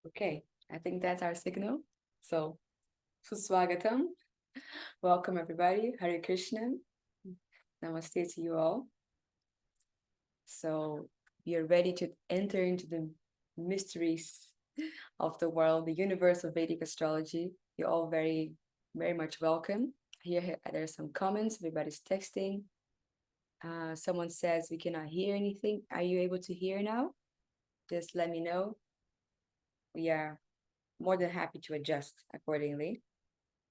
Okay, I think that's our signal. So, Suswagatam. Welcome everybody. Hare Krishna. Namaste to you all. So, we are ready to enter into the mysteries of the world, the universe of Vedic astrology. You're all very, very much welcome. Here, there's some comments. Everybody's texting. Someone says we cannot hear anything. Are you able to hear now? Just let me know. We are more than happy to adjust accordingly.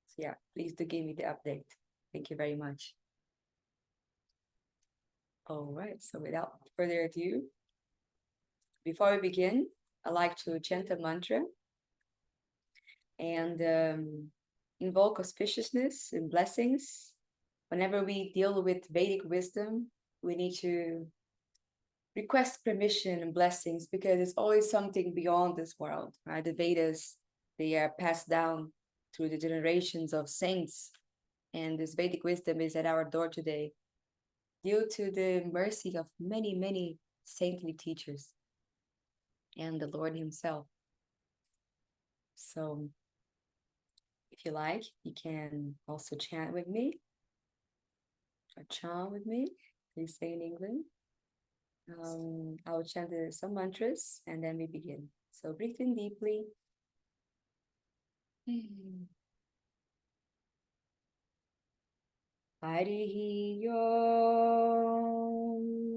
So yeah, please do give me the update. Thank you very much. All right, so without further ado, before we begin, I'd like to chant a mantra and invoke auspiciousness and blessings. Whenever we deal with Vedic wisdom, we need to request permission and blessings because it's always something beyond this world, right? The Vedas, they are passed down through the generations of saints, and this Vedic wisdom is at our door today due to the mercy of many, many saintly teachers and the Lord himself. So if you like, you can also chant with me or chant with me. Please say in England. I will chant some mantras and then we begin. So breathe in deeply. Harihi Yom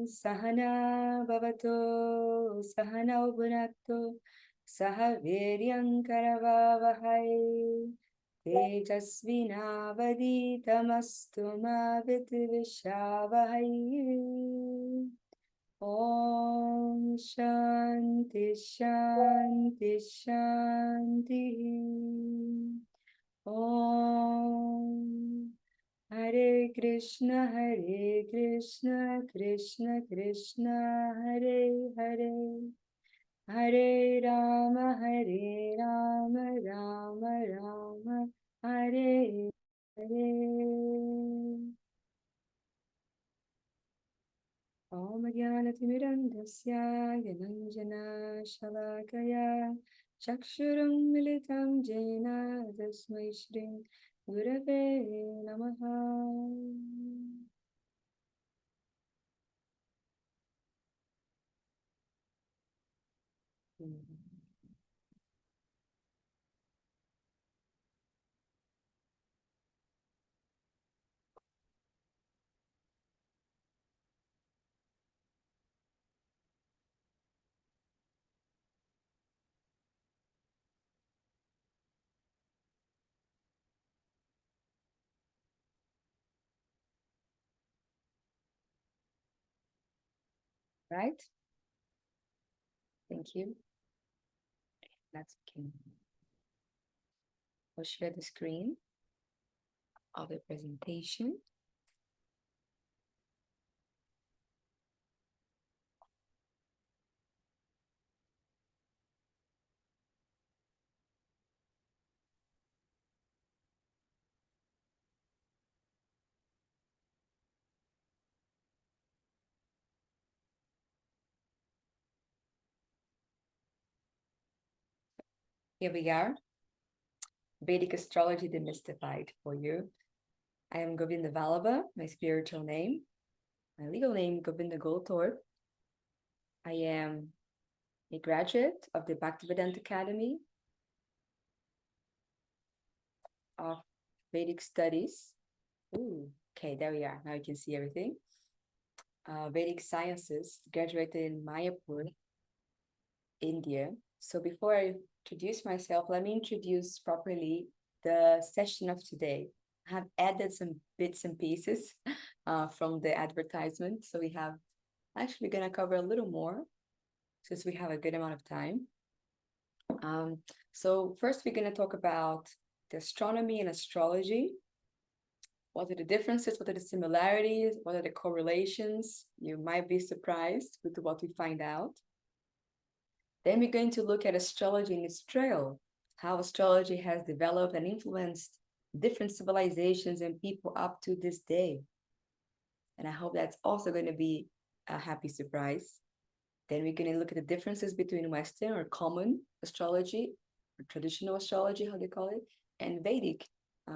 Sahana Bhavato Sahana Bhunakto Sahaviryam Karavavahai Tejasvinavaditamastu ma Vidvishavahai. Om Shanti Shanti Shanti. Om Hare Krishna Krishna Krishna Hare Hare Hare Rama Rama Rama Hare Hare. Om Jnanatimidandasya Gyananjana Shalakaya Chakshurum Militam Jena Tasmai Shri Gurave Namaha. Right? Thank you. Let's begin. I'll share the screen of the presentation. Here we are, Vedic Astrology Demystified for you. I am Govinda Vallabha, my spiritual name. My legal name, Govinda Goldthorpe. I am a graduate of the Bhaktivedanta Academy of Vedic Studies. Ooh, okay, there we are. Now you can see everything. Vedic Sciences, graduated in Mayapur, India. So before I introduce myself, let me introduce properly the session of today. I have added some bits and pieces from the advertisement. So we have actually going to cover a little more since we have a good amount of time. So first we're going to talk about the astronomy and astrology. What are the differences? What are the similarities? What are the correlations? You might be surprised with what we find out. Then we're going to look at astrology in its trail, how astrology has developed and influenced different civilizations and people up to this day. And I hope that's also going to be a happy surprise. Then we're going to look at the differences between Western or common astrology, or traditional astrology, how they call it, and Vedic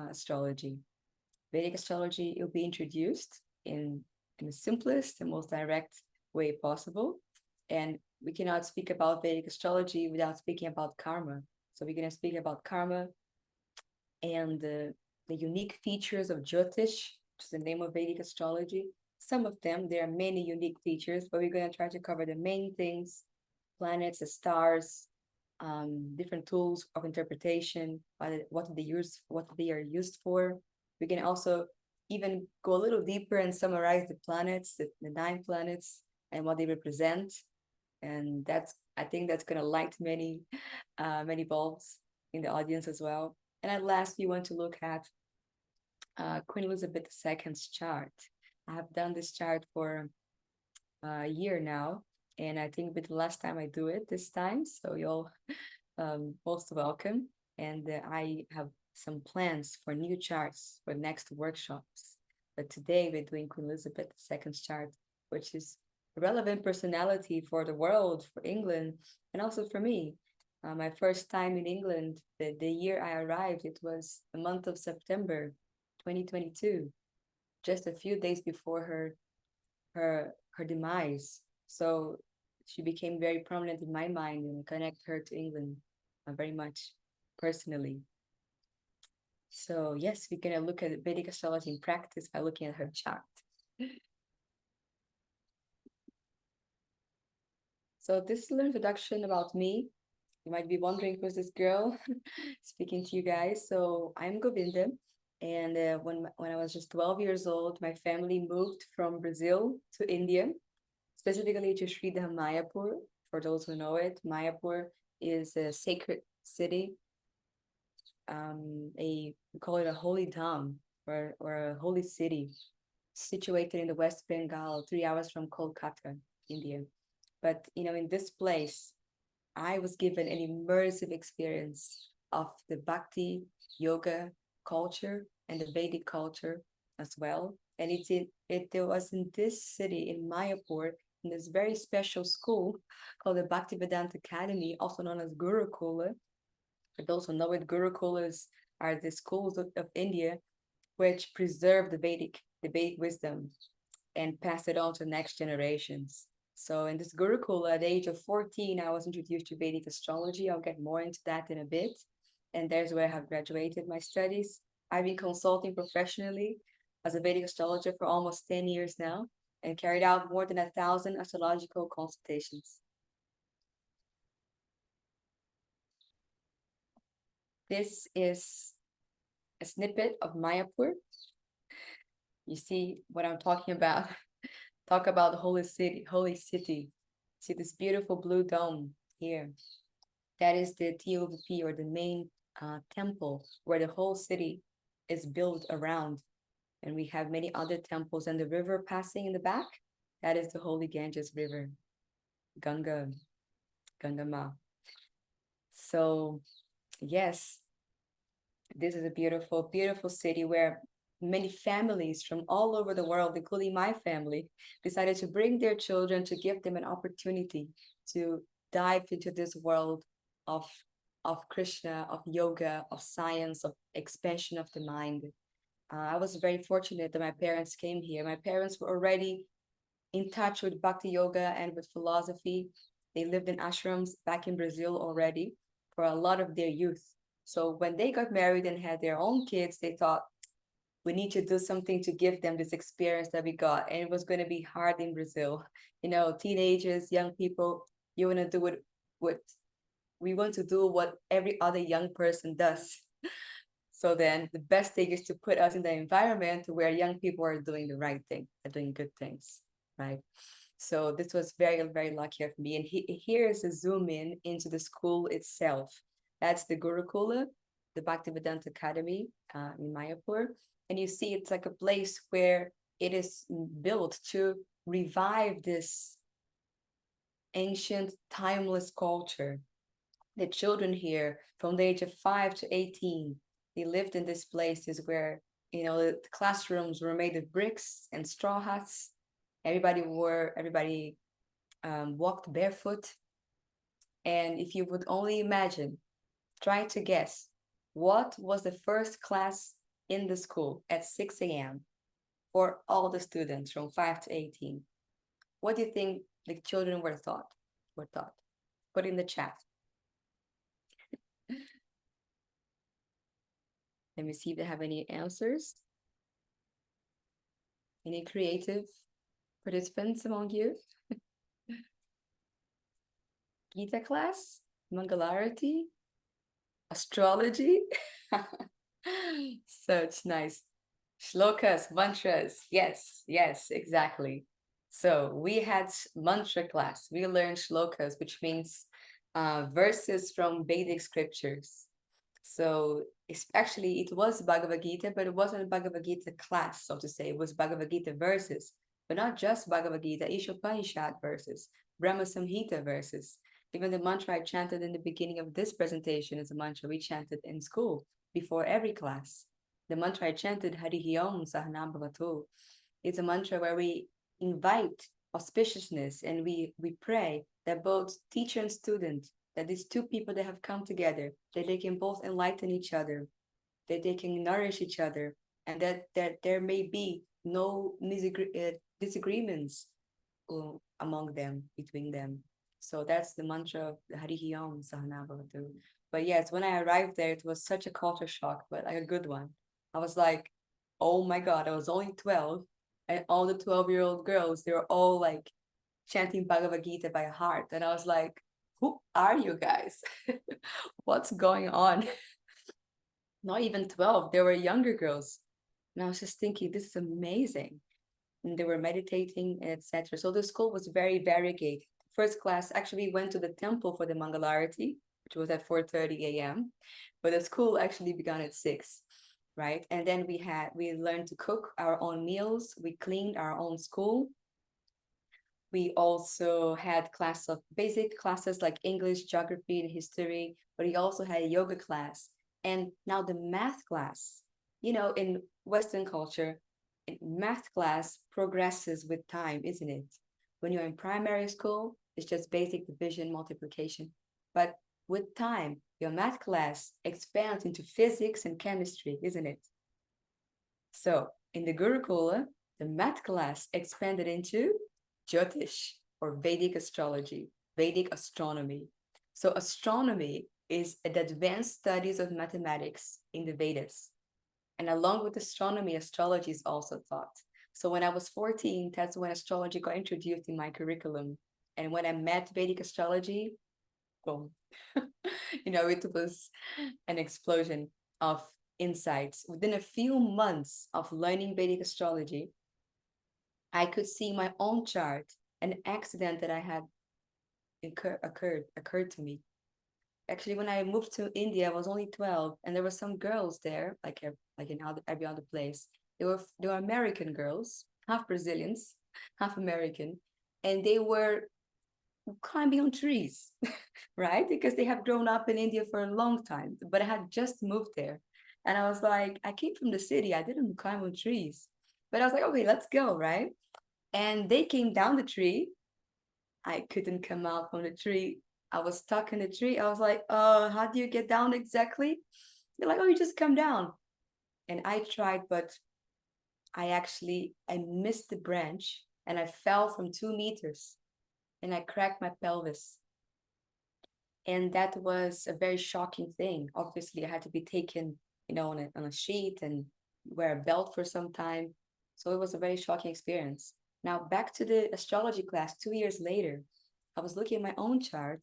astrology. Vedic astrology will be introduced in the simplest and most direct way possible. And we cannot speak about Vedic astrology without speaking about karma. So we're going to speak about karma and the unique features of Jyotish, which is the name of Vedic astrology. Some of them, there are many unique features, but we're going to try to cover the main things: planets, the stars, different tools of interpretation, what they are used for. We can also even go a little deeper and summarize the planets, the 9 planets, and what they represent. And I think that's going to light many bulbs in the audience as well. And at last, we want to look at Queen Elizabeth II's chart. I have done this chart for a year now, and I think with the last time I do it this time, so you're most welcome. And I have some plans for new charts for next workshops. But today we're doing Queen Elizabeth II's chart, which is a relevant personality for the world, for England, and also for me. My first time in England, the year I arrived, it was the month of September 2022, just a few days before her demise. So she became very prominent in my mind and connect her to England very much personally. So yes, we're gonna look at Vedic astrology in practice by looking at her chart. So this is a little introduction about me. You might be wondering who's this girl speaking to you guys. So I'm Govinda, and when I was just 12 years old, my family moved from Brazil to India, specifically to Sridham Mayapur. For those who know it, Mayapur is a sacred city. We call it a holy dham, or a holy city, situated in the West Bengal, 3 hours from Kolkata, India. But in this place, I was given an immersive experience of the Bhakti yoga culture and the Vedic culture as well. And it was in this city, in Mayapur, in this very special school called the Bhaktivedanta Academy, also known as Gurukula. For those who know it, Gurukulas are the schools of India which preserve the Vedic wisdom and pass it on to next generations. So in this Gurukula, at the age of 14, I was introduced to Vedic astrology. I'll get more into that in a bit. And there's where I have graduated my studies. I've been consulting professionally as a Vedic astrologer for almost 10 years now and carried out more than 1,000 astrological consultations. This is a snippet of Mayapur. You see what I'm talking about? Talk about the holy city, holy city. See this beautiful blue dome here. That is the TOVP, or the main temple, where the whole city is built around. And we have many other temples, and the river passing in the back, that is the holy Ganges River, Ganga Ma. So yes, this is a beautiful, beautiful city where many families from all over the world, including my family, decided to bring their children to give them an opportunity to dive into this world of Krishna, of yoga, of science, of expansion of the mind. I was very fortunate that my parents came here. My parents were already in touch with Bhakti Yoga and with philosophy. They lived in ashrams back in Brazil already for a lot of their youth. So when they got married and had their own kids, they thought, we need to do something to give them this experience that we got. And it was going to be hard in Brazil. Teenagers, young people, you want to do what we want to do what every other young person does. So then the best thing is to put us in the environment where young people are doing the right thing, are doing good things, right? So this was very, very lucky of me. And here is a zoom in into the school itself. That's the Gurukula, the Bhaktivedanta Academy in Mayapur. And you see it's like a place where it is built to revive this ancient, timeless culture. The children here, from the age of 5 to 18, they lived in these places where, the classrooms were made of bricks and straw huts. Everybody walked barefoot. And if you would only imagine, try to guess, what was the first class in the school at 6 a.m. for all the students from 5 to 18? What do you think the children were taught? Put in the chat. Let me see if they have any answers. Any creative participants among you? Gita class? Mangalarati? Astrology? Such nice shlokas, mantras. Yes, yes, exactly. So we had mantra class. We learned shlokas, which means verses from Vedic scriptures. So actually, it was Bhagavad Gita, but it wasn't a Bhagavad Gita class, so to say. It was Bhagavad Gita verses, but not just Bhagavad Gita, Ishopanishad verses, Brahma Samhita verses. Even the mantra I chanted in the beginning of this presentation is a mantra we chanted in school before every class. The mantra I chanted, Harihi Om Sahanam Bhavatu. It's a mantra where we invite auspiciousness and we pray that both teacher and student, that these two people that have come together, that they can both enlighten each other, that they can nourish each other, and that there may be no disagreements among them, between them. So that's the mantra of Harihi Om Sahana Bhavatu. But yes, when I arrived there, it was such a culture shock, but like a good one. I was like, oh my God, I was only 12, and all the 12-year-old girls, they were all like chanting Bhagavad Gita by heart. And I was like, who are you guys? What's going on? Not even 12, they were younger girls. And I was just thinking, this is amazing. And they were meditating, etc. So the school was very variegated. First class actually went to the temple for the Mangalarati, which was at 4:30 a.m. But the school actually began at 6, right? And then we learned to cook our own meals. We cleaned our own school. We also had class of basic classes like English, geography, and history, but we also had a yoga class. And now the math class, in Western culture, math class progresses with time, isn't it? When you're in primary school, it's just basic division, multiplication. But with time, your math class expands into physics and chemistry, isn't it? So in the Gurukula, the math class expanded into Jyotish, or Vedic Astrology, Vedic Astronomy. So astronomy is the advanced studies of mathematics in the Vedas. And along with astronomy, astrology is also taught. So when I was 14, that's when astrology got introduced in my curriculum. And when I met Vedic astrology, boom, it was an explosion of insights. Within a few months of learning Vedic astrology, I could see my own chart, an accident that I had occurred to me. Actually, when I moved to India, I was only 12, and there were some girls there, like in every other place. They were American girls, half Brazilians, half American, and they were climbing on trees, right? Because they have grown up in India for a long time, but I had just moved there. And I was like, I came from the city, I didn't climb on trees. But I was like, okay, let's go, right? And they came down the tree. I couldn't come out from the tree. I was stuck in the tree. I was like, how do you get down exactly? They're like, oh, you just come down. And I tried, but I missed the branch and I fell from 2 meters and I cracked my pelvis. And that was a very shocking thing. Obviously, I had to be taken, on a sheet and wear a belt for some time. So it was a very shocking experience. Now, back to the astrology class 2 years later, I was looking at my own chart.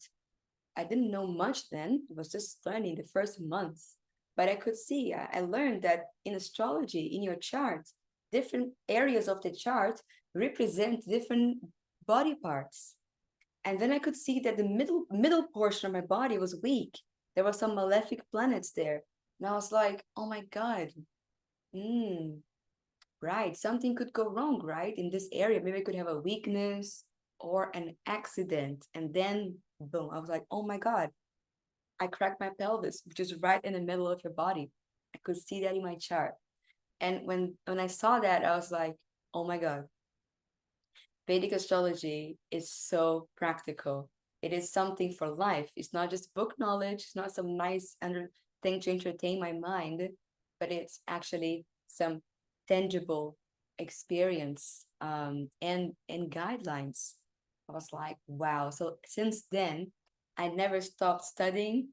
I didn't know much then. I was just learning the first months. But I could see, I learned that in astrology, in your chart, different areas of the chart represent different body parts. And then I could see that the middle portion of my body was weak. There were some malefic planets there. And I was like, oh my God, right, something could go wrong, right? In this area, maybe I could have a weakness or an accident. And then, boom, I was like, oh my God, I cracked my pelvis, which is right in the middle of your body. I could see that in my chart. And when I saw that, I was like, oh my God, Vedic astrology is so practical. It is something for life. It's not just book knowledge, it's not some nice thing to entertain my mind, but it's actually some tangible experience and guidelines. I was like, wow. So since then, I never stopped studying.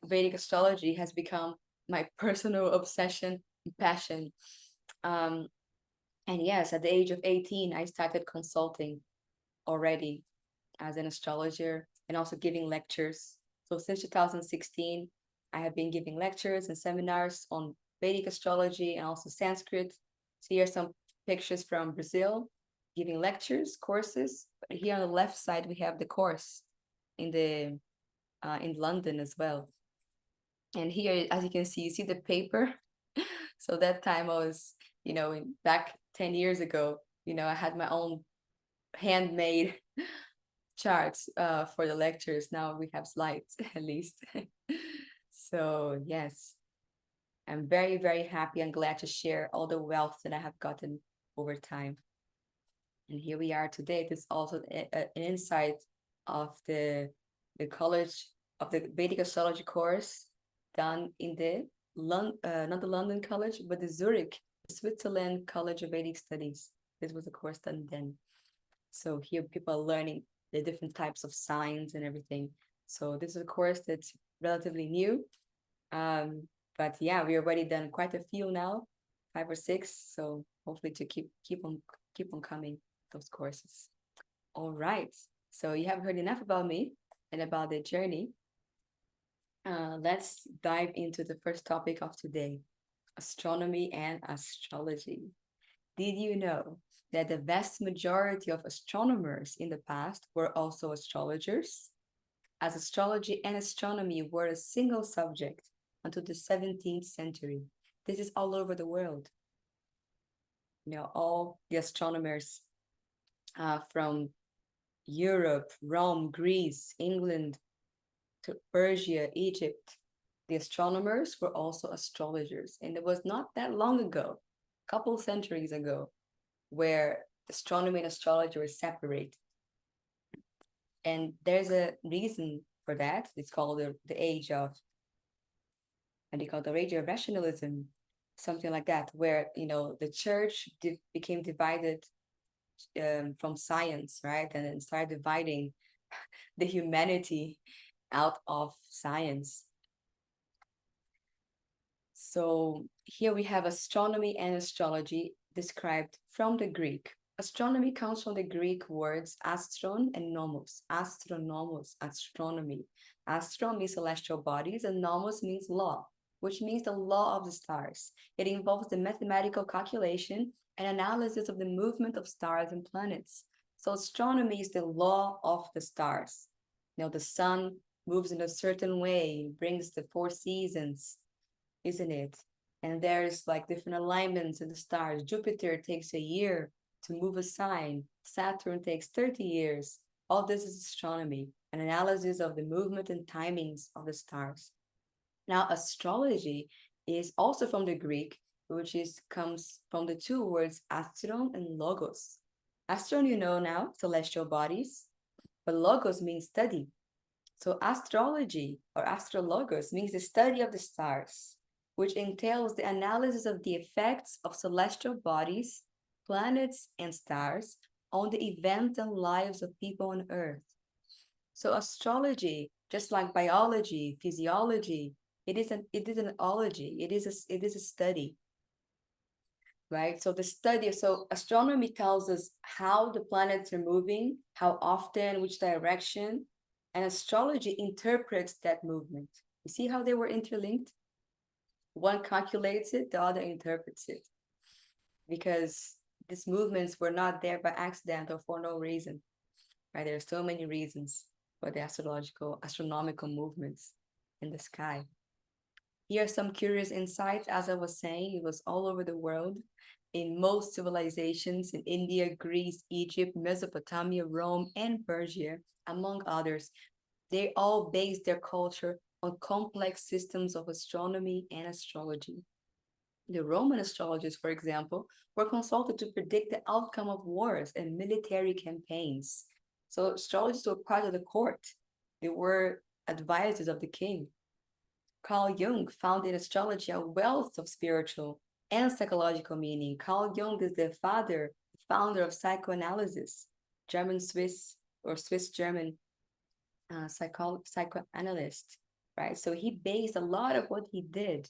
Vedic astrology has become my personal obsession, passion. Um, and yes, at the age of 18, I started consulting already as an astrologer and also giving lectures. So since 2016, I have been giving lectures and seminars on Vedic astrology and also Sanskrit. So here are some pictures from Brazil, giving lectures, courses. But here on the left side, we have the course in the in London as well. And here, as you can see, you see the paper. So that time I was, back 10 years ago, I had my own handmade charts for the lectures. Now we have slides at least. So yes, I'm very, very happy and glad to share all the wealth that I have gotten over time. And here we are today. This is also an insight of the college of the Vedic astrology course done in the not the London College, but the Zurich, Switzerland College of Vedic Studies. This was a course done then. So here people are learning the different types of signs and everything. So this is a course that's relatively new. But yeah, we already done quite a few now, 5 or 6. So hopefully to keep on coming those courses. All right. So you have heard enough about me and about the journey. Let's dive into the first topic of today, astronomy and astrology. Did you know that the vast majority of astronomers in the past were also astrologers? As astrology and astronomy were a single subject until the 17th century. This is all over the world. All the astronomers from Europe, Rome, Greece, England, to Persia, Egypt, the astronomers were also astrologers. And it was not that long ago, a couple centuries ago, where astronomy and astrology were separate. And there's a reason for that. It's called the age of, and they call the age of rationalism, something like that, where the church became divided from science, right? And then started dividing the humanity out of science. So here we have astronomy and astrology described from the Greek. Astronomy comes from the Greek words astron and nomos. Astronomos, astronomy. Astron means celestial bodies and nomos means law, which means the law of the stars. It involves the mathematical calculation and analysis of the movement of stars and planets. So astronomy is the law of the stars. The sun moves in a certain way, brings the 4 seasons, isn't it? And there's like different alignments in the stars. Jupiter takes a year to move a sign. Saturn takes 30 years. All this is astronomy, an analysis of the movement and timings of the stars. Now, astrology is also from the Greek, which comes from the two words astron and logos. Astron, now, celestial bodies, but logos means study. So astrology or astrologos means the study of the stars, which entails the analysis of the effects of celestial bodies, planets, and stars on the events and lives of people on Earth. So astrology, just like biology, physiology, it is an ology. It is a study, right? So astronomy tells us how the planets are moving, how often, which direction, and astrology interprets that movement. You see how they were interlinked? One calculates it, the other interprets it. Because these movements were not there by accident or for no reason, right? There are so many reasons for the astronomical movements in the sky. Here are some curious insights. As I was saying, it was all over the world. In most civilizations in India, Greece, Egypt, Mesopotamia, Rome, and Persia, among others, they all based their culture on complex systems of astronomy and astrology. The Roman astrologers, for example, were consulted to predict the outcome of wars and military campaigns. So astrologers were part of the court. They were advisors of the king. Carl Jung found in astrology a wealth of spiritual and psychological meaning. Carl Jung is the founder of psychoanalysis, German Swiss or Swiss German psychoanalyst, right? So he based a lot of what he did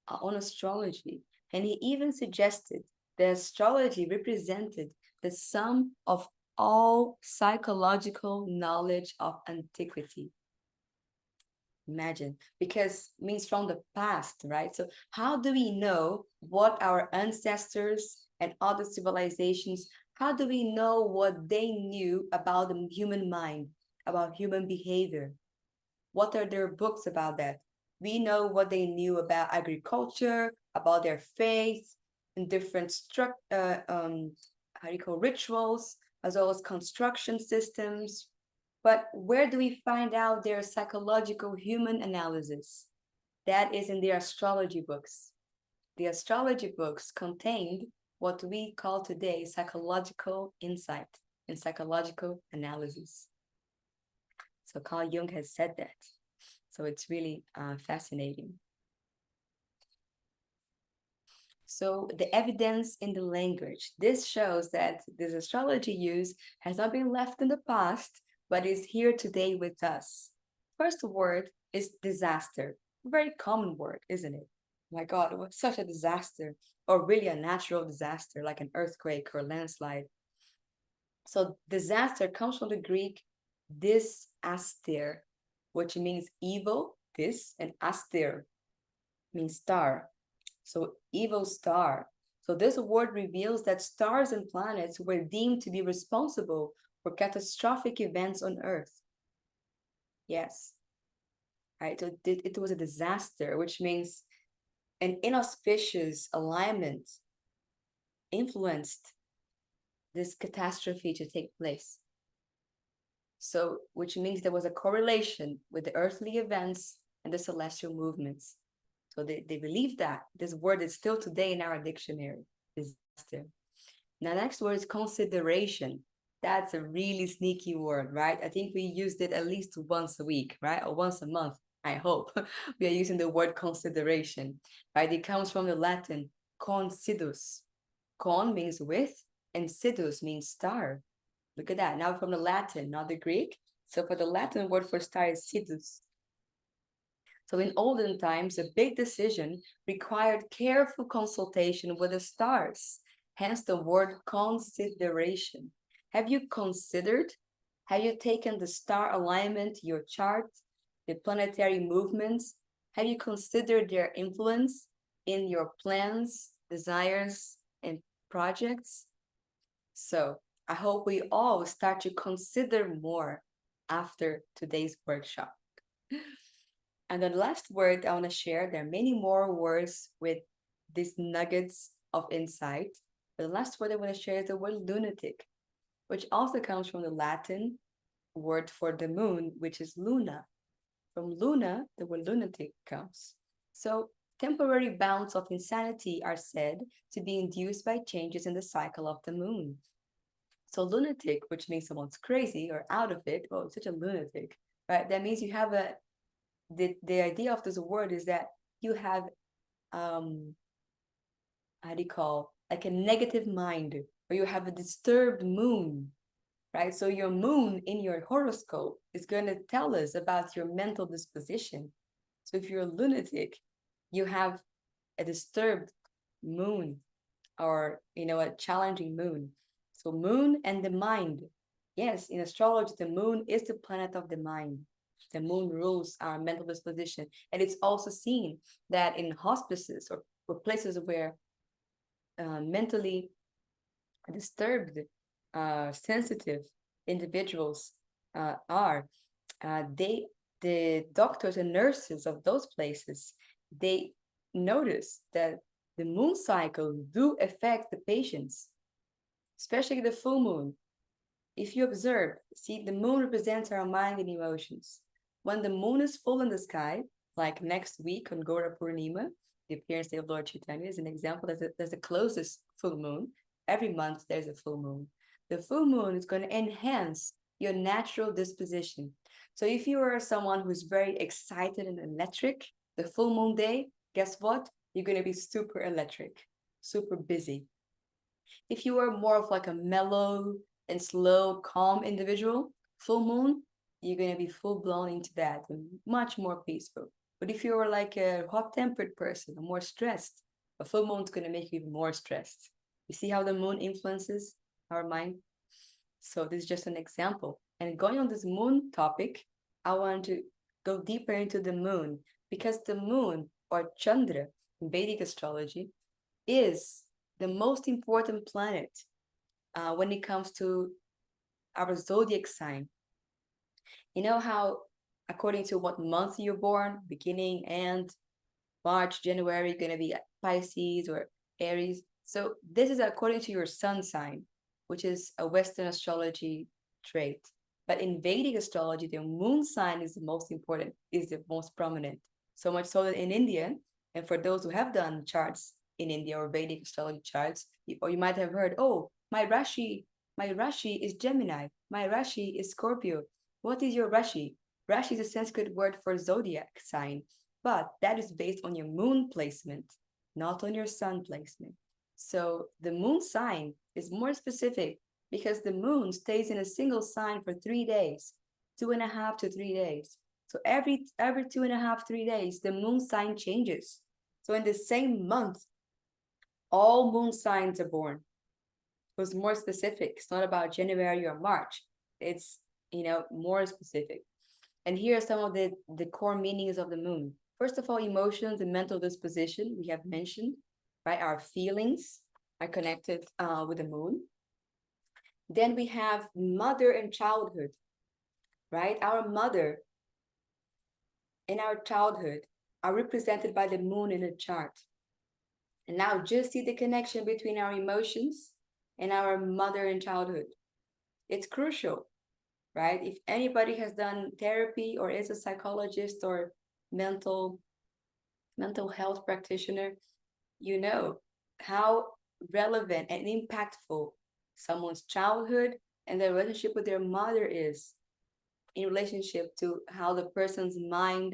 on astrology. And he even suggested that astrology represented the sum of all psychological knowledge of antiquity. Imagine, because it means from the past, right? So how do we know what our ancestors and other civilizations, how do we know what they knew about the human mind, about human behavior? What are their books about that? We know what they knew about agriculture, about their faith, and different rituals, as well as construction systems. But where do we find out their psychological human analysis? That is in their astrology books. The astrology books contained what we call today psychological insight and psychological analysis. So Carl Jung has said that. So it's really fascinating. So the evidence in the language. This shows that this astrology use has not been left in the past, but is here today with us. First word is disaster. A very common word, isn't it? My God, it was such a disaster, or really a natural disaster, like an earthquake or landslide. So disaster comes from the Greek disaster, which means evil, this, and aster means star. So evil star. So this word reveals that stars and planets were deemed to be responsible for catastrophic events on Earth. Yes. Right. So it was a disaster, which means an inauspicious alignment influenced this catastrophe to take place. So, which means there was a correlation with the earthly events and the celestial movements. So they believe that. This word is still today in our dictionary, disaster. Now, next word is consideration. That's a really sneaky word, right? I think we used it at least once a week, right? Or once a month, I hope. We are using the word consideration, right? It comes from the Latin considus. Con means with, and sidus means star. Look at that. Now from the Latin, not the Greek. So for the Latin word for star is sidus. So in olden times, a big decision required careful consultation with the stars, hence the word consideration. Have you considered? Have you taken the star alignment, your chart, the planetary movements? Have you considered their influence in your plans, desires, and projects? So I hope we all start to consider more after today's workshop. And the last word I want to share, there are many more words with these nuggets of insight. But the last word I want to share is the word lunatic, which also comes from the Latin word for the moon, which is luna. From luna, the word lunatic comes. So temporary bouts of insanity are said to be induced by changes in the cycle of the moon. So lunatic, which means someone's crazy or out of it, oh, such a lunatic, right? That means you have the idea of this word is that you have how do you call, like a negative mind, or you have a disturbed moon, right? So your moon in your horoscope is going to tell us about your mental disposition. So if you're a lunatic, you have a disturbed moon, or a challenging moon. So moon and the mind. Yes, in astrology, the moon is the planet of the mind. The moon rules our mental disposition. And it's also seen that in hospices or places where mentally disturbed, sensitive individuals are, the doctors and nurses of those places, they notice that the moon cycle do affect the patients, especially the full moon. If you observe, see, the moon represents our mind and emotions. When the moon is full in the sky, like next week on Gora Purnima, the appearance day of Lord Chaitanya is an example. There's the closest full moon. Every month there's a full moon. The full moon is going to enhance your natural disposition. So if you are someone who's very excited and electric, the full moon day, guess what? You're going to be super electric, super busy. If you are more of like a mellow and slow, calm individual, full moon, you're going to be full blown into that and much more peaceful. But if you're like a hot-tempered person, or more stressed, a full moon is going to make you even more stressed. You see how the moon influences our mind? So this is just an example. And going on this moon topic, I want to go deeper into the moon, because the moon, or Chandra in Vedic astrology, is the most important planet when it comes to our zodiac sign. You know how, according to what month you're born, beginning, end, March, January, going to be Pisces or Aries. So this is according to your sun sign, which is a Western astrology trait. But in Vedic astrology, the moon sign is the most important, is the most prominent. So much so that in India, and for those who have done charts in India or Vedic astrology charts, or you might have heard, oh, my Rashi is Gemini, my Rashi is Scorpio. What is your Rashi? Rashi is a Sanskrit word for zodiac sign, but that is based on your moon placement, not on your sun placement. So the moon sign is more specific because the moon stays in a single sign for 3 days, 2.5 to 3 days. So every 2.5, 3 days, the moon sign changes. So in the same month, all moon signs are born. It was more specific. It's not about January or March. It's, more specific. And here are some of the core meanings of the moon. First of all, emotions and mental disposition, we have mentioned, right? Our feelings are connected with the moon. Then we have mother and childhood, right? Our mother and our childhood are represented by the moon in a chart. And now just see the connection between our emotions and our mother and childhood. It's crucial, right? If anybody has done therapy or is a psychologist or mental health practitioner, you know how relevant and impactful someone's childhood and their relationship with their mother is in relationship to how the person's mind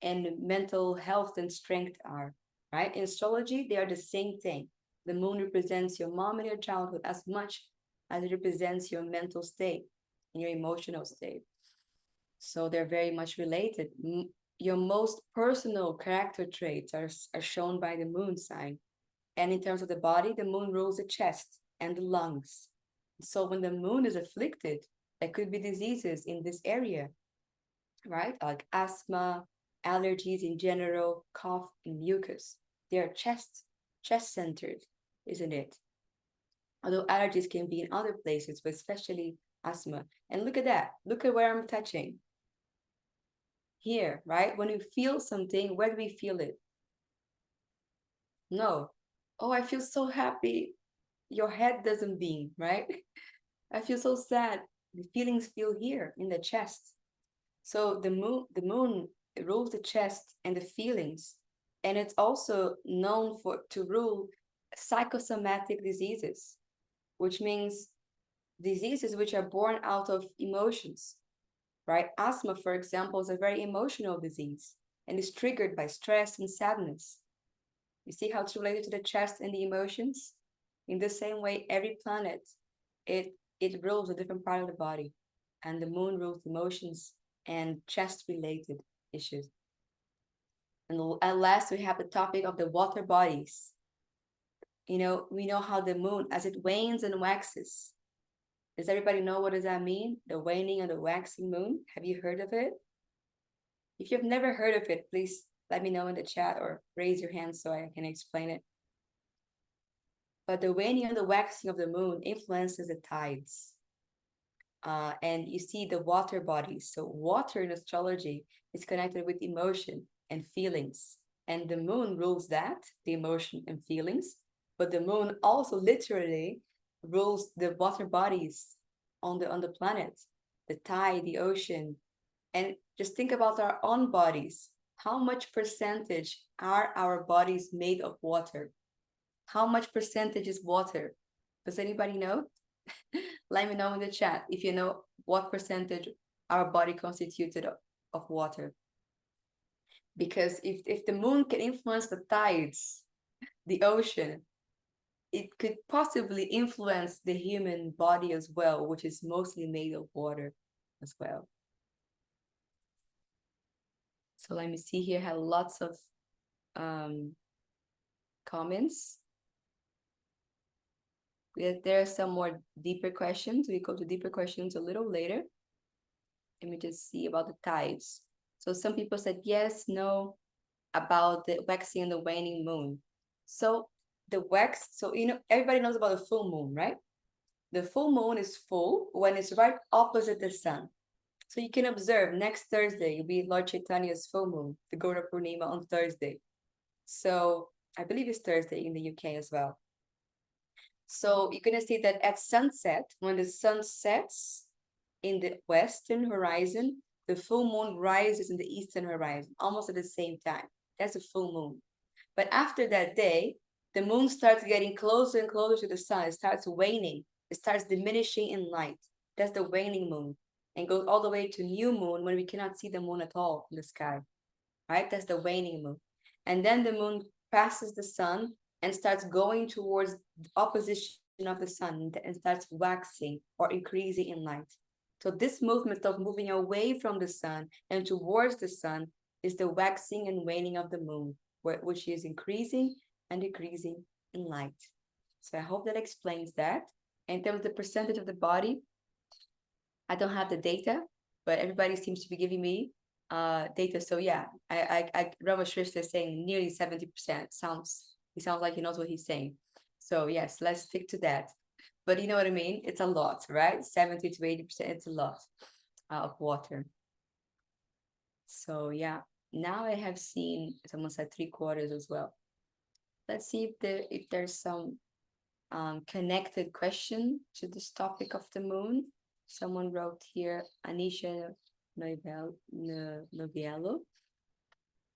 and mental health and strength are, right? In astrology, they are the same thing. The moon represents your mom and your childhood as much as it represents your mental state and your emotional state. So they're very much related. Your most personal character traits are shown by the moon sign. And in terms of the body, the moon rules the chest and the lungs. So when the moon is afflicted, there could be diseases in this area, right? Like asthma, allergies in general, cough, and mucus. They are chest-centered, isn't it? Although allergies can be in other places, but especially asthma. And look at that. Look at where I'm touching. Here, right? When we feel something, where do we feel it? No. Oh, I feel so happy. Your head doesn't beam, right? I feel so sad. The feelings feel here in the chest. So the moon rules the chest and the feelings, and it's also known to rule psychosomatic diseases, which means diseases which are born out of emotions, right? Asthma, for example, is a very emotional disease and is triggered by stress and sadness. You see how it's related to the chest and the emotions? In the same way, every planet, it rules a different part of the body, and the moon rules emotions and chest-related issues. And last, we have the topic of the water bodies. We know how the moon, as it wanes and waxes. Does everybody know what does that mean? The waning and the waxing moon? Have you heard of it? If you've never heard of it, please let me know in the chat or raise your hand so I can explain it. But the waning and the waxing of the moon influences the tides. And you see the water bodies. So water in astrology is connected with emotion and feelings. And the moon rules that, the emotion and feelings. But the moon also literally rules the water bodies on the planet, the tide, the ocean. And just think about our own bodies. how much percentage are our bodies made of water? How much percentage is water? Does anybody know? Let me know in the chat if you know what percentage our body constituted of water. Because if the moon can influence the tides, the ocean, it could possibly influence the human body as well, which is mostly made of water as well. So let me see here, I have lots of comments. There are some more deeper questions. We go to deeper questions a little later. Let me just see about the tides. So some people said yes, no, about the waxing and the waning moon. So the wax, so everybody knows about the full moon, right? The full moon is full when it's right opposite the sun. So you can observe next Thursday will be Lord Chaitanya's full moon, the Gaura Purnima on Thursday. So I believe it's Thursday in the UK as well. So you're gonna see that at sunset, when the sun sets in the western horizon, the full moon rises in the eastern horizon, almost at the same time. That's a full moon. But after that day, the moon starts getting closer and closer to the sun. It starts waning. It starts diminishing in light. That's the waning moon. And goes all the way to new moon when we cannot see the moon at all in the sky. Right? That's the waning moon. And then the moon passes the sun and starts going towards the opposition of the sun and starts waxing or increasing in light. So this movement of moving away from the sun and towards the sun is the waxing and waning of the moon, which is increasing and decreasing in light. So I hope that explains that. In terms of the percentage of the body, I don't have the data, but everybody seems to be giving me data. So yeah, Rama Shrishta is saying nearly 70%. He sounds like he knows what he's saying. So yes, let's stick to that. But you know what I mean? It's a lot, right? 70 to 80%, it's a lot of water. So yeah, now I have seen, someone said 3/4 as well. Let's see if there's some connected question to this topic of the moon. Someone wrote here, Anisha Noviello.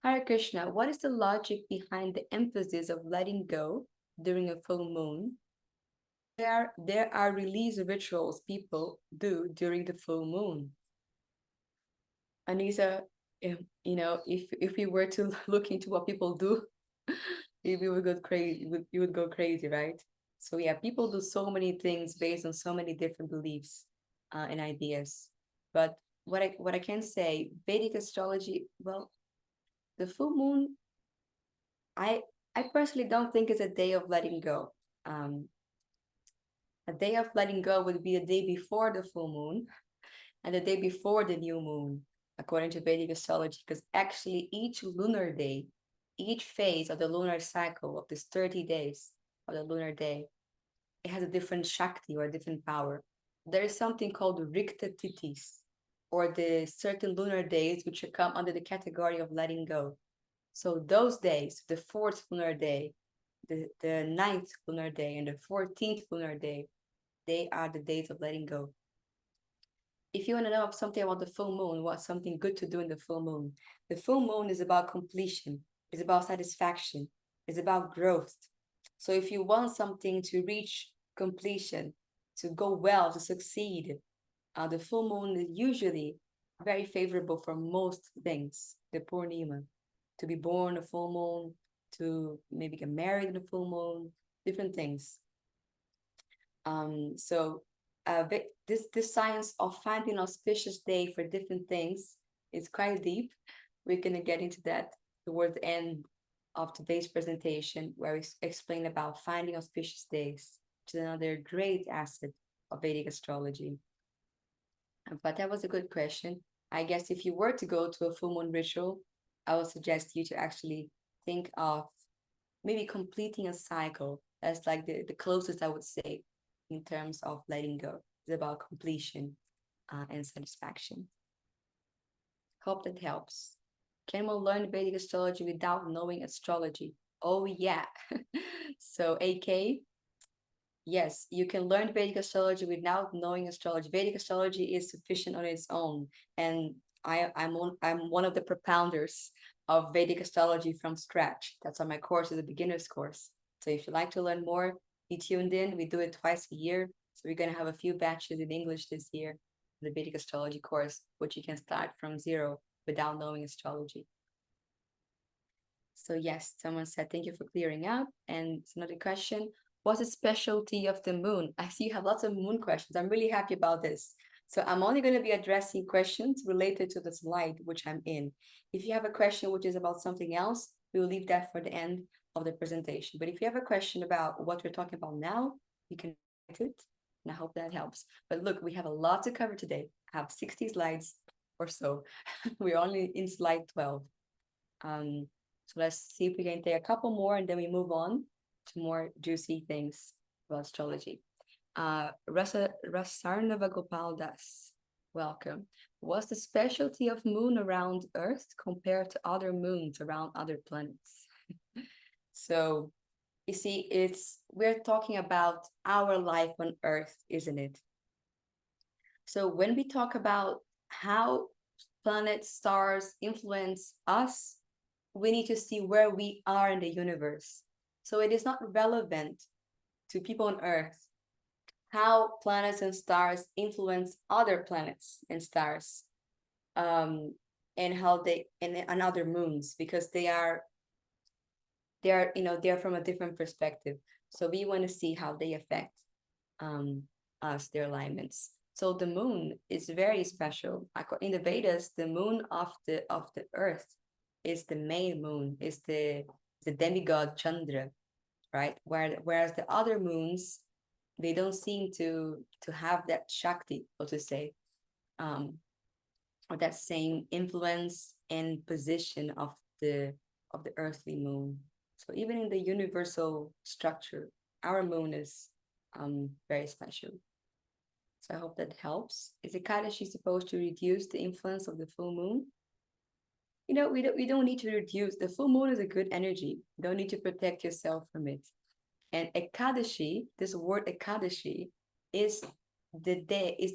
Hare Krishna, what is the logic behind the emphasis of letting go during a full moon? There are release rituals people do during the full moon. Anisa, if we were to look into what people do, we would go crazy. You would go crazy, right? So yeah, people do so many things based on so many different beliefs and ideas. But what I can say, Vedic astrology, well, the full moon, I personally don't think it's a day of letting go. A day of letting go would be the day before the full moon and the day before the new moon, according to Vedic astrology, because actually each lunar day, each phase of the lunar cycle of this 30 days of the lunar day, it has a different Shakti or a different power. There is something called Rikta Titis, or the certain lunar days which come under the category of letting go. So those days, the 4th lunar day, the 9th lunar day, and the 14th lunar day, they are the days of letting go. If you want to know something about the full moon, what's something good to do in the full moon? The full moon is about completion, it's about satisfaction, it's about growth. So if you want something to reach completion, to go well, to succeed, the full moon is usually very favorable for most things. The Purnima, to be born a full moon, to maybe get married in a full moon, different things. So this science of finding auspicious day for different things is quite deep. We're gonna get into that towards the end of today's presentation, where we explain about finding auspicious days, which is another great asset of Vedic astrology. But that was a good question. I guess if you were to go to a full moon ritual, I would suggest you to actually think of maybe completing a cycle. That's like the closest I would say in terms of letting go. It's about completion and satisfaction. Hope that helps. Can one learn Vedic astrology without knowing astrology? Oh yeah. So AK, yes, you can learn Vedic astrology without knowing astrology. Vedic astrology is sufficient on its own, and I'm one of the propounders of Vedic astrology from scratch. That's on my course, is a beginner's course. So if you'd like to learn more, be tuned in. We do it twice a year. So we're going to have a few batches in English this year, the Vedic astrology course, which you can start from zero without knowing astrology. So yes, someone said, thank you for clearing up. And it's another question. What's the specialty of the moon? I see you have lots of moon questions. I'm really happy about this. So I'm only going to be addressing questions related to the slide which I'm in. If you have a question which is about something else, we will leave that for the end of the presentation. But if you have a question about what we're talking about now, you can write it, and I hope that helps. But look, we have a lot to cover today. I have 60 slides or so. We're only in slide 12. So let's see if we can take a couple more, and then we move on to more juicy things about astrology. Rasarnava Gopal Das, welcome. What's the specialty of moon around Earth compared to other moons around other planets? So you see, we're talking about our life on Earth, isn't it? So when we talk about how planets, stars influence us, we need to see where we are in the universe. So it is not relevant to people on Earth how planets and stars influence other planets and stars, and how they and other moons, because they're from a different perspective. So we want to see how they affect us, their alignments. So the moon is very special. In the Vedas, the moon of the Earth is the main moon, is the demigod Chandra, right? Whereas the other moons, they don't seem to have that Shakti, so to say, or that same influence and position of the earthly moon. So even in the universal structure, our moon is very special. So I hope that helps. Is Ekadashi supposed to reduce the influence of the full moon? We don't need to reduce. The full moon is a good energy. You don't need to protect yourself from it. And Ekadashi, this word Ekadashi, is the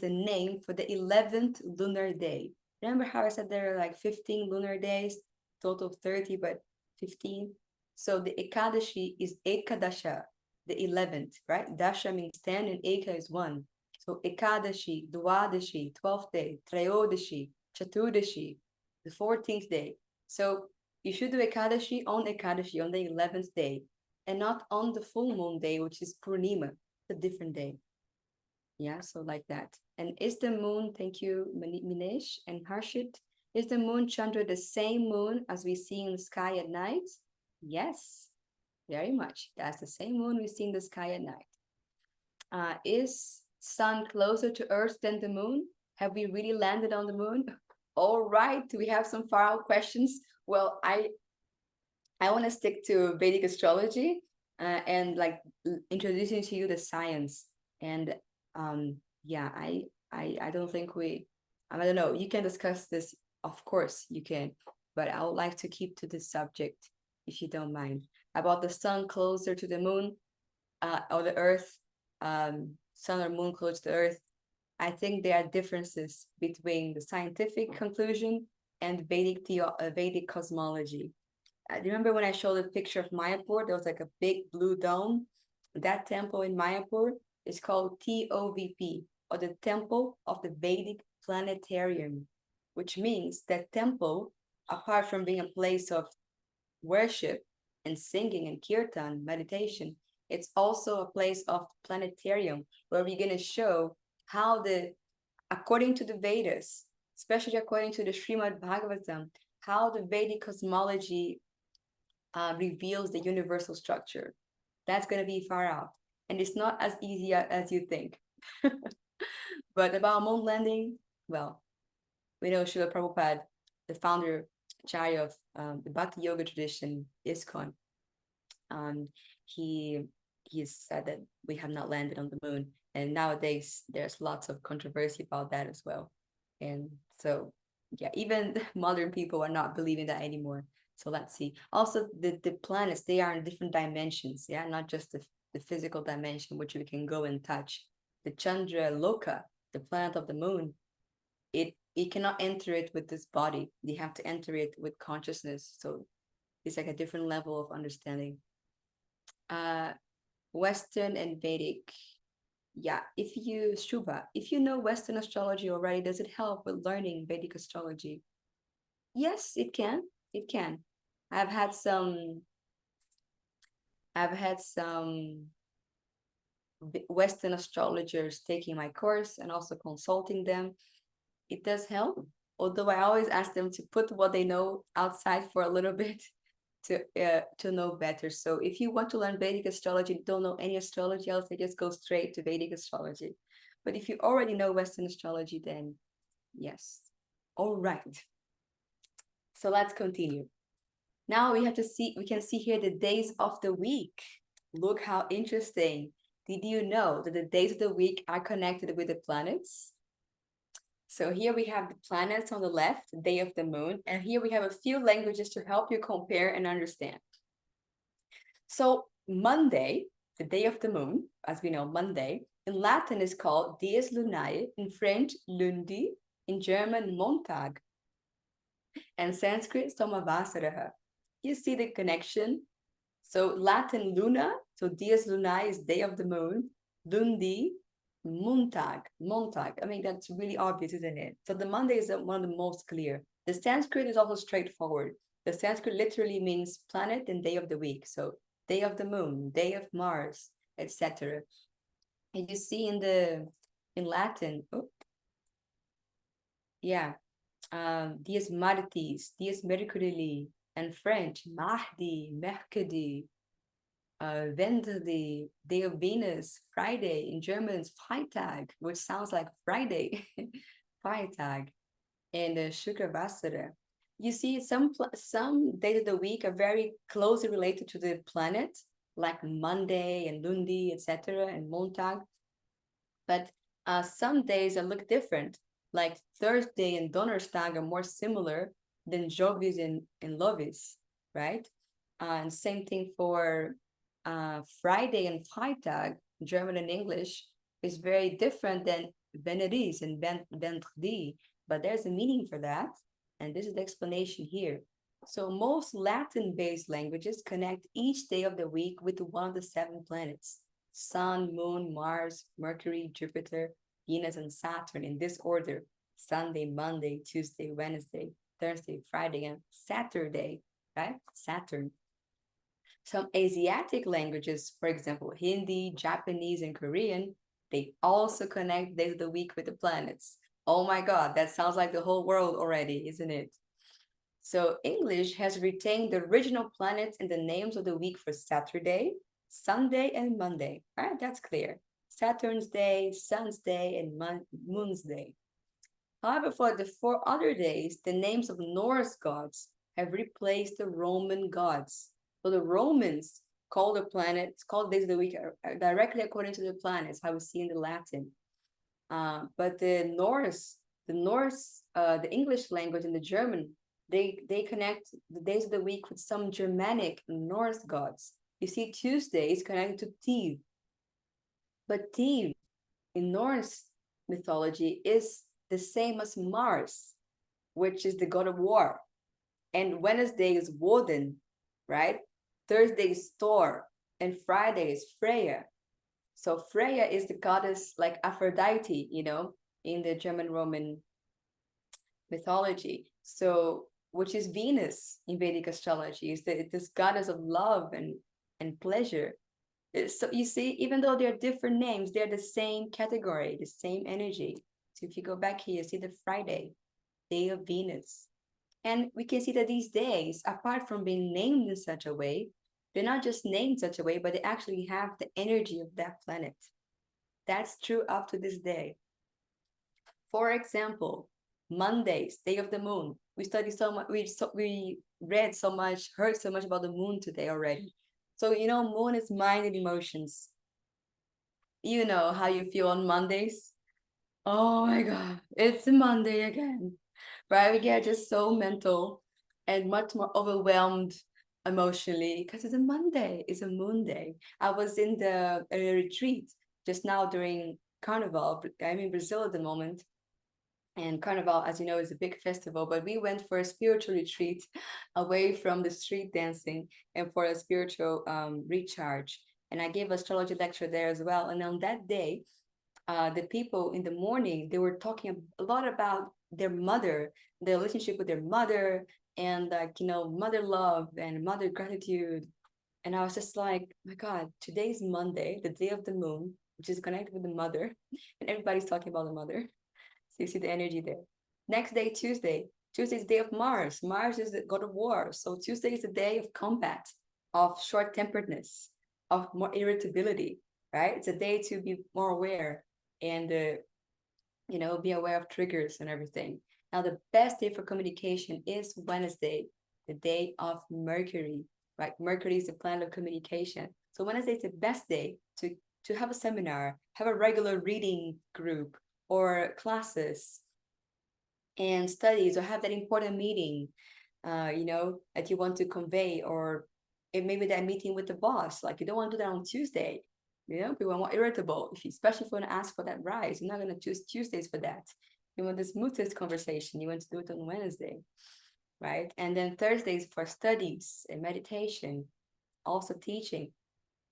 name for the 11th lunar day. Remember how I said there are like 15 lunar days, total of 30, but 15? So the Ekadashi is Ekadasha, the 11th, right? Dasha means 10 and Eka is 1. So Ekadashi, Dwadashi, 12th day, Trayodashi, Chaturdashi, the 14th day. So you should do Ekadashi on the 11th day, and not on the full moon day, which is Purnima, a different day. Yeah, so like that. And is the moon, thank you, Minesh and Harshit, is the moon Chandra the same moon as we see in the sky at night? Yes, very much. That's the same moon we see in the sky at night. Is sun closer to Earth than the moon? Have we really landed on the moon? All right, we have some far-out questions. Well, I want to stick to Vedic astrology and like introducing to you the science. And yeah, I don't think I don't know, you can discuss this, of course you can, but I would like to keep to this subject, if you don't mind, about the sun closer to the moon or the Earth, sun or moon close to Earth. I think there are differences between the scientific conclusion and Vedic cosmology. Remember when I showed a picture of Mayapur, there was like a big blue dome? That temple in Mayapur is called TOVP, or the Temple of the Vedic Planetarium, which means that temple, apart from being a place of worship and singing and kirtan, meditation, it's also a place of planetarium, where we're going to show how according to the Vedas, especially according to the Srimad Bhagavatam, how the Vedic cosmology reveals the universal structure. That's going to be far out. And it's not as easy as you think. But about moon landing, well, we know Srila Prabhupada, the founder, Acharya of the Bhakti Yoga tradition, ISKCON, he said that we have not landed on the moon. And nowadays, there's lots of controversy about that as well. And so, yeah, even modern people are not believing that anymore. So let's see. Also, the planets, they are in different dimensions, yeah, not just the physical dimension, which we can go and touch. The Chandra Loka, the planet of the moon, it You cannot enter it with this body. You have to enter it with consciousness. So it's like a different level of understanding. Western and Vedic. Yeah, if you know Western astrology already, does it help with learning Vedic astrology? Yes, it can. It can. I've had some Western astrologers taking my course and also consulting them. It does help, although I always ask them to put what they know outside for a little bit to know better. So if you want to learn Vedic astrology, don't know any astrology else, just go straight to Vedic astrology. But if you already know Western astrology, then yes. All right. So let's continue. Now we can see here the days of the week. Look how interesting. Did you know that the days of the week are connected with the planets? So here we have the planets on the left, day of the moon, and here we have a few languages to help you compare and understand. So Monday, the day of the moon, as we know, Monday, in Latin is called Dies Lunae, in French, Lundi, in German, Montag, and Sanskrit, Somavasaraha. You see the connection? So Latin Luna, so Dies Lunae is day of the moon, Lundi, Montag. I mean, that's really obvious, isn't it? So the Monday is one of the most clear. The Sanskrit is also straightforward. The Sanskrit literally means planet and day of the week. So day of the moon, day of Mars, etc. And you see in Latin, Dies Martis, Dies Mercurili, and French, Mardi, Mercredi, Wednesday, day of Venus, Friday, in German, Freitag, which sounds like Friday, Freitag, and Shukravasara. You see, some days of the week are very closely related to the planet, like Monday and Lundi, etc., and Montag. But some days look different, like Thursday and Donnerstag are more similar than Jovis and Lovis, right? And same thing for Friday and Freitag, German and English, is very different than Veneris and Vendredi, but there's a meaning for that, and this is the explanation here. So most Latin-based languages connect each day of the week with one of the 7 planets: Sun, Moon, Mars, Mercury, Jupiter, Venus, and Saturn in this order: Sunday, Monday, Tuesday, Wednesday, Thursday, Friday, and Saturday, right? Saturn. Some Asiatic languages, for example, Hindi, Japanese, and Korean, they also connect days of the week with the planets. Oh my God, that sounds like the whole world already, isn't it? So English has retained the original planets and the names of the week for Saturday, Sunday, and Monday. All right, that's clear. Saturn's Day, Sun's Day, and Moon's Day. However, for the 4 other days, the names of Norse gods have replaced the Roman gods. So the Romans call the planets, call days of the week directly according to the planets, how we see in the Latin. But the English language and the German, they connect the days of the week with some Germanic Norse gods. You see, Tuesday is connected to Tiv. But Tiv in Norse mythology is the same as Mars, which is the god of war. And Wednesday is Woden, right? Thursday is Thor, and Friday is Freya. So Freya is the goddess like Aphrodite, in the German Roman mythology. So, which is Venus in Vedic astrology, is this goddess of love and pleasure. So you see, even though they're different names, they're the same category, the same energy. So if you go back here, see the Friday, day of Venus. And we can see that these days, apart from being named in such a way, they're not just named such a way, but they actually have the energy of that planet. That's true up to this day. For example, Mondays, day of the moon. We studied so much, we read so much, heard so much about the moon today already. So, moon is mind and emotions. You know how you feel on Mondays? Oh my God, it's a Monday again, right? We get just so mental and much more overwhelmed emotionally because it's a Monday, it's a moon day. I was in a retreat just now during Carnival. I'm in Brazil at the moment. And Carnival, as you know, is a big festival, but we went for a spiritual retreat away from the street dancing and for a spiritual recharge. And I gave astrology lecture there as well. And on that day, the people in the morning, they were talking a lot about their mother, their relationship with their mother, and mother love and mother gratitude. And I was just like, my God, today's Monday, the day of the moon, which is connected with the mother, and everybody's talking about the mother. So you see the energy there. Next day, Tuesday. Tuesday is the day of Mars. Mars is the god of war. So Tuesday is the day of combat, of short-temperedness, of more irritability, right? It's a day to be more aware and be aware of triggers and everything. Now, the best day for communication is Wednesday, the day of Mercury, right? Mercury is the planet of communication. So Wednesday is the best day to have a seminar, have a regular reading group or classes and studies, or have that important meeting, that you want to convey, or it maybe that meeting with the boss. Like, you don't want to do that on Tuesday. People are more irritable, especially if you want to ask for that rise. You're not going to choose Tuesdays for that. You want this smoothest conversation. You want to do it on Wednesday, right? And then Thursdays for studies and meditation, also teaching,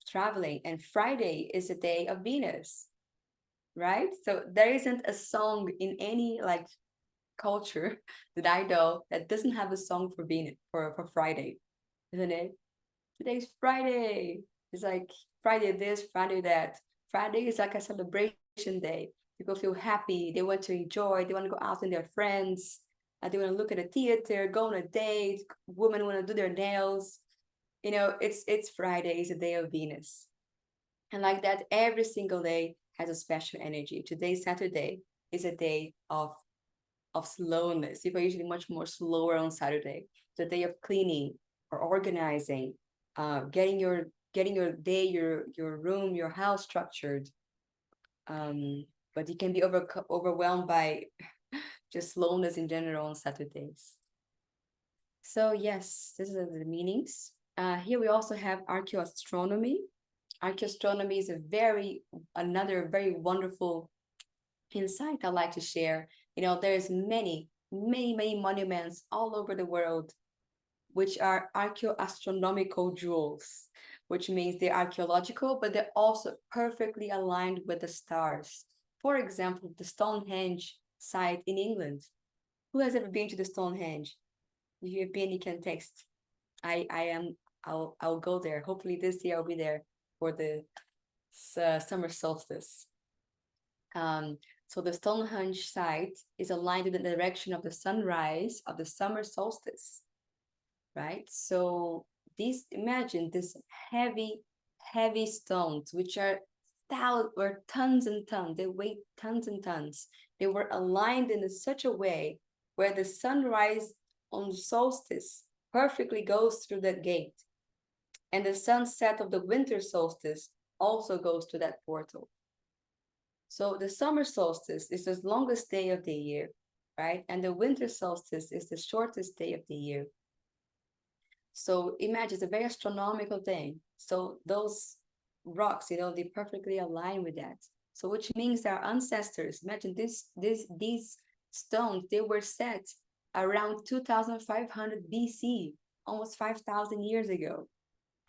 traveling. And Friday is a day of Venus, right? So there isn't a song in any culture that I know that doesn't have a song for Venus for Friday, isn't it? Today's Friday. It's like Friday this, Friday that. Friday is like a celebration day. People feel happy. They want to enjoy. They want to go out with their friends. They want to look at a theater, go on a date. Women want to do their nails. It's Friday. It's a day of Venus, and like that, every single day has a special energy. Today's Saturday is a day of slowness. People are usually much more slower on Saturday. It's a day of cleaning or organizing, getting your day, your room, your house structured. But you can be overwhelmed by just slowness in general on Saturdays. So yes, these are the meanings. Here we also have Archaeoastronomy. Archaeoastronomy is another very wonderful insight I'd like to share. There's many monuments all over the world, which are archaeoastronomical jewels, which means they're archaeological, but they're also perfectly aligned with the stars. For example, the Stonehenge site in England. Who has ever been to the Stonehenge? If you've been, you can text. I'll go there. Hopefully this year I'll be there for the summer solstice. So the Stonehenge site is aligned with the direction of the sunrise of the summer solstice, right? So imagine this heavy stones, which are tons and tons. They weigh tons and tons. They were aligned in such a way where the sunrise on the solstice perfectly goes through that gate, and the sunset of the winter solstice also goes to that portal. So the summer solstice is the longest day of the year, right? And the winter solstice is the shortest day of the year. So imagine, it's a very astronomical thing. So those rocks, they perfectly align with that. So which means our ancestors, imagine these stones, they were set around 2500 BC, almost 5,000 years ago.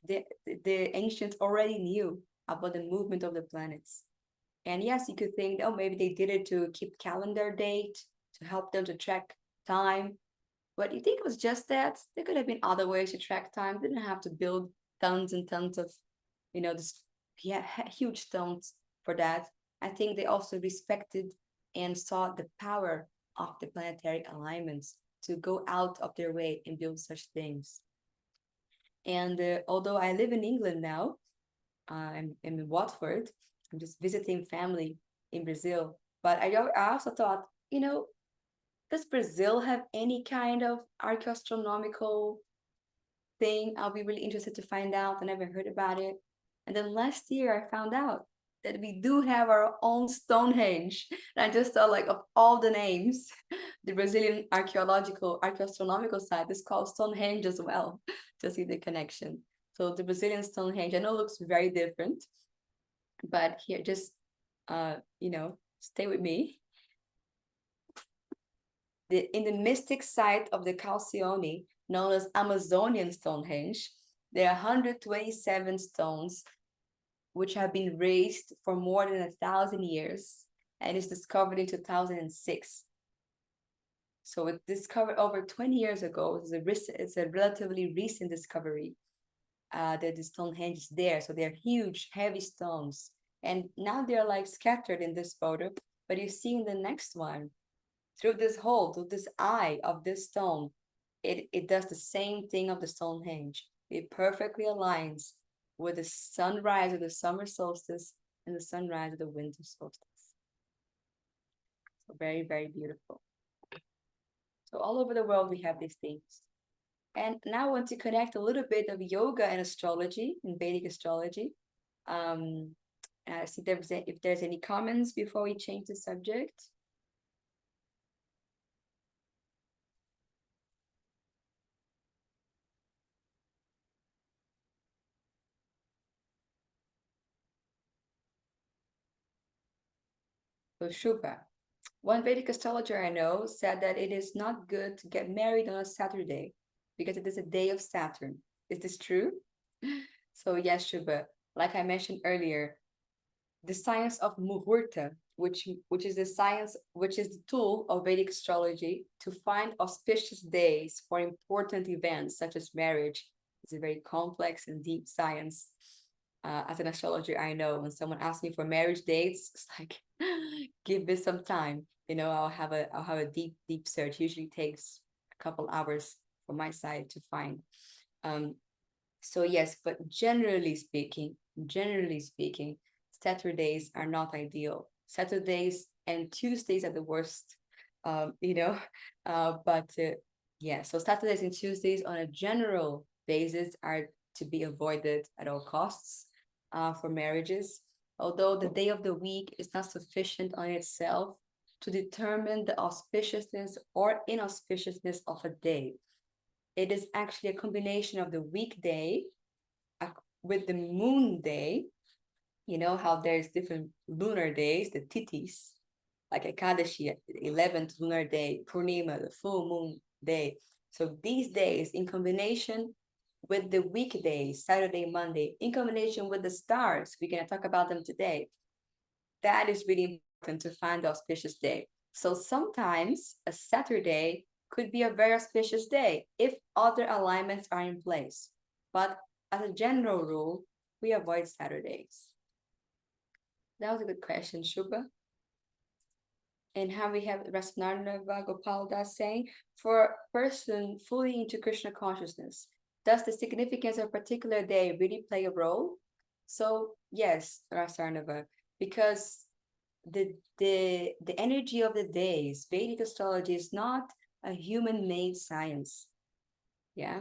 The ancients already knew about the movement of the planets. And yes, you could think, oh, maybe they did it to keep calendar date, to help them to track time. But you think it was just that? There could have been other ways to track time. They didn't have to build tons and tons of, huge stones for that. I think they also respected and saw the power of the planetary alignments to go out of their way and build such things. And although I live in England now, I'm in Watford. I'm just visiting family in Brazil. But I also thought, does Brazil have any kind of archaeoastronomical thing? I'll be really interested to find out. I never heard about it. And then last year I found out that we do have our own Stonehenge. And I just thought, of all the names, the Brazilian archaeoastronomical site is called Stonehenge as well, to see the connection. So the Brazilian Stonehenge, I know, looks very different, but here, just stay with me. In the mystic site of the Calcione, known as Amazonian Stonehenge, there are 127 stones which have been raised for more than 1,000 years and is discovered in 2006. So it discovered over 20 years ago. It's a relatively recent discovery that the Stonehenge is there. So they're huge, heavy stones. And now they're like scattered in this photo, but you see in the next one, through this hole, through this eye of this stone, it does the same thing of the Stonehenge. It perfectly aligns with the sunrise of the summer solstice and the sunrise of the winter solstice. So very, very beautiful. So all over the world, we have these things. And now I want to connect a little bit of yoga and astrology, and Vedic astrology. See if there's any comments before we change the subject. So Shubha, one Vedic astrologer I know said that it is not good to get married on a Saturday because it is a day of Saturn. Is this true? So yes, Shubha, like I mentioned earlier, the science of muhurta, which is the tool of Vedic astrology to find auspicious days for important events such as marriage, is a very complex and deep science. As an astrologer, I know when someone asks me for marriage dates, it's like, give me some time. I'll have a deep search. Usually takes a couple hours from my side to find. So yes, but generally speaking, Saturdays are not ideal. Saturdays and Tuesdays are the worst, yeah, so Saturdays and Tuesdays on a general basis are to be avoided at all costs for marriages, although the day of the week is not sufficient on itself to determine the auspiciousness or inauspiciousness of a day. It is actually a combination of the weekday with the moon day. You know how there's different lunar days, the tithis, like Ekadashi, the 11th lunar day, Purnima, the full moon day. So these days, in combination with the weekdays, Saturday, Monday, in combination with the stars, we're going to talk about them today. That is really important to find the auspicious day. So sometimes a Saturday could be a very auspicious day if other alignments are in place. But as a general rule, we avoid Saturdays. That was a good question, Shubha. And how we have Rasnarnava Gopaldas saying, for a person fully into Krishna consciousness, does the significance of a particular day really play a role? So yes, Rasnarnava, because the energy of the days, Vedic astrology is not a human-made science. Yeah.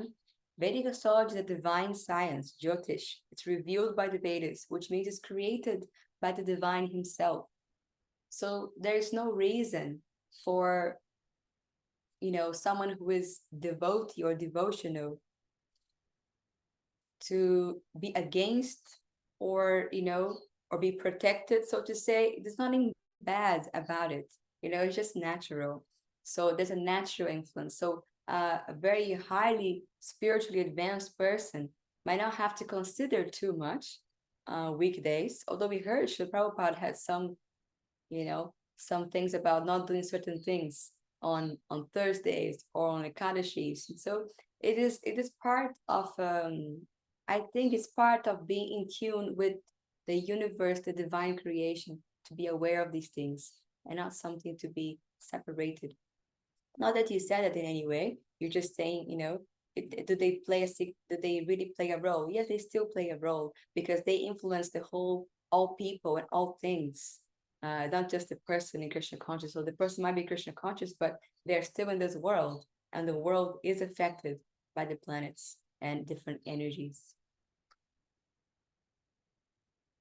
Vedic astrology is a divine science, Jyotish. It's revealed by the Vedas, which means it's created by the divine himself. So there is no reason for, someone who is devotee or devotional to be against or, or be protected, so to say. There's nothing bad about it. It's just natural. So there's a natural influence. So a very highly spiritually advanced person might not have to consider too much weekdays, although we heard Srila Prabhupada had some things about not doing certain things on Thursdays or on Ekadashis. So it is part of I think it's part of being in tune with the universe, the divine creation, to be aware of these things and not something to be separated. Not that you said it in any way, you're just saying, do they really play a role? Yes, they still play a role because they influence all people and all things. Not just the person in Krishna conscious. So the person might be Krishna conscious, but they're still in this world, and the world is affected by the planets and different energies.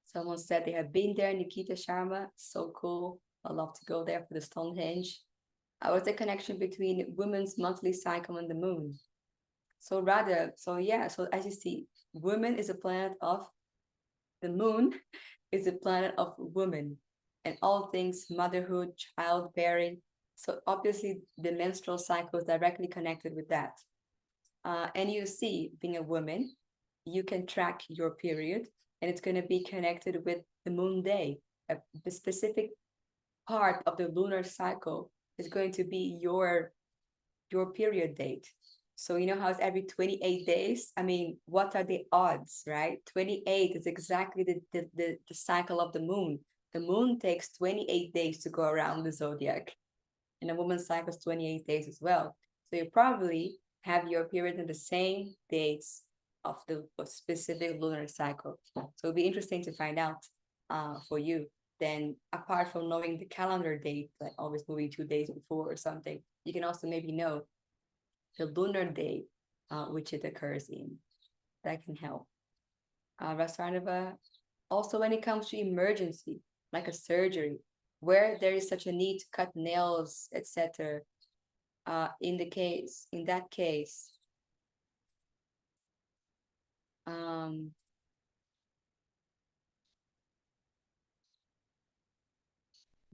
Someone said they have been there, Nikita Sharma. So cool. I'd love to go there for the Stonehenge. What's the connection between women's monthly cycle and the moon? So as you see, women is a planet of the moon, is a planet of women, and all things motherhood, childbearing. So obviously the menstrual cycle is directly connected with that. And you see, being a woman, you can track your period, and it's going to be connected with the moon day. The specific part of the lunar cycle is going to be your period date. So you know how it's every 28 days? I mean, what are the odds, right? 28 is exactly the cycle of the moon. The moon takes 28 days to go around the zodiac, and a woman's cycle is 28 days as well. So you probably have your period in the same dates of the specific lunar cycle. So it'll be interesting to find out for you. Then, apart from knowing the calendar date, like always moving 2 days before or something, you can also maybe know the lunar day which it occurs in. That can help. Rasarnava, also when it comes to emergency, like a surgery, where there is such a need to cut nails, etc. In that case,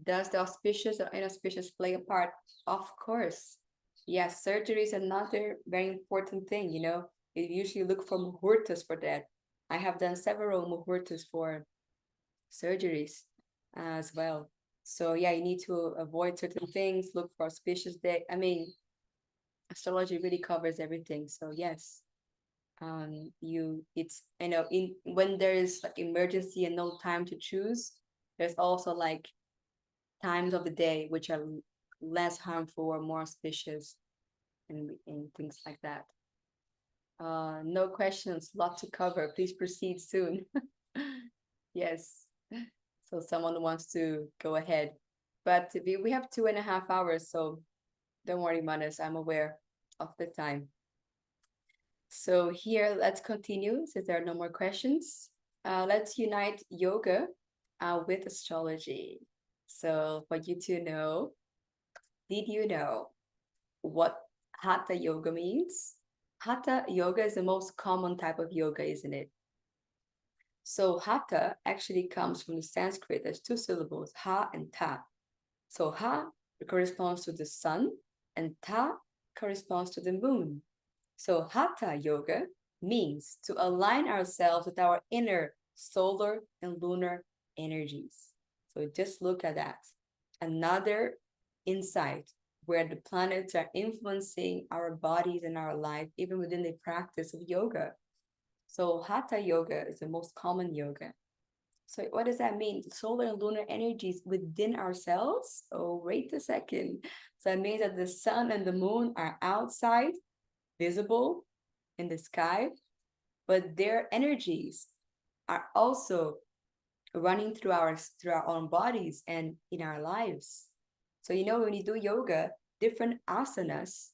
does the auspicious or inauspicious play a part? Of course. Yes, surgery is another very important thing, you know. You usually look for muhurtas for that. I have done several muhurtas for surgeries as well. So yeah, you need to avoid certain things, look for auspicious day. I mean, astrology really covers everything. So yes, it's in when there is like emergency and no time to choose, there's also like times of the day which are less harmful or more auspicious and things like that. No questions, lot to cover. Please proceed soon. Yes. So someone wants to go ahead. But we have 2.5 hours, so don't worry, Manas, I'm aware of the time. So here, let's continue since there are no more questions. Let's unite yoga with astrology. So for you to know, did you know what Hatha yoga means? Hatha yoga is the most common type of yoga, isn't it? So Hatha actually comes from the Sanskrit. There's two syllables, ha and ta. So ha corresponds to the sun and ta corresponds to the moon. So Hatha yoga means to align ourselves with our inner solar and lunar energies. So just look at that. Another insight where the planets are influencing our bodies and our life, even within the practice of yoga. So Hatha yoga is the most common yoga. So what does that mean? Solar and lunar energies within ourselves? Oh, wait a second. So that means that the sun and the moon are outside, visible in the sky, but their energies are also running through our own bodies and in our lives. So when you do yoga, different asanas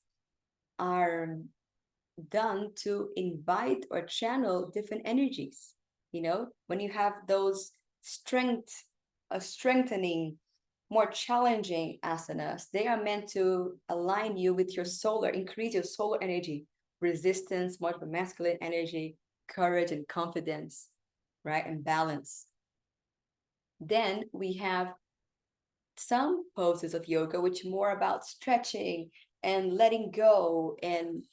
are done to invite or channel different energies. When you have those strengthening, more challenging asanas, they are meant to align you with your solar, increase your solar energy, resistance, more of a masculine energy, courage and confidence, right? And balance. Then we have some poses of yoga which are more about stretching and letting go and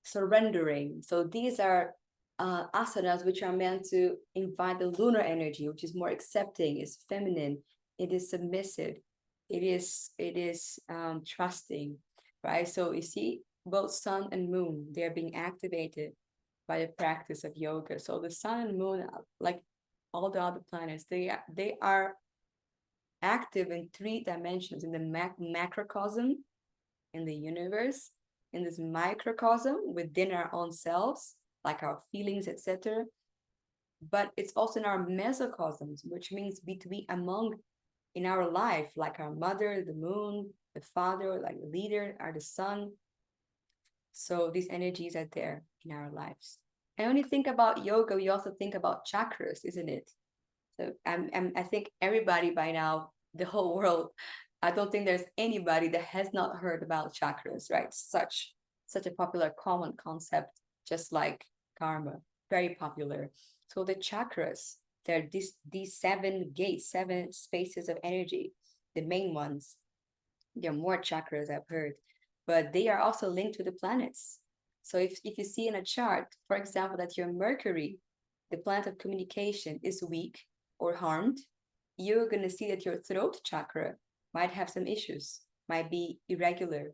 surrendering. So these are asanas which are meant to invite the lunar energy, which is more accepting, is feminine, it is submissive, it is trusting, right? So you see, both sun and moon, they're being activated by the practice of yoga. So the sun and moon, like all the other planets, they are active in 3 dimensions: in the macrocosm, in the universe, in this microcosm within our own selves, like our feelings, etc. But it's also in our mesocosms, which means between among in our life, like our mother, the moon, the father, like the leader, or the sun. So these energies are there in our lives. And when you think about yoga, we also think about chakras, isn't it? So I think everybody by now, the whole world, I don't think there's anybody that has not heard about chakras, right? Such a popular common concept, just like karma, very popular. So the chakras, they're these 7 gates, 7 spaces of energy, the main ones. There are more chakras, I've heard, but they are also linked to the planets. So if you see in a chart, for example, that your Mercury, the planet of communication, is weak or harmed, you're going to see that your throat chakra might have some issues, might be irregular,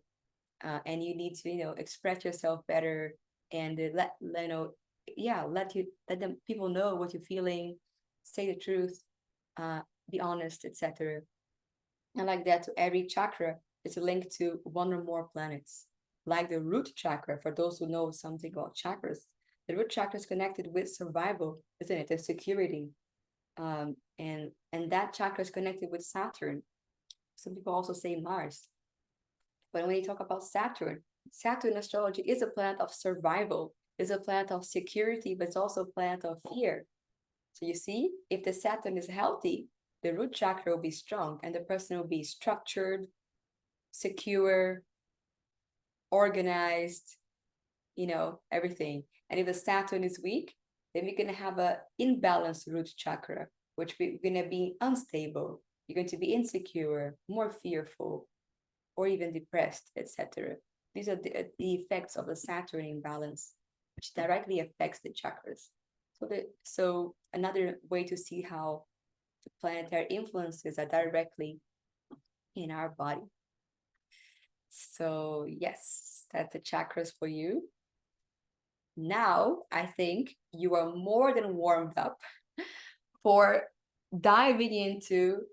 and you need to, express yourself better, and let them people know what you're feeling, say the truth, uh, be honest, etc. And like that, to every chakra is linked to one or more planets. Like the root chakra, for those who know something about chakras, the root chakra is connected with survival, isn't it? And security. And that chakra is connected with Saturn. Some people also say Mars. But when you talk about Saturn, Saturn astrology is a planet of survival, is a planet of security, but it's also a planet of fear. So you see, if the Saturn is healthy, the root chakra will be strong and the person will be structured, secure, organized, everything. And if the Saturn is weak, then we're going to have an imbalanced root chakra, which we're going to be unstable. You're going to be insecure, more fearful, or even depressed, etc. These are the effects of the Saturn imbalance, which directly affects the chakras. So another way to see how the planetary influences are directly in our body. So yes, that's the chakras for you. Now I think you are more than warmed up for diving into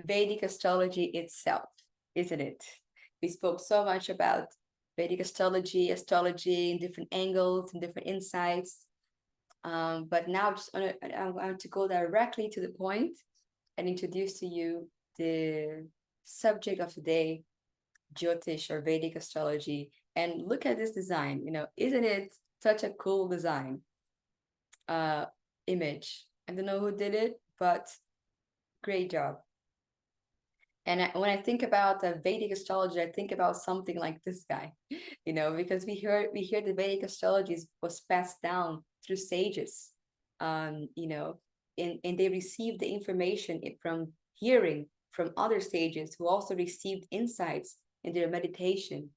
Vedic astrology itself, isn't it? We spoke so much about Vedic astrology in different angles and different insights. But now I want to go directly to the point and introduce to you the subject of today, Jyotish or Vedic astrology. And look at this design, isn't it such a cool design? Image. I don't know who did it, but great job. And when I think about Vedic astrology, I think about something like this guy, because we hear the Vedic astrology was passed down through sages, and they received the information from hearing from other sages who also received insights in their meditation.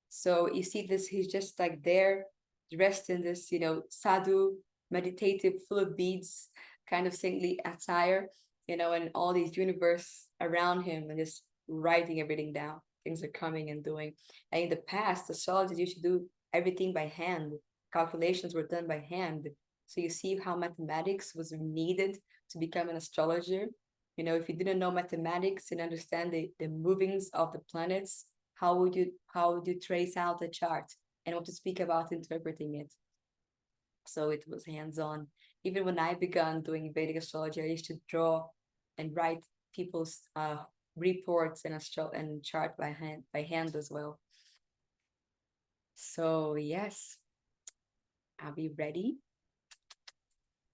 So you see this, he's just like there, dressed in this, sadhu, meditative, full of beads, kind of saintly attire, and all these universe around him and just writing everything down. Things are coming and doing. And in the past, astrologers used to do everything by hand. Calculations were done by hand. So you see how mathematics was needed to become an astrologer. If you didn't know mathematics and understand the movings of the planets, how would you trace out the chart and what to speak about interpreting it? So it was hands-on. Even when I began doing Vedic astrology, I used to draw and write people's reports and chart by hand as well. So yes, are we ready?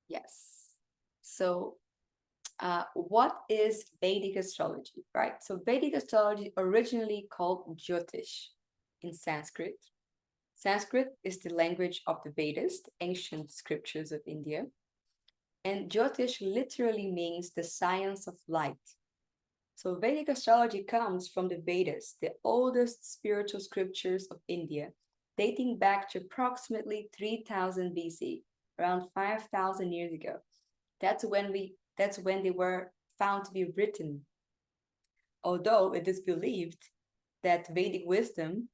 Yes. So what is Vedic astrology, right? So Vedic astrology originally called Jyotish in Sanskrit. Sanskrit is the language of the Vedas, ancient scriptures of India. And Jyotish literally means the science of light. So Vedic astrology comes from the Vedas, the oldest spiritual scriptures of India, dating back to approximately 3000 BC, around 5000 years ago. That's when they were found to be written. Although it is believed that Vedic wisdom,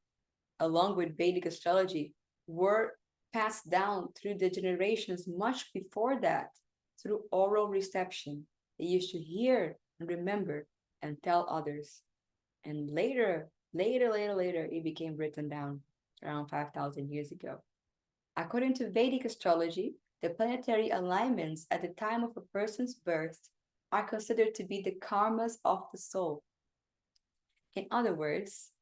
along with Vedic astrology, were passed down through the generations much before that, through oral reception. They used to hear and remember and tell others. And later, it became written down around 5,000 years ago. According to Vedic astrology, the planetary alignments at the time of a person's birth are considered to be the karmas of the soul. In other words,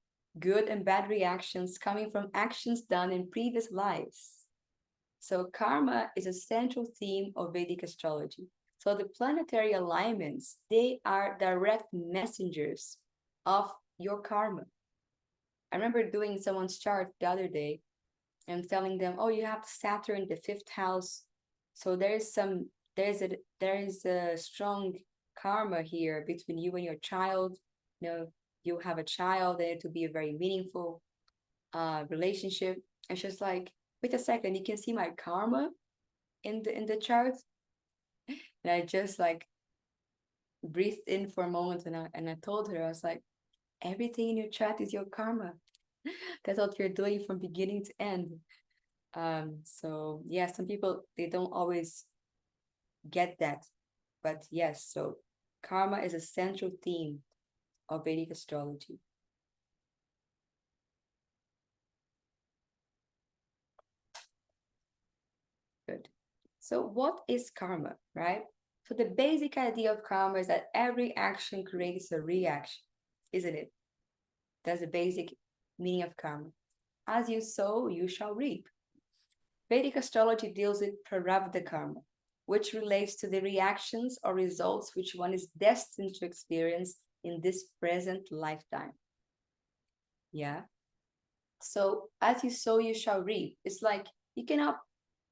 good and bad reactions coming from actions done in previous lives. So karma is a central theme of Vedic astrology. So the planetary alignments, they are direct messengers of your karma. I remember doing someone's chart the other day and telling them, oh, you have Saturn, the fifth house. So there is a strong karma here between you and your child, you have a child and it will be a very meaningful relationship. And she's like, wait a second, you can see my karma in the chart. And I just like breathed in for a moment, and I told her, I was like, everything in your chart is your karma. That's what you're doing from beginning to end. So yeah, some people, they don't always get that, but yes, so karma is a central theme of Vedic astrology. Good. So what is karma, right? So the basic idea of karma is that every action creates a reaction, isn't it? That's the basic meaning of karma. As you sow, you shall reap. Vedic astrology deals with prarabdha karma, which relates to the reactions or results which one is destined to experience in this present lifetime. Yeah. So as you sow, you shall reap. It's like you cannot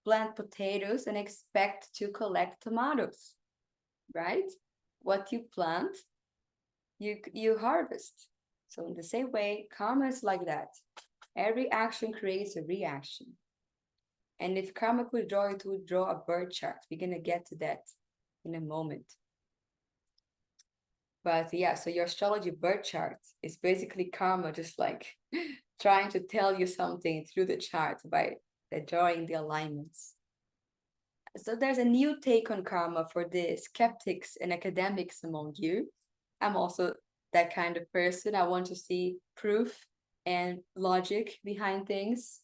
plant potatoes and expect to collect tomatoes, right? What you plant, you harvest. So in the same way, karma is like that. Every action creates a reaction. And if karma could draw, it would draw a birth chart. We're gonna get to that in a moment. But yeah, so your astrology birth chart is basically karma, just like trying to tell you something through the chart by drawing the alignments. So there's a new take on karma for the skeptics and academics among you. I'm also that kind of person. I want to see proof and logic behind things.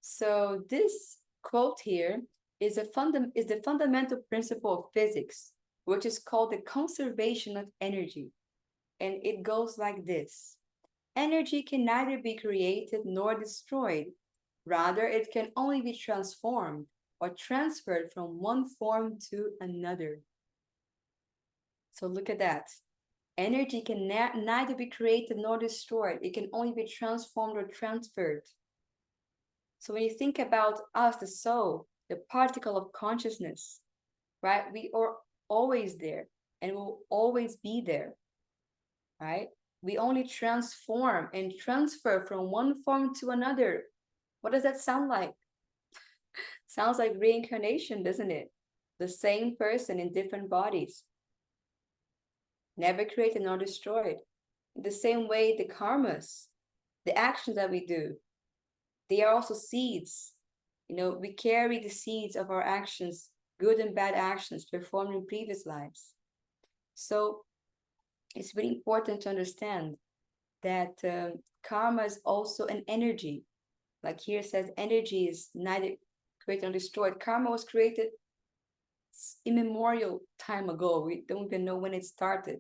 So this quote here is the fundamental principle of physics, which is called the conservation of energy. And it goes like this. Energy can neither be created nor destroyed. Rather, it can only be transformed or transferred from one form to another. So look at that. Energy can neither be created nor destroyed. It can only be transformed or transferred. So when you think about us, the soul, the particle of consciousness, right? We are always there and will always be there, right? We only transform and transfer from one form to another. What does that sound like? Sounds like reincarnation, doesn't it? The same person in different bodies. Never created nor destroyed. In the same way, the karmas, the actions that we do, they are also seeds. You know, we carry the seeds of our actions, good and bad actions performed in previous lives. So it's really important to understand that karma is also an energy. Like here it says, energy is neither created nor destroyed. Karma was created immemorial time ago. We don't even know when it started.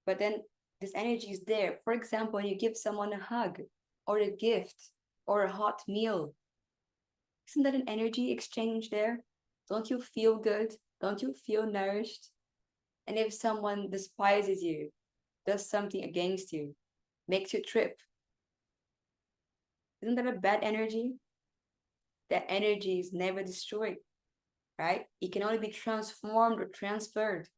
But then this energy is there. For example, when you give someone a hug or a gift or a hot meal, isn't that an energy exchange there? Don't you feel good? Don't you feel nourished? And if someone despises you, does something against you, makes you trip, isn't that a bad energy? That energy is never destroyed, right? It can only be transformed or transferred.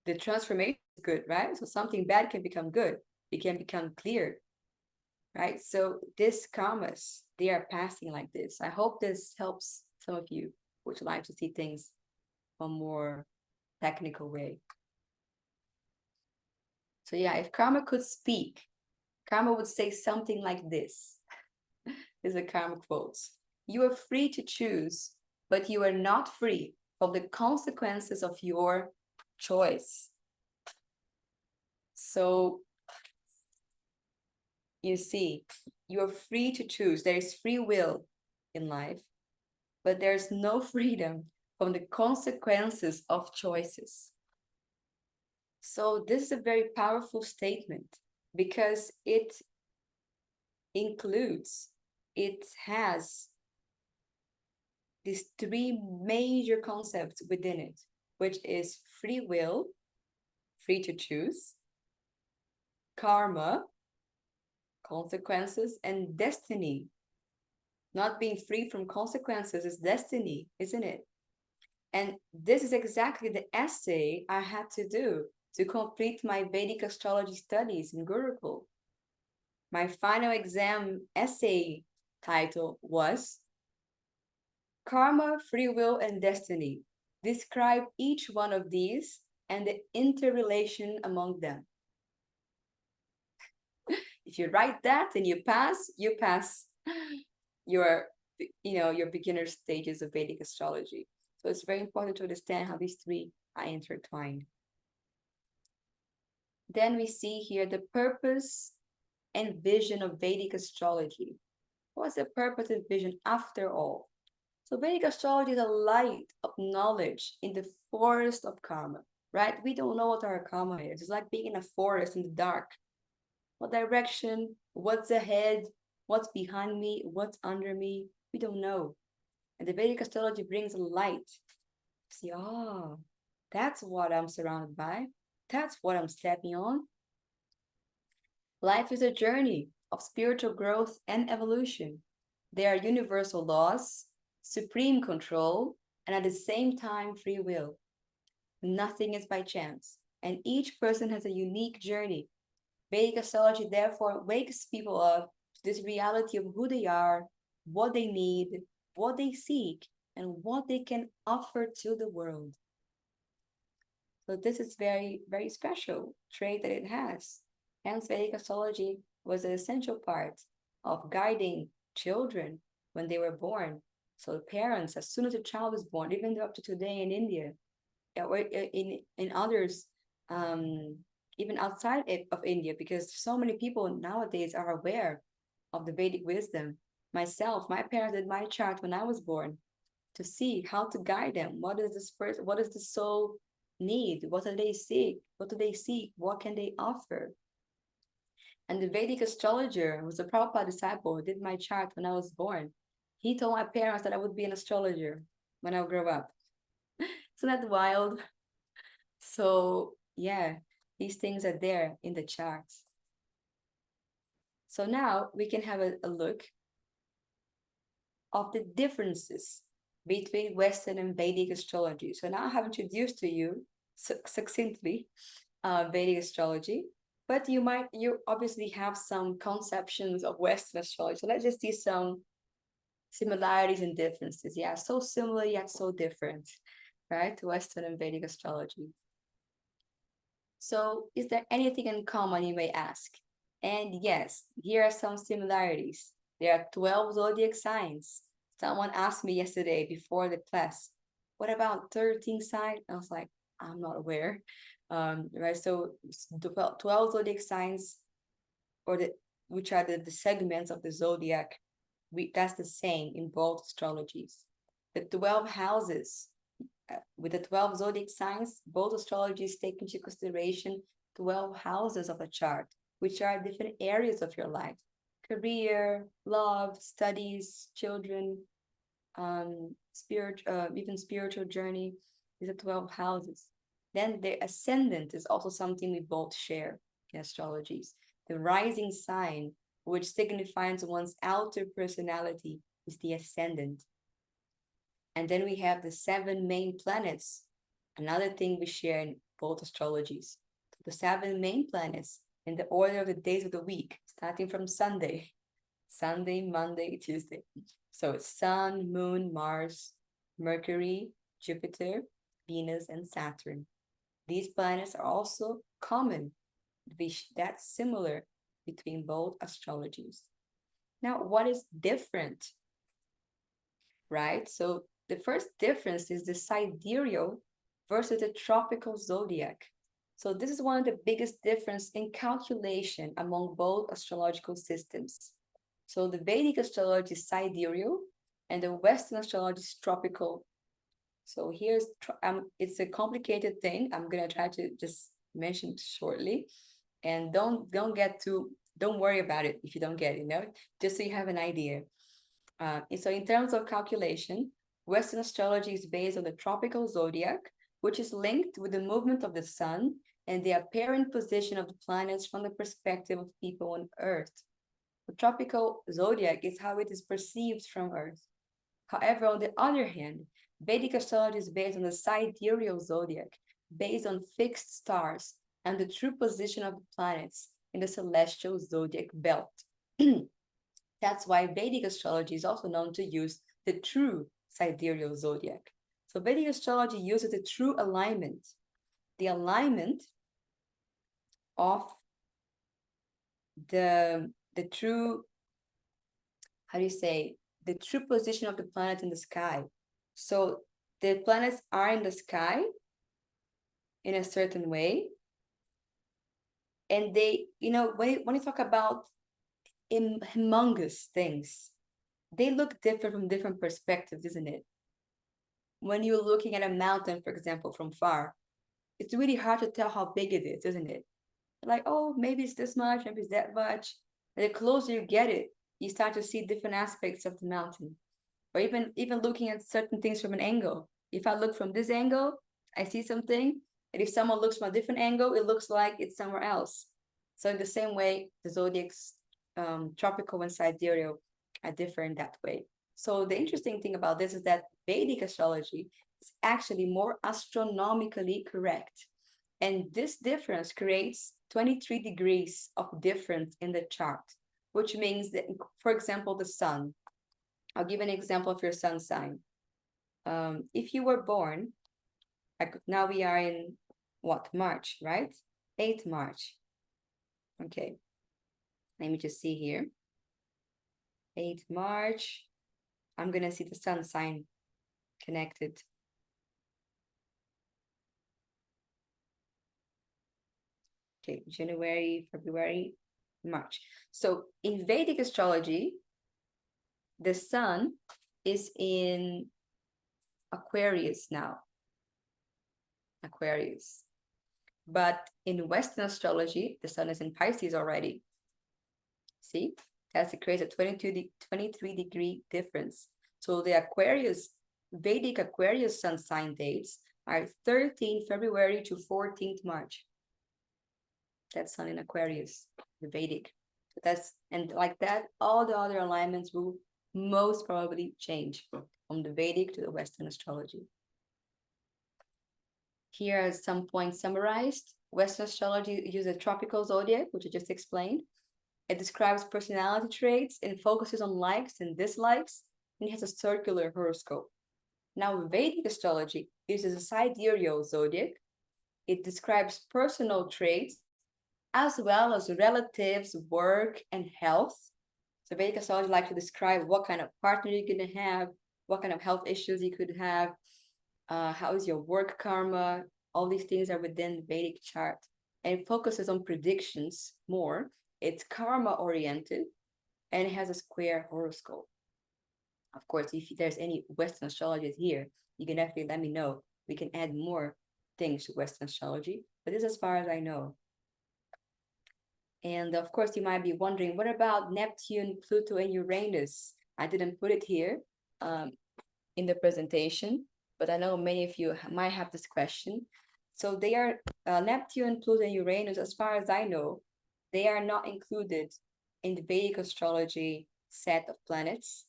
The transformation is good, right? So something bad can become good. It can become clear, right? So this karmas, they are passing like this. I hope this helps some of you which like to see things a more technical way. So yeah, if karma could speak, karma would say something like this. This is a karma quote. You are free to choose, but you are not free from the consequences of your choice. So you see, you're free to choose. There is free will in life, but there's no freedom from the consequences of choices. So this is a very powerful statement because it includes, it has these three major concepts within it, which is free will, free to choose, karma, consequences, and destiny. Not being free from consequences is destiny, isn't it? And this is exactly the essay I had to do to complete my Vedic astrology studies in Gurukul. My final exam essay title was Karma, Free Will, and Destiny. Describe each one of these and the interrelation among them. If you write that and you pass your your beginner stages of Vedic astrology. So it's very important to understand how these three are intertwined. Then we see here the purpose and vision of Vedic astrology. What's the purpose and vision after all? So Vedic astrology is a light of knowledge in the forest of karma, right? We don't know what our karma is. It's like being in a forest in the dark. What direction, what's ahead, what's behind me, what's under me, we don't know. And the Vedic astrology brings light. See, oh, that's what I'm surrounded by. That's what I'm stepping on. Life is a journey of spiritual growth and evolution. There are universal laws, supreme control, and at the same time, free will. Nothing is by chance, and each person has a unique journey. Vedic astrology therefore wakes people up to this reality of who they are, what they need, what they seek, and what they can offer to the world. So this is very, very special trait that it has. Hence, Vedic astrology was an essential part of guiding children when they were born. So parents, as soon as a child is born, even up to today in India, or in others, even outside of India, because so many people nowadays are aware of the Vedic wisdom. Myself, my parents did my chart when I was born to see how to guide them. What is this person? What does the soul need? What do they seek? What do they seek? What can they offer? And the Vedic astrologer was a Prabhupada disciple who did my chart when I was born. He told my parents that I would be an astrologer when I grow up. Isn't that wild? So yeah, these things are there in the charts. So now we can have a look of the differences between Western and Vedic astrology. So now I have introduced to you succinctly Vedic astrology, but you obviously have some conceptions of Western astrology. So let's just see some similarities and differences. Yeah, so similar yet so different, right? Western and Vedic astrology. So is there anything in common, you may ask? And yes, here are some similarities. There are 12 zodiac signs. Someone asked me yesterday before the class, what about 13 signs? I was like, I'm not aware. Right, so 12 zodiac signs, which are the segments of the zodiac, that's the same in both astrologies. The 12 houses, with the 12 zodiac signs, both astrologies take into consideration 12 houses of a chart, which are different areas of your life: career, love, studies, children, even spiritual journey. These are 12 houses. Then the ascendant is also something we both share in astrologies. The rising sign, which signifies one's outer personality, is the ascendant. And then we have the 7 main planets, another thing we share in both astrologies. The 7 main planets in the order of the days of the week, starting from Sunday, Monday, Tuesday. So it's Sun, Moon, Mars, Mercury, Jupiter, Venus, and Saturn. These planets are also common. That's similar between both astrologies. Now, what is different? Right? So the first difference is the sidereal versus the tropical zodiac. So this is one of the biggest difference in calculation among both astrological systems. So the Vedic astrology is sidereal and the Western astrology is tropical. So it's a complicated thing. I'm gonna try to just mention shortly, and don't worry about it if you don't get it, just so you have an idea. So in terms of calculation, Western astrology is based on the tropical zodiac, which is linked with the movement of the sun and the apparent position of the planets from the perspective of people on Earth. The tropical zodiac is how it is perceived from Earth. However, on the other hand, Vedic astrology is based on the sidereal zodiac, based on fixed stars, and the true position of the planets in the celestial zodiac belt. That's why Vedic astrology is also known to use the true sidereal zodiac. So Vedic astrology uses the true alignment, the alignment of the true, how do you say, the true position of the planet in the sky. So the planets are in the sky in a certain way, and they, when you talk about humongous things, they look different from different perspectives, isn't it? When you're looking at a mountain, for example, from far, it's really hard to tell how big it is, isn't it? Like, oh, maybe it's this much, maybe it's that much. And the closer you get it, you start to see different aspects of the mountain. Or even looking at certain things from an angle. If I look from this angle, I see something. And if someone looks from a different angle, it looks like it's somewhere else. So in the same way, the zodiacs, tropical and sidereal, are different that way. So the interesting thing about this is that Vedic astrology is actually more astronomically correct. And this difference creates 23 degrees of difference in the chart, which means that, for example, the sun. I'll give an example of your sun sign. If you were born, now we are in what, March, right? 8th March. Okay. Let me just see here. 8th March. I'm going to see the sun sign connected. Okay, January, February, March. So in Vedic astrology, the sun is in Aquarius now. Aquarius. But in Western astrology, the sun is in Pisces already. See, that's creates a 23 degree difference. So the Aquarius, Vedic Aquarius sun sign dates are 13th February to 14th March. That's sun in Aquarius, the Vedic. And like that, all the other alignments will most probably change from the Vedic to the Western astrology. Here are some points summarized. Western astrology uses a tropical zodiac, which I just explained. It describes personality traits and focuses on likes and dislikes, and it has a circular horoscope. Now, Vedic astrology uses a sidereal zodiac. It describes personal traits as well as relatives, work, and health. So Vedic astrology likes to describe what kind of partner you're going to have, what kind of health issues you could have, how is your work karma. All these things are within the Vedic chart. And it focuses on predictions more. It's karma oriented, and it has a square horoscope. Of course, if there's any Western astrologists here, you can definitely let me know. We can add more things to Western astrology, but this is as far as I know. And of course, you might be wondering, what about Neptune, Pluto, and Uranus? I didn't put it here in the presentation, but I know many of you might have this question. So they are Neptune, Pluto, and Uranus, as far as I know, they are not included in the Vedic astrology set of planets,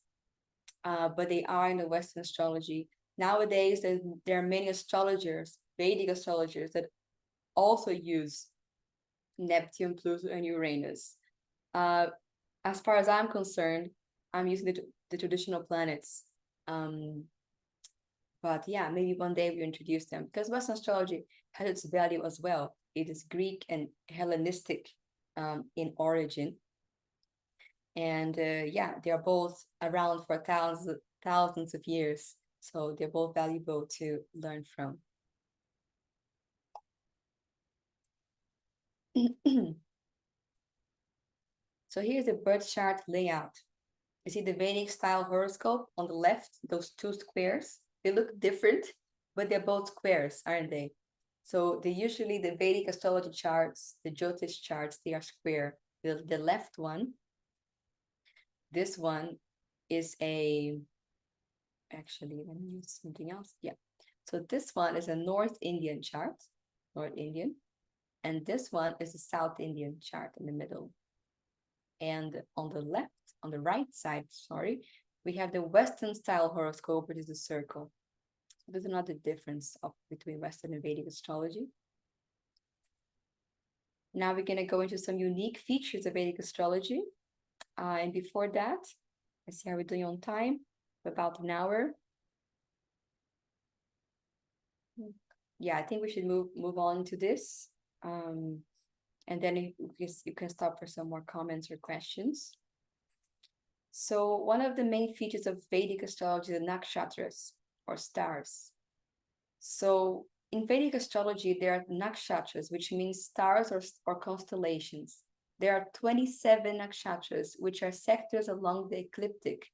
but they are in the Western astrology. Nowadays, there are many astrologers, Vedic astrologers, that also use Neptune, Pluto, and Uranus. As far as I'm concerned, I'm using the traditional planets. But yeah, maybe one day we introduce them, because Western astrology has its value as well. It is Greek and Hellenistic in origin. And yeah, they are both around for thousands of years. So they're both valuable to learn from. So here's the birth chart layout. You see the Vedic style horoscope on the left, those two squares. They look different, but they're both squares, aren't they? So they usually, the Vedic astrology charts, the Jyotish charts, they are square. The left one, this one is actually, let me use something else. Yeah. So this one is a North Indian chart, North Indian. And this one is a South Indian chart in the middle. And on the left, on the right side, sorry, we have the Western style horoscope, which is a circle. So there's another difference between Western and Vedic astrology. Now we're going to go into some unique features of Vedic astrology. And before that, let's see how we're doing on time. About an hour. Yeah, I think we should move on to this. And then you can stop for some more comments or questions. So one of the main features of Vedic astrology is the nakshatras, or stars. So in Vedic astrology, there are nakshatras, which means stars or constellations. There are 27 nakshatras, which are sectors along the ecliptic.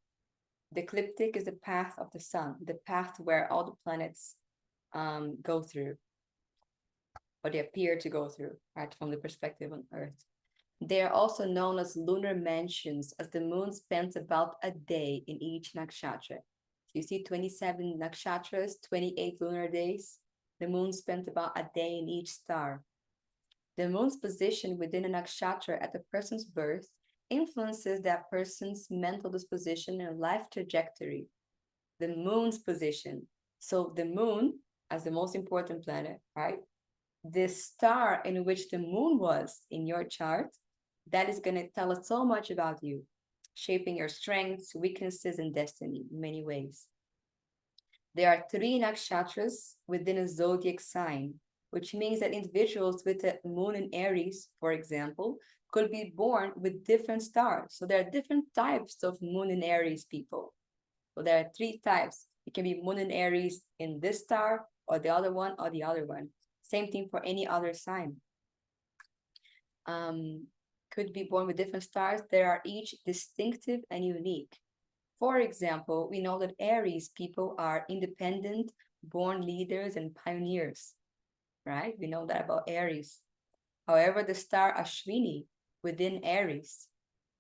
The ecliptic is the path of the sun, the path where all the planets go through, or they appear to go through, right, from the perspective on Earth. They are also known as lunar mansions, as the moon spends about a day in each nakshatra. So you see 27 nakshatras, 28 lunar days. The moon spent about a day in each star. The moon's position within a nakshatra at a person's birth influences that person's mental disposition and life trajectory. The moon's position. So the moon, as the most important planet, right? The star in which the moon was in your chart, that is going to tell us so much about you, shaping your strengths, weaknesses, and destiny in many ways. There are 3 nakshatras within a zodiac sign, which means that individuals with a moon in Aries, for example, could be born with different stars. So there are different types of moon in Aries people. So there are 3 types. It can be moon in Aries in this star, or the other one, or the other one. Same thing for any other sign. Could be born with different stars. They are each distinctive and unique. For example, we know that Aries people are independent, born leaders and pioneers, right? We know that about Aries. However, the star Ashwini within Aries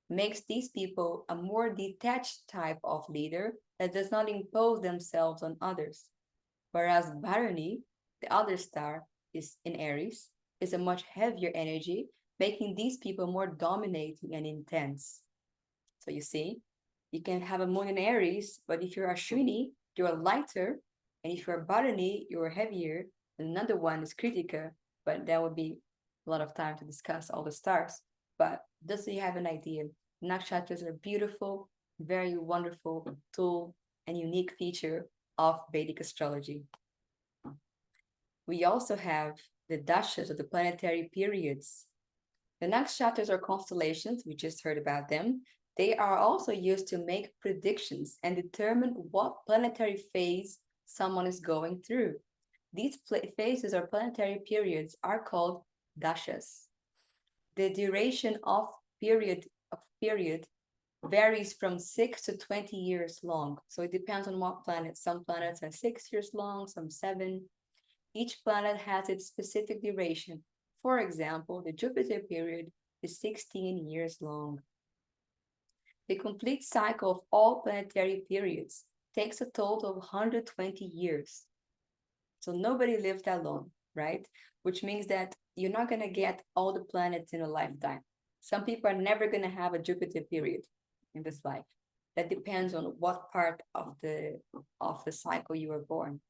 makes these people a more detached type of leader that does not impose themselves on others. Whereas Bharani, the other star, is in Aries, is a much heavier energy, making these people more dominating and intense. So you see, you can have a moon in Aries, but if you're Ashwini, you're lighter, and if you're Bharani, you're heavier. And another one is Kritika, but that would be a lot of time to discuss all the stars. But just so you have an idea, nakshatras are beautiful, very wonderful tool and unique feature of Vedic astrology. We also have the dashas, or the planetary periods. The nakshatras or constellations, we just heard about them. They are also used to make predictions and determine what planetary phase someone is going through. These phases or planetary periods are called dashas. The duration of period varies from 6 to 20 years long. So it depends on what planet. Some planets are 6 years long, some 7. Each planet has its specific duration. For example, the Jupiter period is 16 years long. The complete cycle of all planetary periods takes a total of 120 years. So nobody lives that long, right? Which means that you're not going to get all the planets in a lifetime. Some people are never going to have a Jupiter period in this life. That depends on what part of the cycle you were born.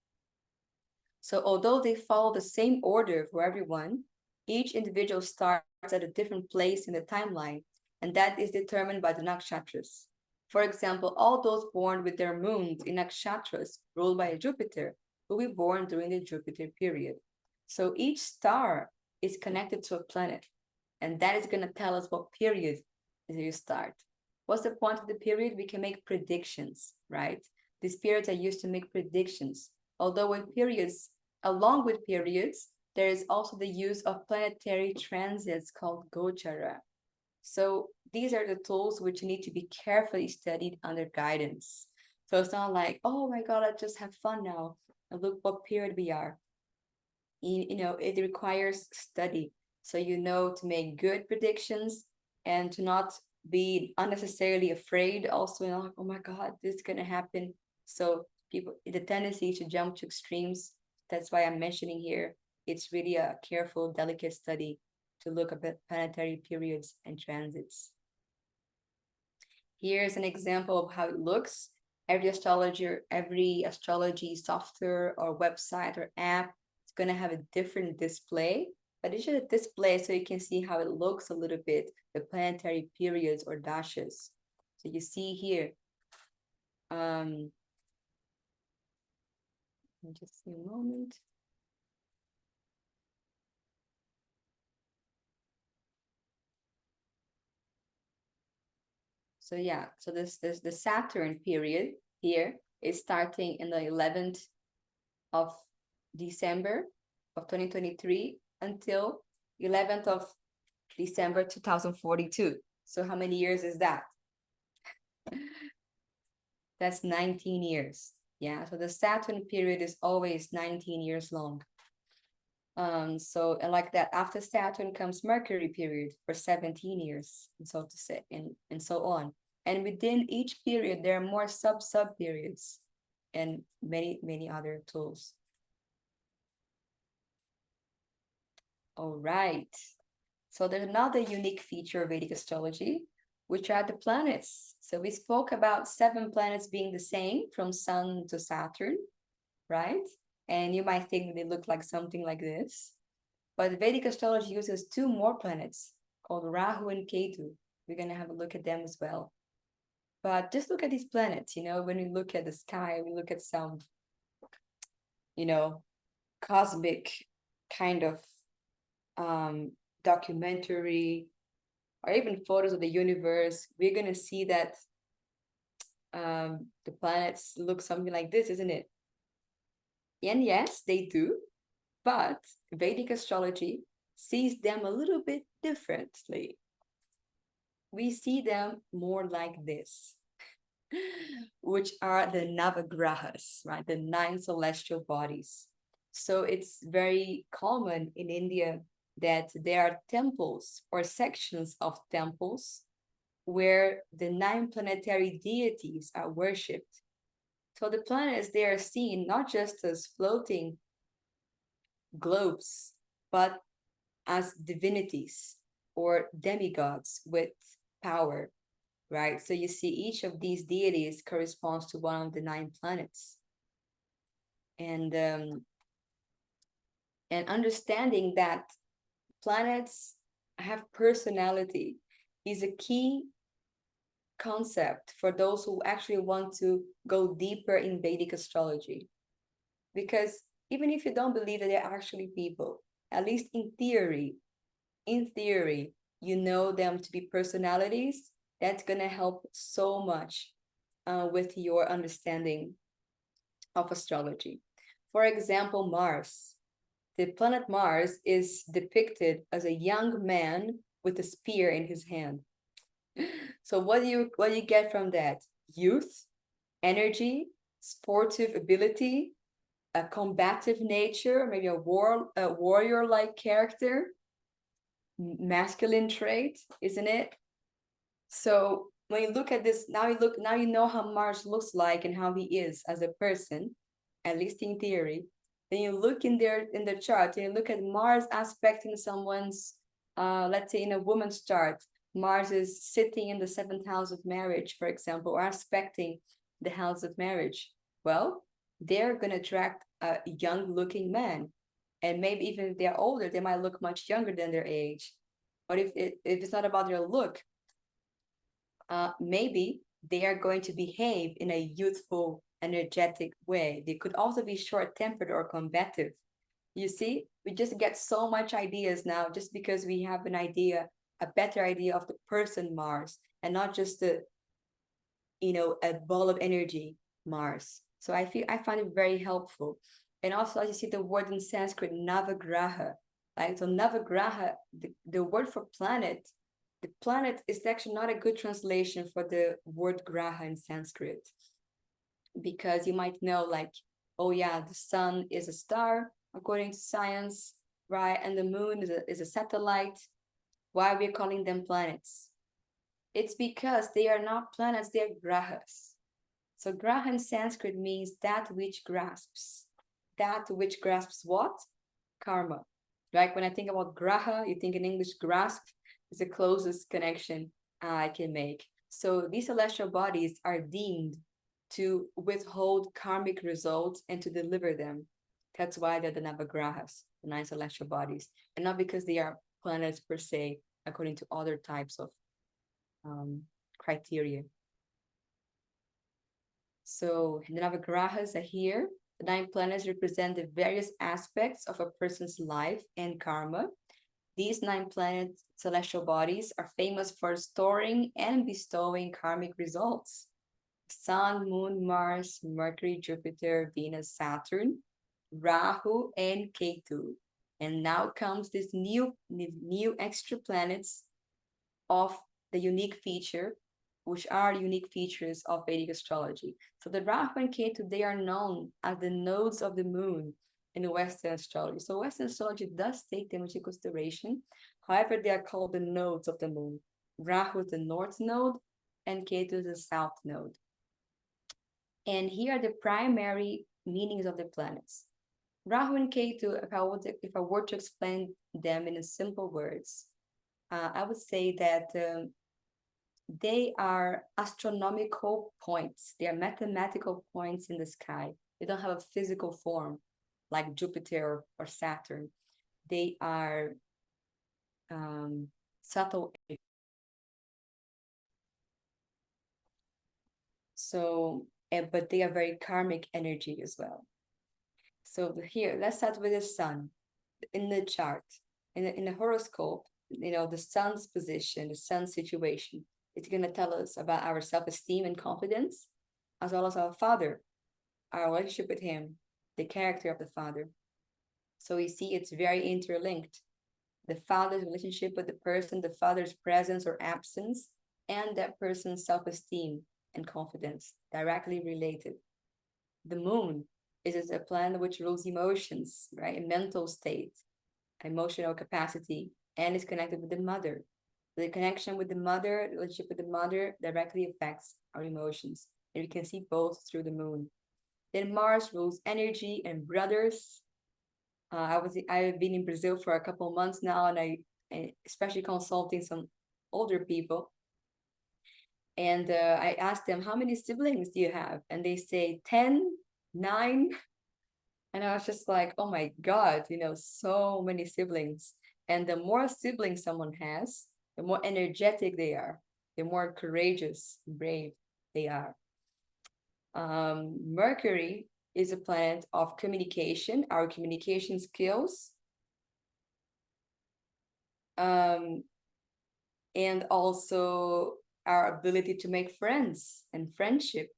So although they follow the same order for everyone, each individual starts at a different place in the timeline, and that is determined by the nakshatras. For example, all those born with their moons in nakshatras ruled by Jupiter will be born during the Jupiter period. So each star is connected to a planet, and that is going to tell us what period you start. What's the point of the period? We can make predictions, right? These periods are used to make predictions. Although along with periods, there is also the use of planetary transits called gochara. So these are the tools which need to be carefully studied under guidance. So it's not like, oh my God, let's just have fun now and look what period we are. It requires study. So to make good predictions and to not be unnecessarily afraid also, like, oh my God, this is going to happen. So the tendency to jump to extremes, that's why I'm mentioning here, it's really a careful, delicate study to look at planetary periods and transits. Here's an example of how it looks. Every astrology software or website or app is going to have a different display, but it's just a display so you can see how it looks a little bit, the planetary periods or dashes. So you see here, just a moment. So yeah, so this the Saturn period here is starting in the 11th of December of 2023 until 11th of December 2042. So how many years is that? That's 19 years. Yeah, so the Saturn period is always 19 years long. So and like that, after Saturn comes Mercury period for 17 years, and so to say, and so on. And within each period, there are more sub periods and many other tools. All right. So there's another unique feature of Vedic astrology, which are the planets. So we spoke about 7 planets being the same from Sun to Saturn, right? And you might think they look like something like this. But Vedic astrology uses 2 more planets called Rahu and Ketu. We're going to have a look at them as well. But just look at these planets, when we look at the sky, we look at some, cosmic kind of documentary or even photos of the universe, we're going to see that the planets look something like this, isn't it? And yes, they do, but Vedic astrology sees them a little bit differently. We see them more like this, which are the Navagrahas, right? The 9 celestial bodies. So it's very common in India that there are temples or sections of temples where the 9 planetary deities are worshipped. So the planets, they are seen not just as floating globes, but as divinities or demigods with power, right? So you see each of these deities corresponds to one of the 9 planets. And understanding that planets have personality is a key concept for those who actually want to go deeper in Vedic astrology. Because even if you don't believe that they're actually people, at least in theory, you know them to be personalities. That's going to help so much with your understanding of astrology. For example, Mars. The planet Mars is depicted as a young man with a spear in his hand. So what do you get from that? Youth, energy, sportive ability, a combative nature, maybe a warrior-like character, masculine trait, isn't it? So when you look at this, now you know how Mars looks like and how he is as a person, at least in theory. Then you look in the chart and you look at Mars aspecting someone's, let's say in a woman's chart, Mars is sitting in the 7th house of marriage, for example, or aspecting the house of marriage. Well, they're going to attract a young-looking man. And maybe even if they're older, they might look much younger than their age. But if it's not about their look, maybe they are going to behave in a youthful, energetic way. They could also be short-tempered or combative. You see, we just get so much ideas now just because we have a better idea of the person Mars, and not just a ball of energy Mars. So I find it very helpful. And also, as you see the word in Sanskrit, Navagraha, right? So Navagraha, the word for planet, the planet is actually not a good translation for the word graha in Sanskrit. Because you might know, like, oh yeah, the sun is a star, according to science, right? And the moon is a satellite. Why are we calling them planets? It's because they are not planets, they are grahas. So graha in Sanskrit means that which grasps. That which grasps what? Karma. Right? When I think about graha, you think in English grasp is the closest connection I can make. So these celestial bodies are deemed to withhold karmic results and to deliver them. That's why they're the Navagrahas, the 9 celestial bodies, and not because they are planets per se, according to other types of criteria. So the Navagrahas are here. The 9 planets represent the various aspects of a person's life and karma. These 9 planet celestial bodies are famous for storing and bestowing karmic results. Sun, Moon, Mars, Mercury, Jupiter, Venus, Saturn, Rahu, and Ketu. And now comes this new extra planets of the unique feature, which are unique features of Vedic astrology. So the Rahu and Ketu, they are known as the nodes of the moon in the Western astrology. So Western astrology does take them into consideration. However, they are called the nodes of the moon. Rahu is the north node and Ketu is the south node. And here are the primary meanings of the planets. Rahu and Ketu, if I were to explain them in simple words, I would say that they are astronomical points. They are mathematical points in the sky. They don't have a physical form like Jupiter or Saturn. They are subtle. So, but they are very karmic energy as well. So here, let's start with the sun. In the chart, in the horoscope, the sun's position, the sun's situation, it's going to tell us about our self-esteem and confidence, as well as our father, our relationship with him, the character of the father. So you see, it's very interlinked. The father's relationship with the person, the father's presence or absence, and that person's self-esteem and confidence, directly related. The moon is a planet which rules emotions, right? A mental state, emotional capacity, and is connected with the mother. The connection with the mother, the relationship with the mother directly affects our emotions. And we can see both through the moon. Then Mars rules energy and brothers. I've been in Brazil for a couple of months now, and I especially consulting some older people. And I asked them, how many siblings do you have? And they say 10, 9. And I was just like, oh my God, so many siblings. And the more siblings someone has, the more energetic they are, the more courageous, brave they are. Mercury is a planet of communication, our communication skills, and also our ability to make friends and friendship.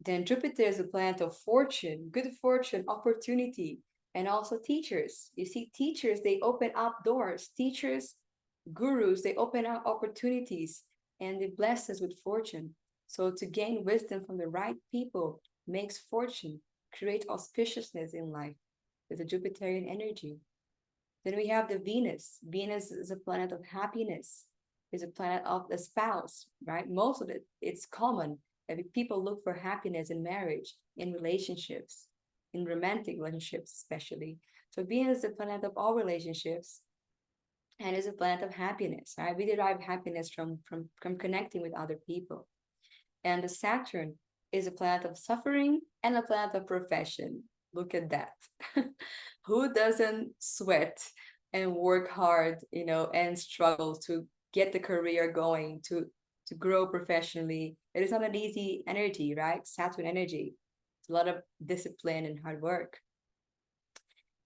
Then Jupiter is a planet of fortune, good fortune, opportunity, and also teachers. You see, teachers, they open up doors. Teachers, gurus, they open up opportunities and they bless us with fortune. So to gain wisdom from the right people makes fortune, create auspiciousness in life with the Jupiterian energy. Then we have the Venus. Venus is a planet of happiness, is a planet of the spouse, right? Most of it, it's common that people look for happiness in marriage, in relationships, in romantic relationships especially. So Venus is a planet of all relationships and is a planet of happiness, right? We derive happiness from connecting with other people. And the Saturn is a planet of suffering and a planet of profession. Look at that. Who doesn't sweat and work hard, and struggle to get the career going, to grow professionally? It is not an easy energy, right? Saturn energy. It's a lot of discipline and hard work.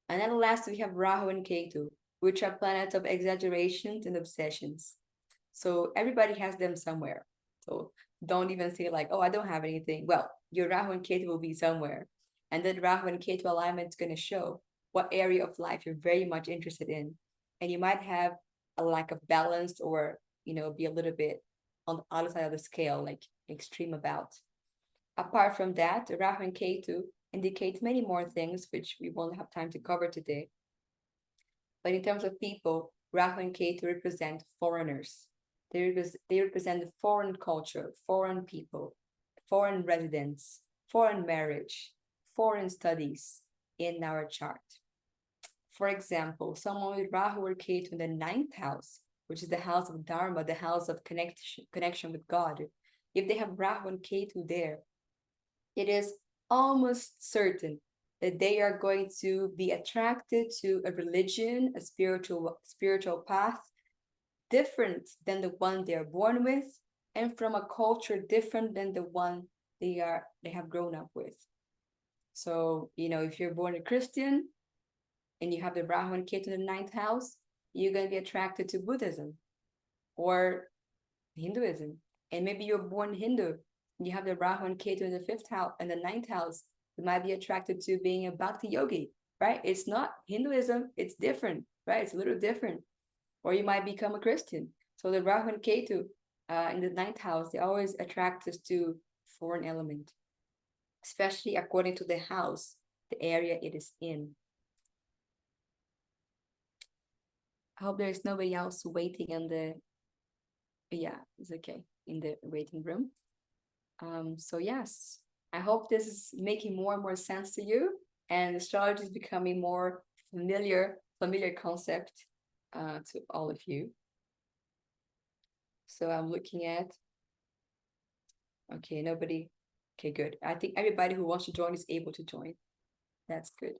And then last, we have Rahu and Ketu, which are planets of exaggerations and obsessions. So everybody has them somewhere. So don't even say like, oh, I don't have anything. Well, your Rahu and Ketu will be somewhere. And then Rahu and Ketu alignment is going to show what area of life you're very much interested in. And you might have a lack of balance or, be a little bit on the other side of the scale, like extreme about. Apart from that, Rahu and Ketu indicate many more things, which we won't have time to cover today. But in terms of people, Rahu and Ketu represent foreigners. They represent the foreign culture, foreign people, foreign residents, foreign marriage, foreign studies in our chart. For example, someone with Rahu or Ketu in the 9th house, which is the house of Dharma, the house of connection with God. If they have Rahu and Ketu there, it is almost certain that they are going to be attracted to a religion, a spiritual path, different than the one they are born with, and from a culture different than the one they have grown up with. So, if you're born a Christian and you have the Rahu and Ketu in the ninth house, you're going to be attracted to Buddhism or Hinduism. And maybe you're born Hindu, you have the Rahu and Ketu in the fifth house and the ninth house, you might be attracted to being a Bhakti yogi, right? It's not Hinduism, it's different, right? It's a little different. Or you might become a Christian. So the Rahu and Ketu in the ninth house, they always attract us to foreign element, especially according to the house, the area it is in. I hope there is nobody else waiting in the, yeah, it's okay, in the waiting room. So yes, I hope this is making more and more sense to you, and astrology is becoming more familiar concept to all of you. So I'm looking at, okay, nobody, okay, good. I think everybody who wants to join is able to join. That's good.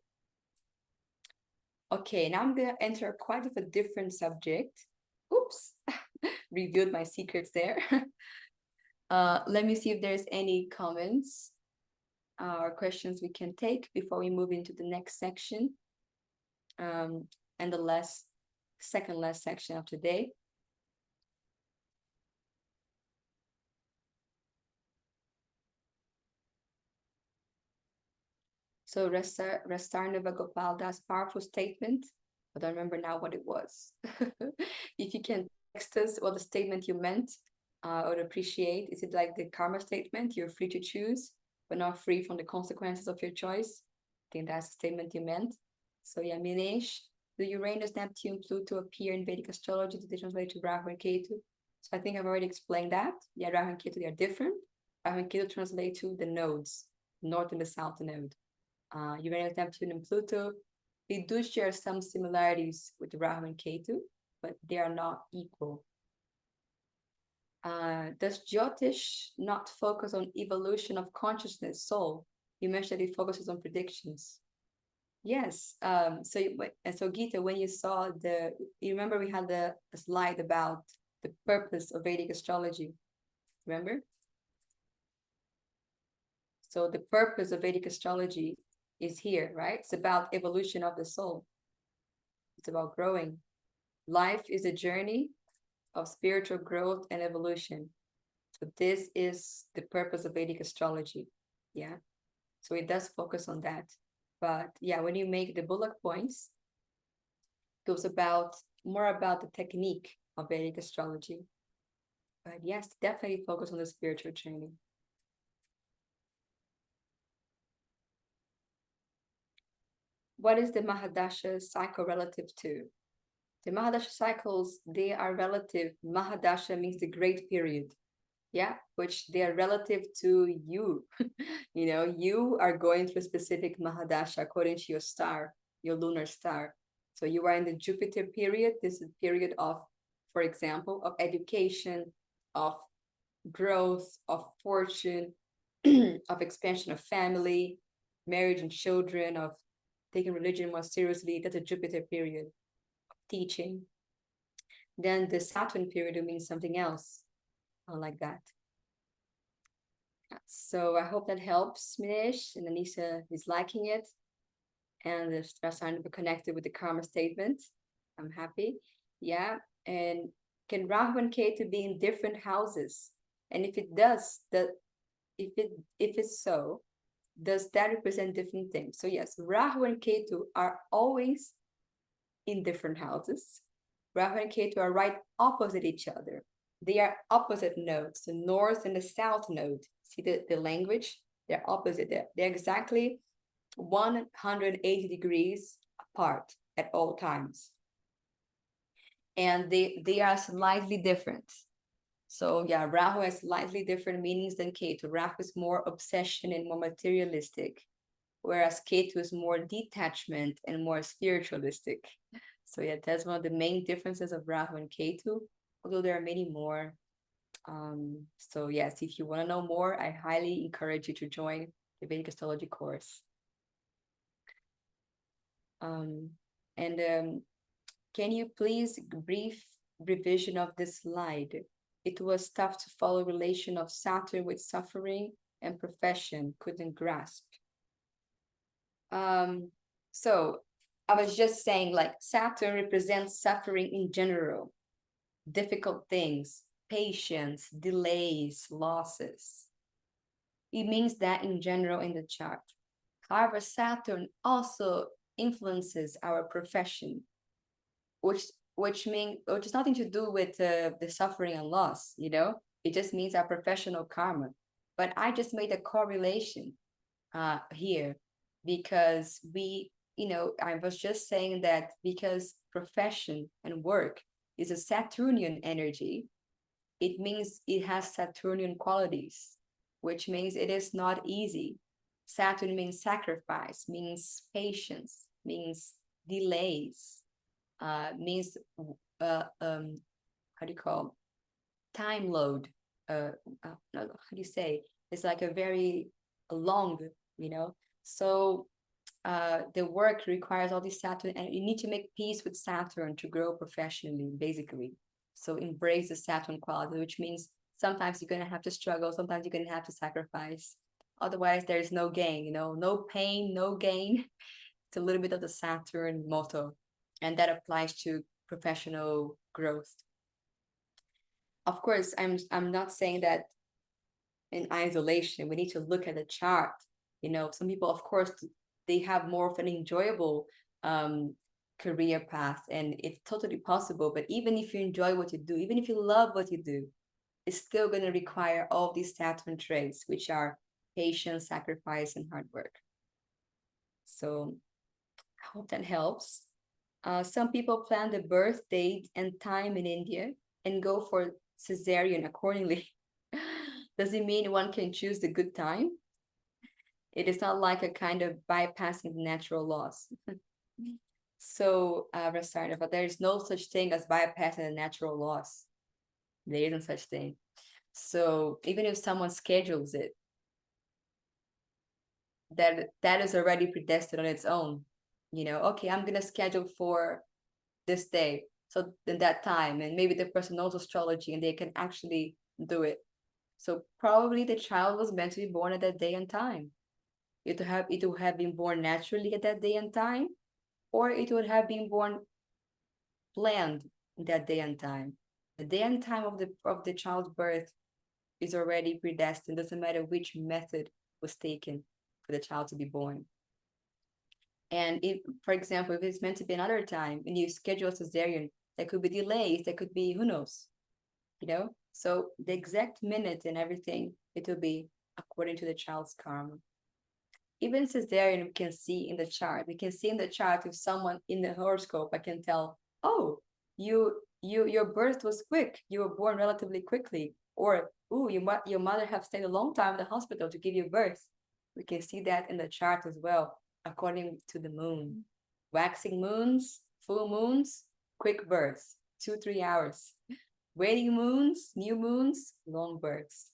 Okay, now I'm gonna enter quite of a different subject. Oops, revealed my secrets there. Let me see if there's any comments or questions we can take before we move into the next section. And the second last section of today. So Rastarnava Gopal Das powerful statement. I don't remember now what it was. If you can text us what the statement you meant, I would appreciate. Is it like the karma statement? You're free to choose, but not free from the consequences of your choice. I think that's the statement you meant. So yeah, Minesh, the Uranus, Neptune, Pluto appear in Vedic astrology to translate to Rahu and Ketu. So I think I've already explained that. Yeah, Rahu and Ketu, they are different. Rahu and Ketu translate to the nodes, north and the south node. Uranus, Neptune, and Pluto, they do share some similarities with Rahu and Ketu, but they are not equal. Does Jyotish not focus on evolution of consciousness, soul? You mentioned it focuses on predictions. Yes. So Gita, when you saw you remember we had a slide about the purpose of Vedic astrology. Remember? So the purpose of Vedic astrology is here, right? It's about evolution of the soul. It's about growing. Life is a journey of spiritual growth and evolution. So this is the purpose of Vedic astrology. Yeah. So it does focus on that. But yeah, when you make the bullet points, it goes more about the technique of Vedic astrology. But yes, definitely focus on the spiritual journey. What is the Mahadasha cycle relative to? The Mahadasha cycles, they are relative. Mahadasha means the great period. Yeah, which they are relative to you. You are going through a specific Mahadasha according to your star, your lunar star. So you are in the Jupiter period. This is a period of, for example, of education, of growth, of fortune, of expansion of family, marriage and children, of taking religion more seriously. That's a Jupiter period of teaching. Then the Saturn period will mean something else, like that. So I hope that helps, Minesh, and Anissa is liking it. And they're starting to be connected with the karma statement. I'm happy. Yeah. And can Rahu and Ketu be in different houses? And if it does, if it's so, does that represent different things? So yes, Rahu and Ketu are always in different houses. Rahu and Ketu are right opposite each other. They are opposite nodes, the north and the south node. See the language? They're opposite. They're exactly 180 degrees apart at all times. And they are slightly different. So yeah, Rahu has slightly different meanings than Ketu. Rahu is more obsession and more materialistic, whereas Ketu is more detachment and more spiritualistic. So yeah, that's one of the main differences of Rahu and Ketu, although there are many more. So yes, if you want to know more, I highly encourage you to join the Vedic astrology course. Can you please brief revision of this slide? It was tough to follow relation of Saturn with suffering and profession, couldn't grasp. So I was just saying, like, Saturn represents suffering in general, difficult things, patience, delays, losses. It means that in general in the chart. However, Saturn also influences our profession, which has nothing to do with the suffering and loss, you know. It just means our professional karma. But I just made a correlation here because I was just saying that because profession and work is a Saturnian energy, it means it has Saturnian qualities, which means it is not easy. Saturn means sacrifice, means patience, means delays, means how do you call time load? How do you say? It's like a very long, you know. So the work requires all this Saturn, and you need to make peace with Saturn to grow professionally, basically. So embrace the Saturn quality, which means sometimes you're gonna have to struggle, sometimes you're gonna have to sacrifice. Otherwise, there's no gain, you know, no pain, no gain. It's a little bit of the Saturn motto, and that applies to professional growth. Of course, I'm not saying that in isolation. We need to look at the chart. You know, some people, of course, they have more of an enjoyable career path, and it's totally possible. But even if you enjoy what you do, even if you love what you do, it's still going to require all these Saturn traits, which are patience, sacrifice, and hard work. So I hope that helps. Some people plan the birth date and time in India and go for cesarean accordingly. Does it mean one can choose the good time? It is not like a kind of bypassing the natural laws. So, Rasarna, there is no such thing as bypassing the natural laws. There isn't such thing. So even if someone schedules it, that is already predestined on its own. You know, okay, I'm gonna schedule for this day, so in that time, and maybe the person knows astrology and they can actually do it. So probably the child was meant to be born at that day and time. It would have been born naturally at that day and time, or it would have been born planned in that day and time. The day and time of the child's birth is already predestined. Doesn't matter which method was taken for the child to be born. And if, for example, if it's meant to be another time and you schedule a cesarean, there could be delays, there could be who knows, you know? So the exact minute and everything, it will be according to the child's karma. Even cesarean, we can see in the chart. We can see in the chart if someone in the horoscope, I can tell, oh, your birth was quick. You were born relatively quickly. Or, oh, your mother have stayed a long time in the hospital to give you birth. We can see that in the chart as well, according to the moon. Waxing moons, full moons, quick births, 2-3 hours. Waning moons, new moons, long births.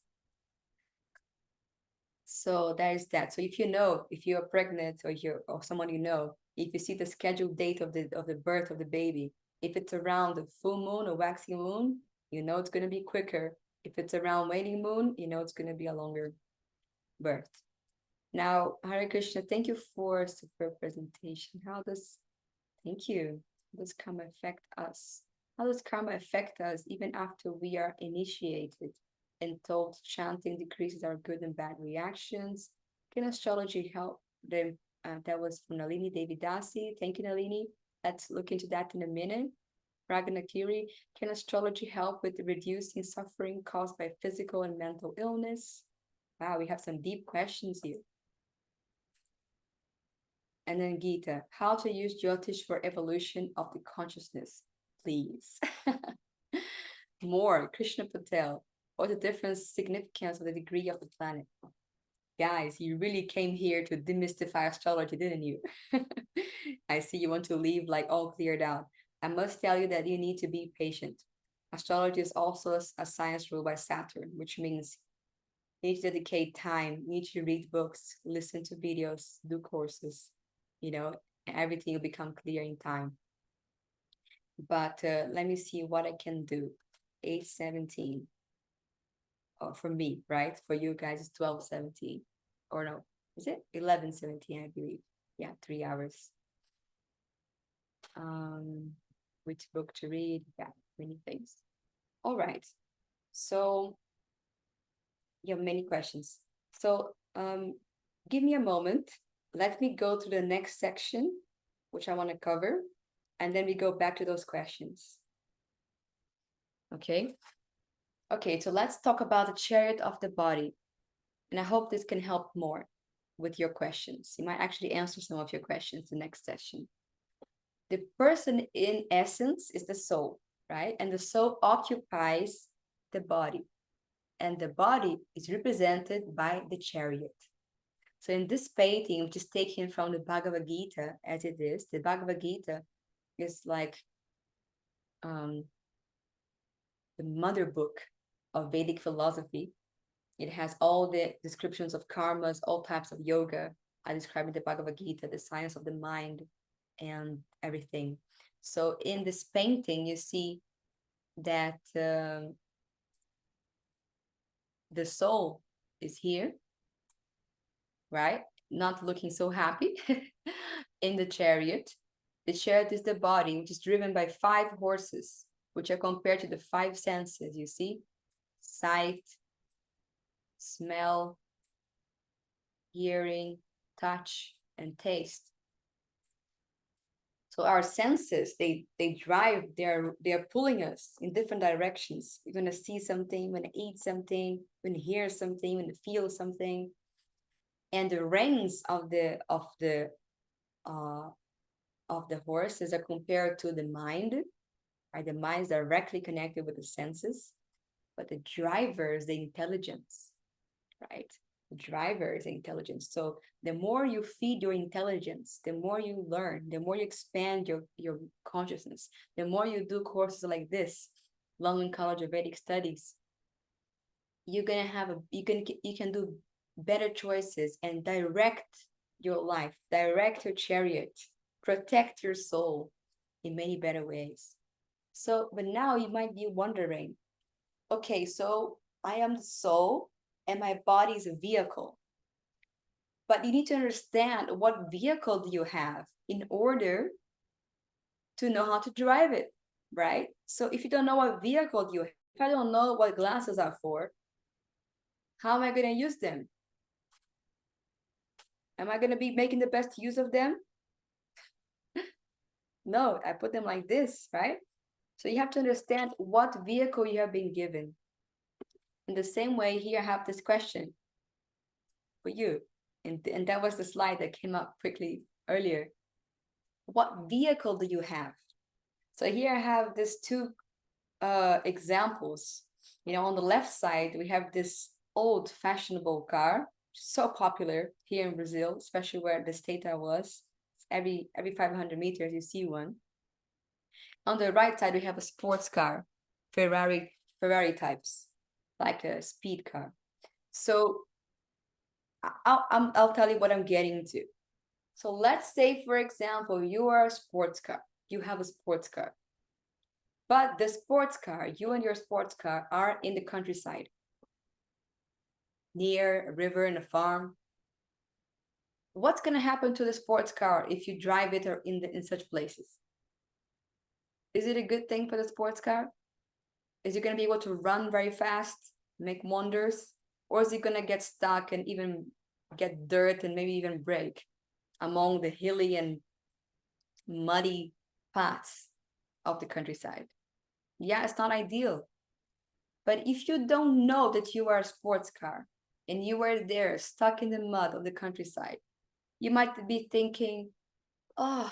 So there is that. So if you know, if you're pregnant or someone you know, if you see the scheduled date of the birth of the baby, if it's around the full moon or waxing moon, you know it's going to be quicker. If it's around waning moon, you know it's going to be a longer birth. Now, Hare Krishna, thank you for super presentation. Thank you. How does karma affect us? How does karma affect us even after we are initiated and told chanting decreases our good and bad reactions? Can astrology help them? That was from Nalini Devidasi. Thank you, Nalini. Let's look into that in a minute. Raganakiri, can astrology help with reducing suffering caused by physical and mental illness? Wow, we have some deep questions here. And then Gita, how to use Jyotish for evolution of the consciousness, please. More, Krishna Patel, what the difference, significance of the degree of the planet? Guys, you really came here to demystify astrology, didn't you? I see you want to leave like all cleared out. I must tell you that you need to be patient. Astrology is also a science ruled by Saturn, which means you need to dedicate time, you need to read books, listen to videos, do courses, you know, and everything will become clear in time. But let me see what I can do. 8:17. Oh, for me, right? For you guys, it's 12:17. Or no, is it 11:17? I believe. Yeah, 3 hours. Which book to read? Yeah, many things. All right. So you have many questions. So give me a moment. Let me go to the next section, which I want to cover, and then we go back to those questions. Okay. Okay, so let's talk about the chariot of the body. And I hope this can help more with your questions. You might actually answer some of your questions in the next session. The person in essence is the soul, right? And the soul occupies the body. And the body is represented by the chariot. So in this painting, which is taken from the Bhagavad Gita as it is, the Bhagavad Gita is like the mother book of Vedic philosophy. It has all the descriptions of karmas, all types of yoga. I describe in the Bhagavad Gita, the science of the mind and everything. So in this painting, you see that the soul is here, right? Not looking so happy in the chariot. The chariot is the body, which is driven by 5 horses, which are compared to the 5 senses, you see? Sight, smell, hearing, touch, and taste. So our senses, they drive, they're pulling us in different directions. We're gonna see something, we're gonna eat something, we're gonna hear something, we're gonna feel something. And the reins of the horses are compared to the mind, right? The mind is directly connected with the senses, but the driver is the intelligence, right? The driver is intelligence. So the more you feed your intelligence, the more you learn, the more you expand your consciousness, the more you do courses like this, London College of Vedic Studies, you're gonna have you can do better choices and direct your life, direct your chariot, protect your soul in many better ways. So, but now you might be wondering, okay, so I am the soul and my body is a vehicle. But you need to understand what vehicle do you have in order to know how to drive it, right? So if you don't know what vehicle you have, if I don't know what glasses are for, how am I going to use them? Am I going to be making the best use of them? No, I put them like this, right? So you have to understand what vehicle you have been given. In the same way, here I have this question for you. And that was the slide that came up quickly earlier. What vehicle do you have? So here I have these 2 examples. You know, on the left side, we have this old fashionable car, so popular here in Brazil, especially where the state I was. Every 500 meters, you see one. On the right side, we have a sports car, Ferrari types, like a speed car. So I'll tell you what I'm getting to. So let's say, for example, you are a sports car. You have a sports car. But the sports car, you and your sports car are in the countryside, near a river and a farm. What's going to happen to the sports car if you drive it or in such places? Is it a good thing for the sports car? Is it going to be able to run very fast, make wonders? Or is it going to get stuck and even get dirt and maybe even break among the hilly and muddy paths of the countryside? Yeah, it's not ideal. But if you don't know that you are a sports car and you were there stuck in the mud of the countryside, you might be thinking, oh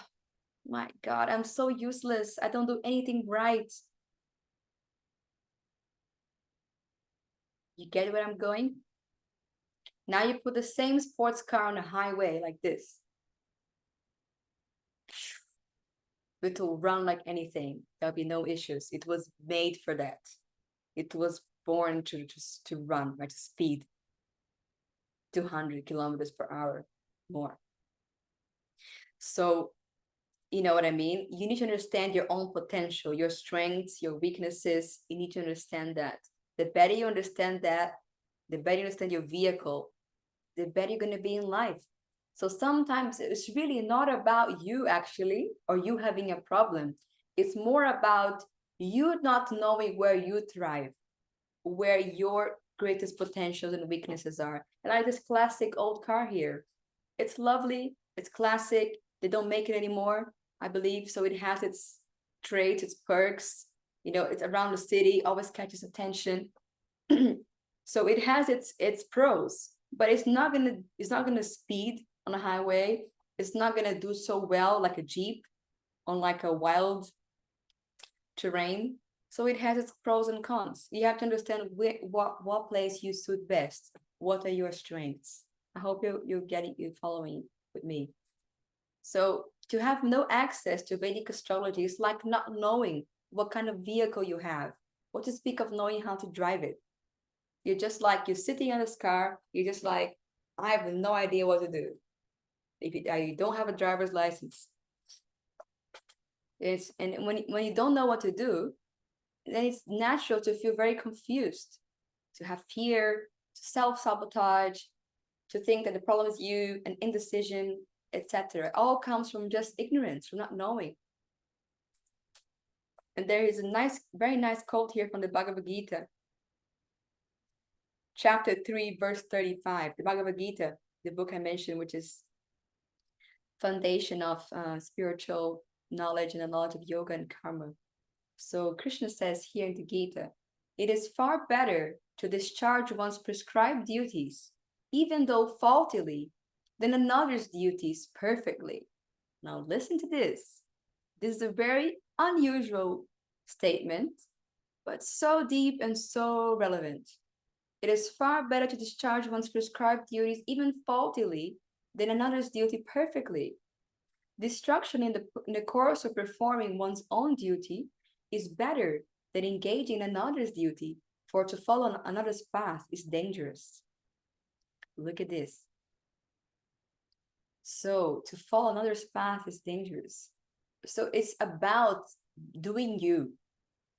my God, I'm so useless. I don't do anything right. You get where I'm going? Now you put the same sports car on a highway like this. It will run like anything. There'll be no issues. It was made for that. It was born to run, right? To speed 200 kilometers per hour more. So You know what I mean? You need to understand your own potential, your strengths, your weaknesses. You need to understand that. The better you understand that, the better you understand your vehicle, the better you're going to be in life. So sometimes it's really not about you actually, or you having a problem. It's more about you not knowing where you thrive, where your greatest potentials and weaknesses are. And like this classic old car here, it's lovely, it's classic. They don't make it anymore, I believe. So it has its traits, its perks. You know, it's around the city, always catches attention. So it has its pros, but it's not gonna speed on a highway. It's not gonna do so well like a Jeep on like a wild terrain. So it has its pros and cons. You have to understand what place you suit best. What are your strengths? I hope you following with me. So to have no access to Vedic astrology is like not knowing what kind of vehicle you have. What to speak of knowing how to drive it. You're sitting in this car, you're just like, I have no idea what to do. If you don't have a driver's license. And when you don't know what to do, then it's natural to feel very confused, to have fear, to self-sabotage, to think that the problem is you, and indecision, etc. It all comes from just ignorance, from not knowing. And there is a very nice quote here from the Bhagavad Gita, chapter 3, verse 35. The Bhagavad Gita, the book I mentioned, which is foundation of spiritual knowledge and the knowledge of yoga and karma. So Krishna says here in the Gita, it is far better to discharge one's prescribed duties, even though faultily, than another's duties perfectly. Now listen to this. This is a very unusual statement, but so deep and so relevant. It is far better to discharge one's prescribed duties even faultily than another's duty perfectly. Destruction in the course of performing one's own duty is better than engaging in another's duty, for to follow another's path is dangerous. Look at this. So to follow another's path is dangerous. So it's about doing you.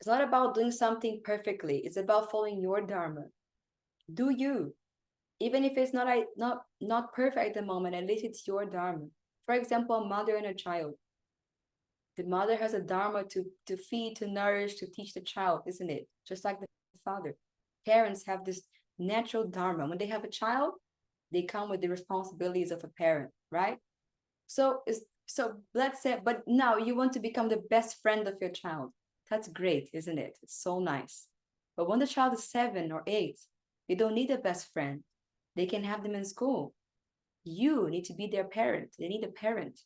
It's not about doing something perfectly. It's about following your dharma. Do you, even if it's not perfect at the moment, at least it's your dharma. For example, a mother and a child. The mother has a dharma to feed, to nourish, to teach the child, isn't it? Just like the father. Parents have this natural dharma. When they have a child, they come with the responsibilities of a parent, right? So let's say, but now you want to become the best friend of your child. That's great, isn't it? It's so nice. But when the child is 7 or 8, they don't need a best friend. They can have them in school. You need to be their parent. They need a parent.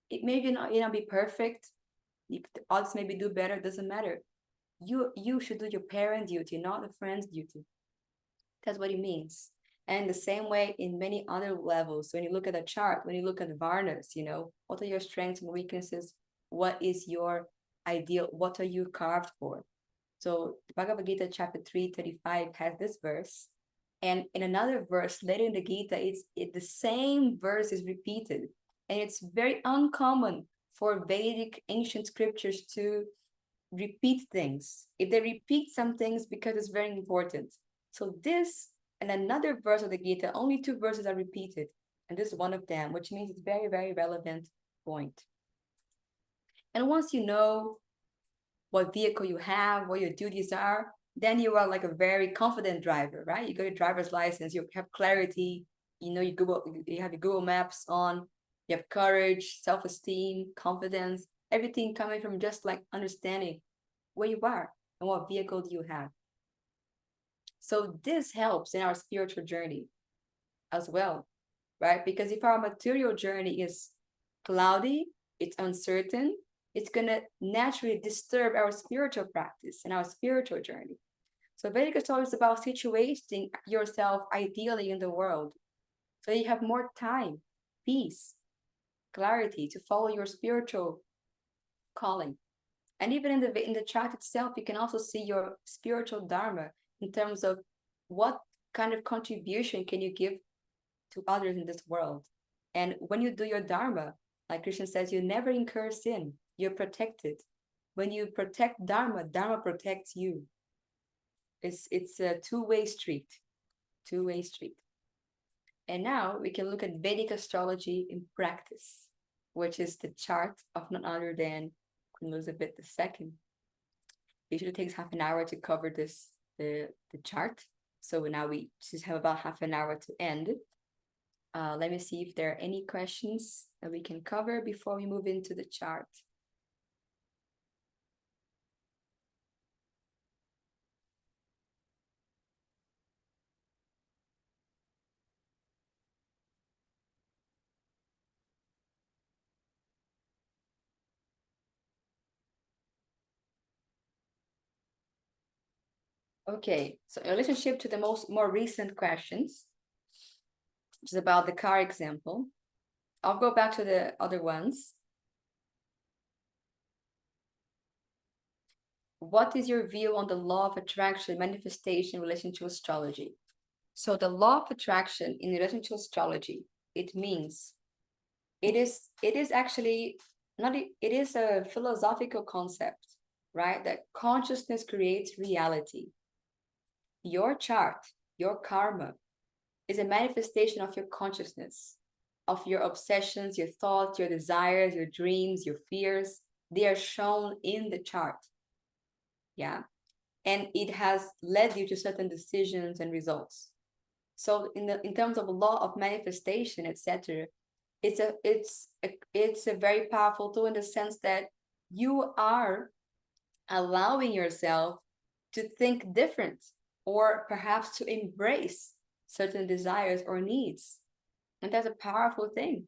It may not be perfect. The odds maybe do better. Doesn't matter. You should do your parent duty, not the friend's duty. That's what it means. And the same way in many other levels. When you look at a chart, when you look at the varnas, what are your strengths and weaknesses? What is your ideal? What are you carved for? So Bhagavad Gita chapter 3:35 has this verse. And in another verse later in the Gita, the same verse is repeated. And it's very uncommon for Vedic ancient scriptures to repeat things. If they repeat some things, because it's very important. So this and another verse of the Gita, only 2 verses are repeated. And this is one of them, which means it's very, very relevant point. And once you know what vehicle you have, what your duties are, then you are like a very confident driver, right? You got your driver's license, you have clarity, you have your Google Maps on, you have courage, self-esteem, confidence, everything coming from just like understanding where you are and what vehicle do you have. So this helps in our spiritual journey as well, right? Because if our material journey is cloudy, it's uncertain, it's going to naturally disturb our spiritual practice and our spiritual journey. So Vedic astrology is about situating yourself ideally in the world, so you have more time, peace, clarity to follow your spiritual calling. And even in the chart itself, you can also see your spiritual dharma in terms of what kind of contribution can you give to others in this world. And when you do your dharma, Like Krishna says, you never incur sin. You're protected. When you protect Dharma, Dharma protects you. It's a two-way street. Two-way street. And now we can look at Vedic astrology in practice, which is the chart of none other than Queen Elizabeth II. Usually takes half an hour to cover the chart. So now we just have about half an hour to end. Let me see if there are any questions that we can cover before we move into the chart. Okay, so in relationship to the more recent questions, which is about the car example, I'll go back to the other ones. What is your view on the law of attraction manifestation in relation to astrology? So the law of attraction in relation to astrology, it means it is actually not it is a philosophical concept, right? That consciousness creates reality. Your chart, your karma, is a manifestation of your consciousness, of your obsessions, your thoughts, your desires, your dreams, your fears. They are shown in the chart. Yeah. And it has led you to certain decisions and results. So in terms of law of manifestation, etc., it's a very powerful tool in the sense that you are allowing yourself to think different, or perhaps to embrace certain desires or needs. And that's a powerful thing,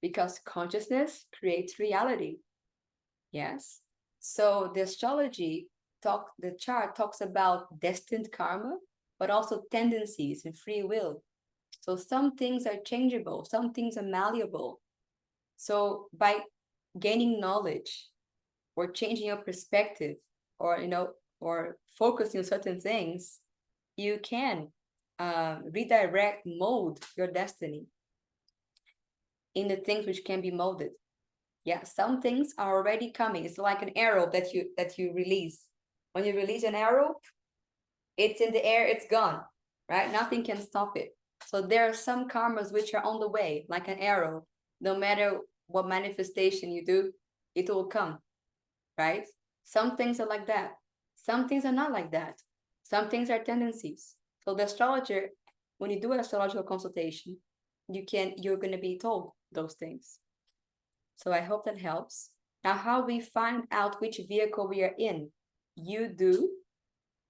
because consciousness creates reality. Yes. So the chart talks about destined karma, but also tendencies and free will. So some things are changeable, some things are malleable. So by gaining knowledge or changing your perspective, or or focusing on certain things, you can redirect, mold your destiny in the things which can be molded. Yeah, some things are already coming. It's like an arrow that you release. When you release an arrow, it's in the air, it's gone, right? Nothing can stop it. So there are some karmas which are on the way, like an arrow. No matter what manifestation you do, it will come, right? Some things are like that. Some things are not like that. Some things are tendencies. So the astrologer, when you do an astrological consultation, you're going to be told those things. So I hope that helps. Now, how we find out which vehicle we are in, you do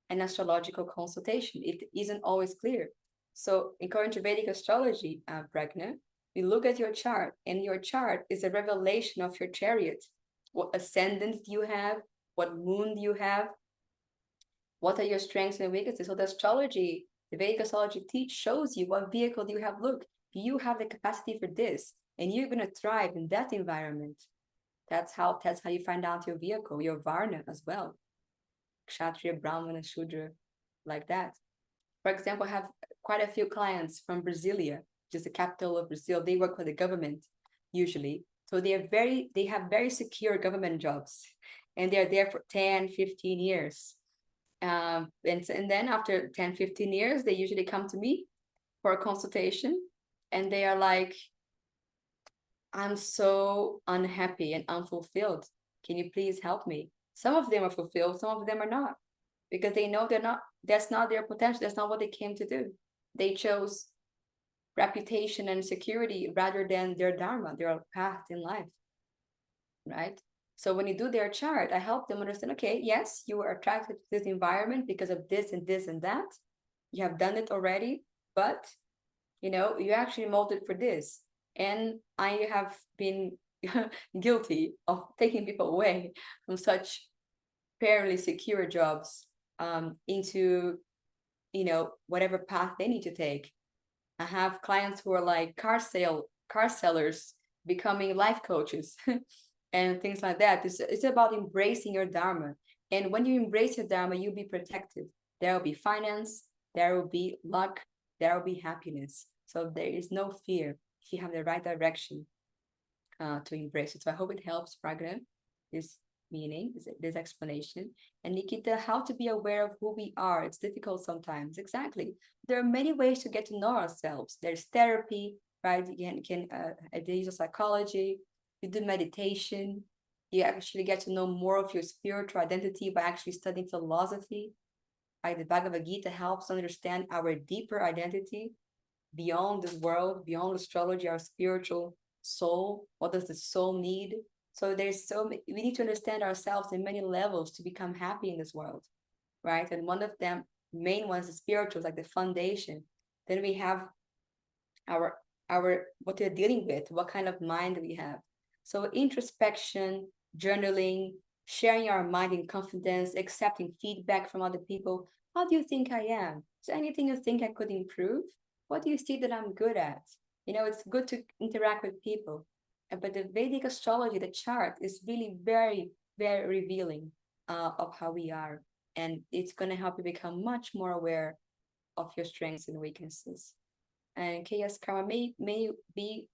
an astrological consultation. It isn't always clear. So according to Vedic astrology, Pragna, we look at your chart, and your chart is a revelation of your chariot. What ascendant do you have? What moon do you have? What are your strengths and weaknesses? So the Vedic astrology shows you what vehicle do you have. Look, you have the capacity for this, and you're going to thrive in that environment. That's how you find out your vehicle, your Varna as well. Kshatriya, Brahmana, Shudra, like that. For example, I have quite a few clients from Brasilia, which is the capital of Brazil. They work for the government usually. So they have very secure government jobs, and they're there for 10, 15 years. And then after 10, 15 years, they usually come to me for a consultation, and they are like, I'm so unhappy and unfulfilled. Can you please help me? Some of them are fulfilled, some of them are not, because they know that's not their potential. That's not what they came to do. They chose reputation and security rather than their dharma, their path in life, right? So when you do their chart, I help them understand, okay, yes, you were attracted to this environment because of this and this and that. You have done it already, but you actually molded for this. And I have been guilty of taking people away from such fairly secure jobs into whatever path they need to take. I have clients who are like car sellers becoming life coaches and things like that. It's about embracing your dharma. And when you embrace your dharma, you'll be protected. There will be finance, there will be luck, there will be happiness. So there is no fear if you have the right direction. to embrace it. So I hope it helps, Pragna, this meaning, this explanation. And Nikita, how to be aware of who we are. It's difficult sometimes. Exactly. There are many ways to get to know ourselves. There's therapy, right? You can use of psychology, you do meditation, you actually get to know more of your spiritual identity by actually studying philosophy. Like the Bhagavad Gita helps understand our deeper identity beyond this world, beyond astrology, our spiritual soul. What does the soul need? So we need to understand ourselves in many levels to become happy in this world, right? And one of them, main ones, is spiritual, like the foundation. Then we have our what we're dealing with, what kind of mind we have. So introspection, journaling, sharing our mind in confidence, accepting feedback from other people. How do you think I am? Is there anything you think I could improve? What do you see that I'm good at? It's good to interact with people. But the Vedic astrology, the chart, is really very, very revealing of how we are. And it's going to help you become much more aware of your strengths and weaknesses. And chaos karma may be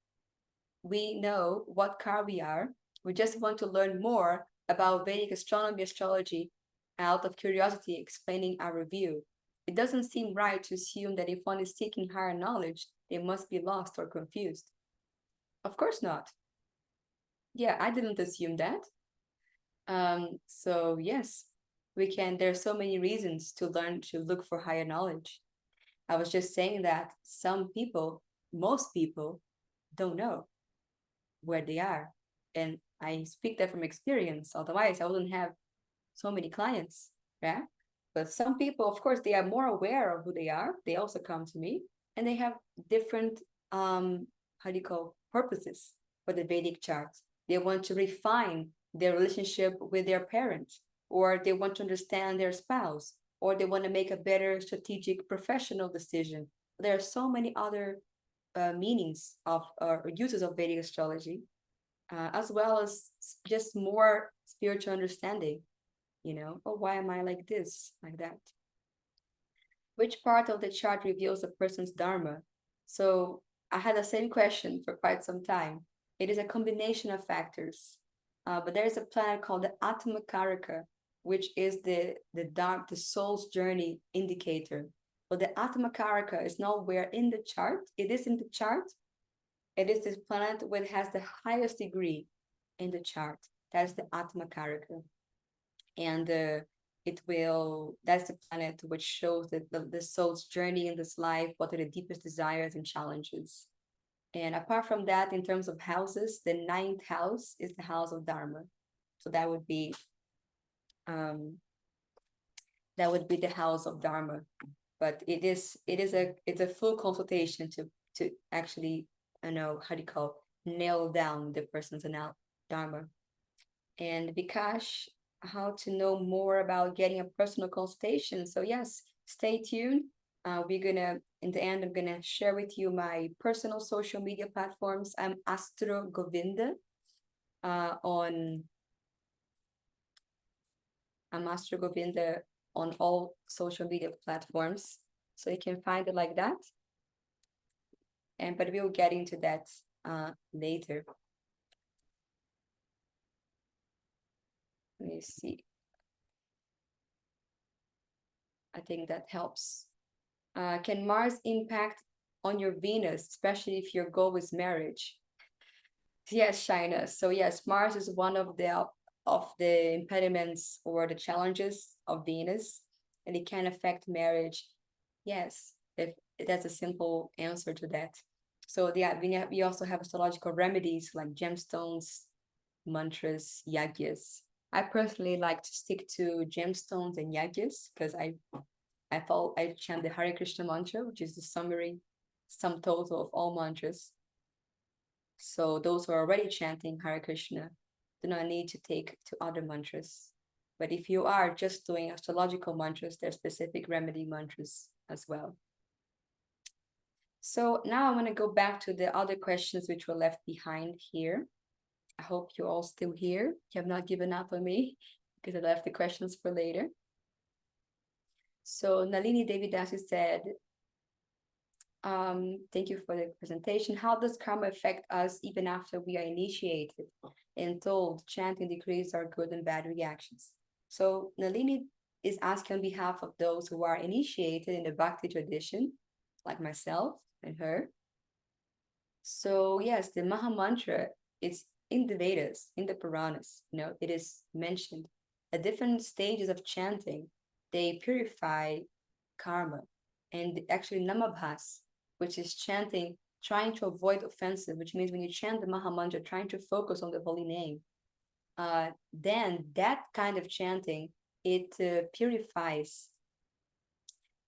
we know what car we are. We just want to learn more about Vedic astronomy, astrology, out of curiosity, explaining our view. It doesn't seem right to assume that if one is seeking higher knowledge, they must be lost or confused. Of course not. Yeah, I didn't assume that. So yes, there are so many reasons to learn to look for higher knowledge. I was just saying that most people don't know where they are. And I speak that from experience. Otherwise, I wouldn't have so many clients. Yeah. But some people, of course, they are more aware of who they are. They also come to me and they have different purposes for the Vedic chart. They want to refine their relationship with their parents, or they want to understand their spouse, or they want to make a better strategic professional decision. There are so many other meanings of or uses of Vedic astrology, as well as just more spiritual understanding. Oh, why am I like this, like that? Which part of the chart reveals a person's dharma? So I had the same question for quite some time. It is a combination of factors, but there is a planet called the Atma Karaka, which is the soul's journey indicator. But the Atma Karaka is nowhere in the chart. It is in the chart. It is this planet which has the highest degree in the chart. That's the Atma Karaka. And that's the planet which shows the soul's journey in this life, what are the deepest desires and challenges. And apart from that, in terms of houses, the 9th house is the house of Dharma. So that would be the house of Dharma. But it's a full consultation to actually nail down the person's Dharma. And Vikash, how to know more about getting a personal consultation. So yes, stay tuned. In the end, I'm gonna share with you my personal social media platforms. I'm Astro Govinda I'm Astro Govinda on all social media platforms. So you can find it like that. But we'll get into that later. Let me see. I think that helps. Can Mars impact on your Venus, especially if your goal is marriage? Yes, Shaina. So yes, Mars is one of the impediments or the challenges of Venus, and it can affect marriage. Yes, if that's a simple answer to that. So yeah, we also have astrological remedies like gemstones, mantras, yagyas. I personally like to stick to gemstones and yagyas because I chant the Hare Krishna mantra, which is the sum total of all mantras. So those who are already chanting Hare Krishna do not need to take to other mantras. But if you are just doing astrological mantras, there are specific remedy mantras as well. So now I'm going to go back to the other questions which were left behind here. I hope you're all still here. You have not given up on me because I left the questions for later. So Nalini Devidasi said, Thank you for the presentation. How does karma affect us even after we are initiated and told chanting decrees our good and bad reactions? So Nalini is asking on behalf of those who are initiated in the Bhakti tradition, like myself and her. So yes, the Maha Mantra is in the Vedas, in the Puranas, it is mentioned at different stages of chanting. They purify karma. And actually Namabhas, which is chanting, trying to avoid offensive, which means when you chant the Maha Mantra, trying to focus on the holy name, then that kind of chanting, it purifies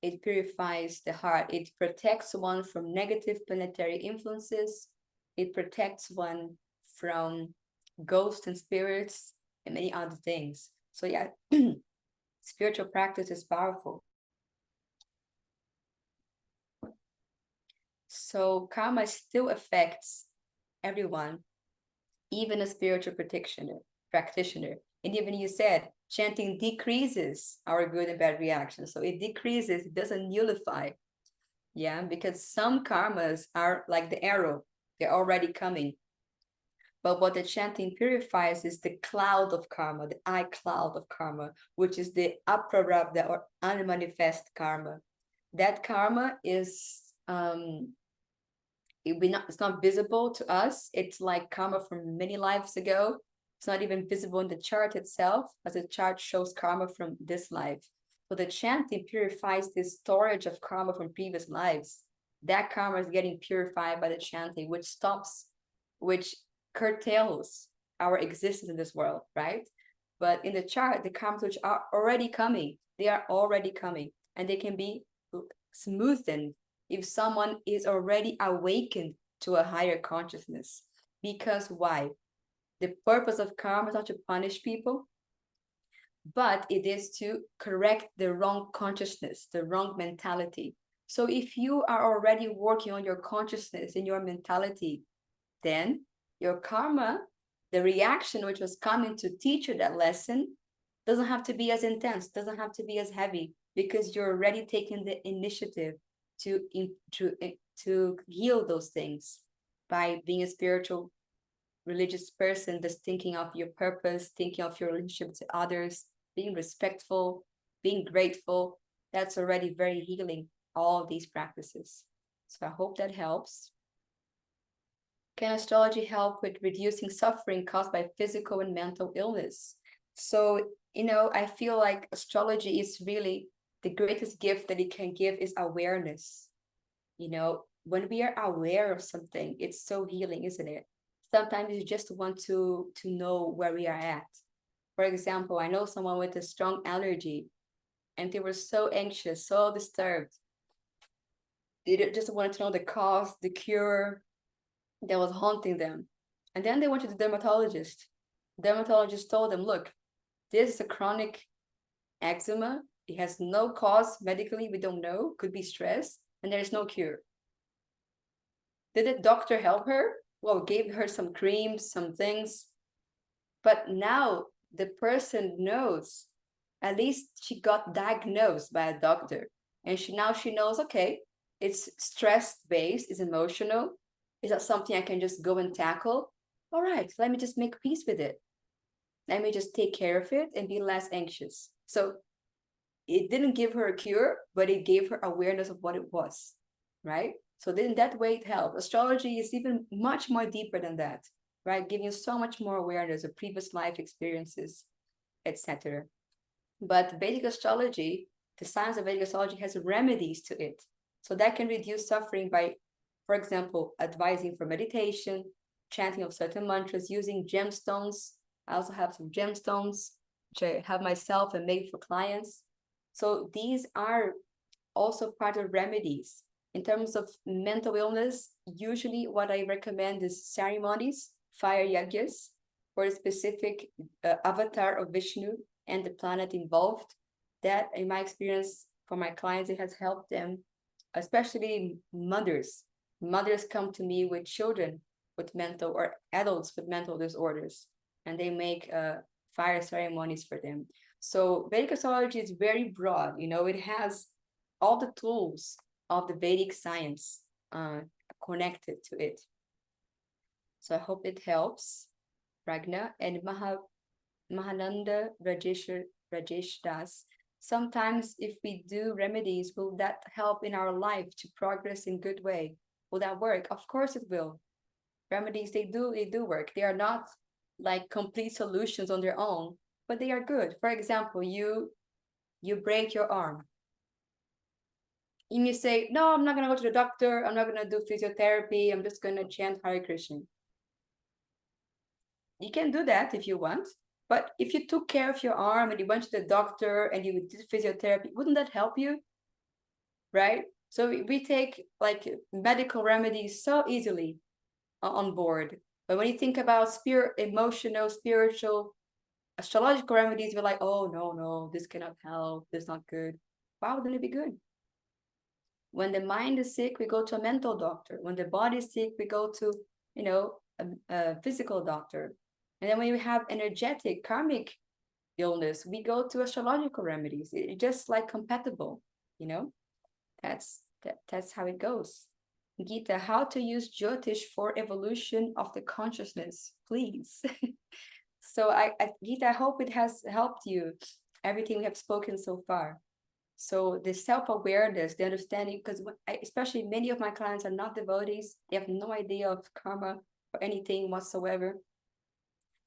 the heart. It protects one from negative planetary influences. It protects one from ghosts and spirits and many other things. So yeah, spiritual practice is powerful. So karma still affects everyone, even a spiritual practitioner. And even you said chanting decreases our good and bad reactions. So it decreases, it doesn't nullify. Yeah, because some karmas are like the arrow, they're already coming. But what the chanting purifies is the cloud of karma, the eye cloud of karma, which is the aprarabdha or unmanifest karma. That karma is it's not visible to us. It's like karma from many lives ago. It's not even visible in the chart itself, as the chart shows karma from this life. So the chanting purifies this storage of karma from previous lives. That karma is getting purified by the chanting, which curtails our existence in this world, right? But in the chart, the karmas which are already coming, they are already coming, and they can be smoothened if someone is already awakened to a higher consciousness. Because why? The purpose of karma is not to punish people, but it is to correct the wrong consciousness, the wrong mentality. So if you are already working on your consciousness and your mentality, then your karma, the reaction which was coming to teach you that lesson, doesn't have to be as intense, doesn't have to be as heavy, because you're already taking the initiative to heal those things by being a spiritual religious person that's thinking of your purpose, thinking of your relationship to others, being respectful, being grateful. That's already very healing, all these practices. So I hope that helps. Can astrology help with reducing suffering caused by physical and mental illness? So, I feel like astrology is really the greatest gift that it can give is awareness. When we are aware of something, it's so healing, isn't it? Sometimes you just want to know where we are at. For example, I know someone with a strong allergy, and they were so anxious, so disturbed. They just wanted to know the cause, the cure that was haunting them. And then they went to the dermatologist. Dermatologist told them, look, this is a chronic eczema. It has no cause medically, we don't know, could be stress, and there is no cure. Did the doctor help her? Well, gave her some creams, some things. But now the person knows, at least she got diagnosed by a doctor. And she knows, okay, it's stress-based, it's emotional. Is that something I can just go and tackle? All right, let me just make peace with it. Let me just take care of it and be less anxious. So it didn't give her a cure, but it gave her awareness of what it was, right? So in that way, it helped. Astrology is even much more deeper than that, right? Giving you so much more awareness of previous life experiences, etc. But Vedic astrology, the science of Vedic astrology has remedies to it. So that can reduce suffering by, for example, advising for meditation, chanting of certain mantras, using gemstones. I also have some gemstones, which I have myself and made for clients. So these are also part of remedies. In terms of mental illness, usually what I recommend is ceremonies, fire yajnas, for a specific avatar of Vishnu and the planet involved. That, in my experience, for my clients, it has helped them, especially mothers. Mothers come to me with children with mental or adults with mental disorders, and they make fire ceremonies for them. So Vedic astrology is very broad. It has all the tools of the Vedic science. connected to it. So I hope it helps, Ragna. And Mahananda Rajesh Das. Sometimes if we do remedies, will that help in our life to progress in good way? Will that work? Of course it will. Remedies, they do work. They are not like complete solutions on their own, but they are good. For example, you break your arm. And you say, no, I'm not gonna go to the doctor, I'm not gonna do physiotherapy, I'm just gonna chant Hare Krishna. You can do that if you want, but if you took care of your arm and you went to the doctor and you did physiotherapy, wouldn't that help you? Right? So we take like medical remedies so easily on board. But when you think about emotional, spiritual, astrological remedies, we're like, oh, no, this cannot help. This is not good. Why wouldn't it be good? When the mind is sick, we go to a mental doctor. When the body is sick, we go to, a physical doctor. And then when you have energetic, karmic illness, we go to astrological remedies. It's just like compatible, That's how it goes. Gita, how to use Jyotish for evolution of the consciousness, please. So Gita, I hope it has helped you, everything we have spoken so far. So the self-awareness, the understanding, because especially many of my clients are not devotees, they have no idea of karma or anything whatsoever.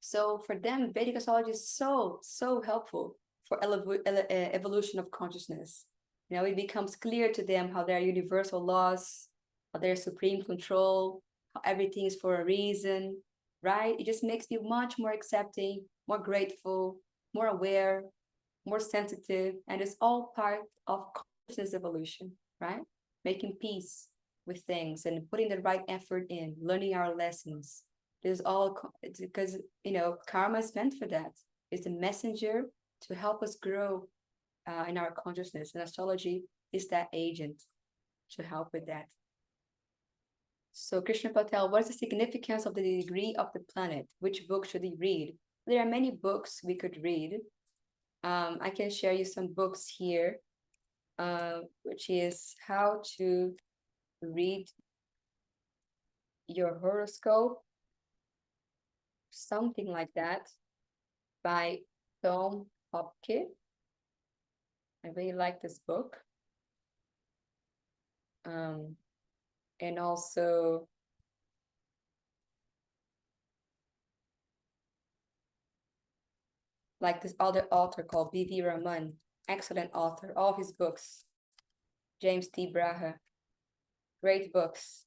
So for them, Vedic astrology is so helpful for evolution of consciousness. It becomes clear to them how there are universal laws, how there's supreme control, how everything is for a reason, right? It just makes you much more accepting, more grateful, more aware, more sensitive, and it's all part of consciousness evolution, right? Making peace with things and putting the right effort in, learning our lessons. It's because, karma is meant for that. It's a messenger to help us grow in our consciousness, and astrology is that agent to help with that. So Krishna Patel, what is the significance of the degree of the planet? Which book should we read? There are many books we could read. I can share you some books here, which is How to Read Your Horoscope, something like that, by Tom Hopke. I really like this book. And also like this other author called B.V. Raman, excellent author, all his books. James T. Braha, great books.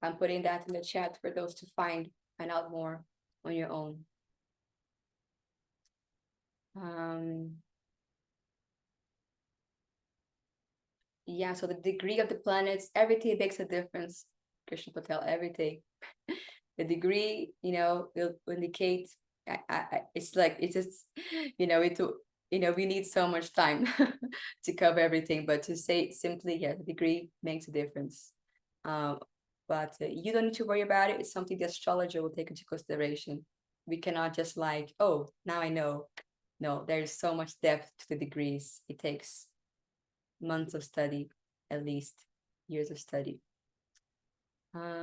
I'm putting that in the chat for those to find out more on your own. Yeah, so the degree of the planets, everything makes a difference. Krishna Patel, everything. The degree, will indicate. It's like it's just, we need so much time to cover everything. But to say it simply, yeah, the degree makes a difference. But you don't need to worry about it. It's something the astrologer will take into consideration. We cannot just like, oh, now I know. No, there is so much depth to the degrees. It takes months of study, at least years of study.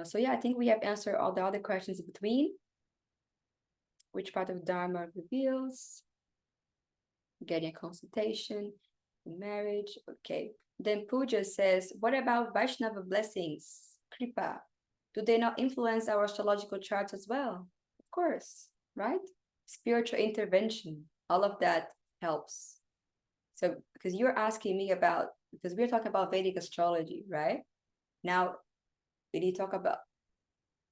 So yeah, I think we have answered all the other questions in between. Which part of Dharma reveals? Getting a consultation, marriage, okay. Then Pooja says, what about Vaishnava blessings, Kripa? Do they not influence our astrological charts as well? Of course, right? Spiritual intervention, all of that helps. So, because you're asking me about, because we're talking about Vedic astrology, right? Now, when you talk about,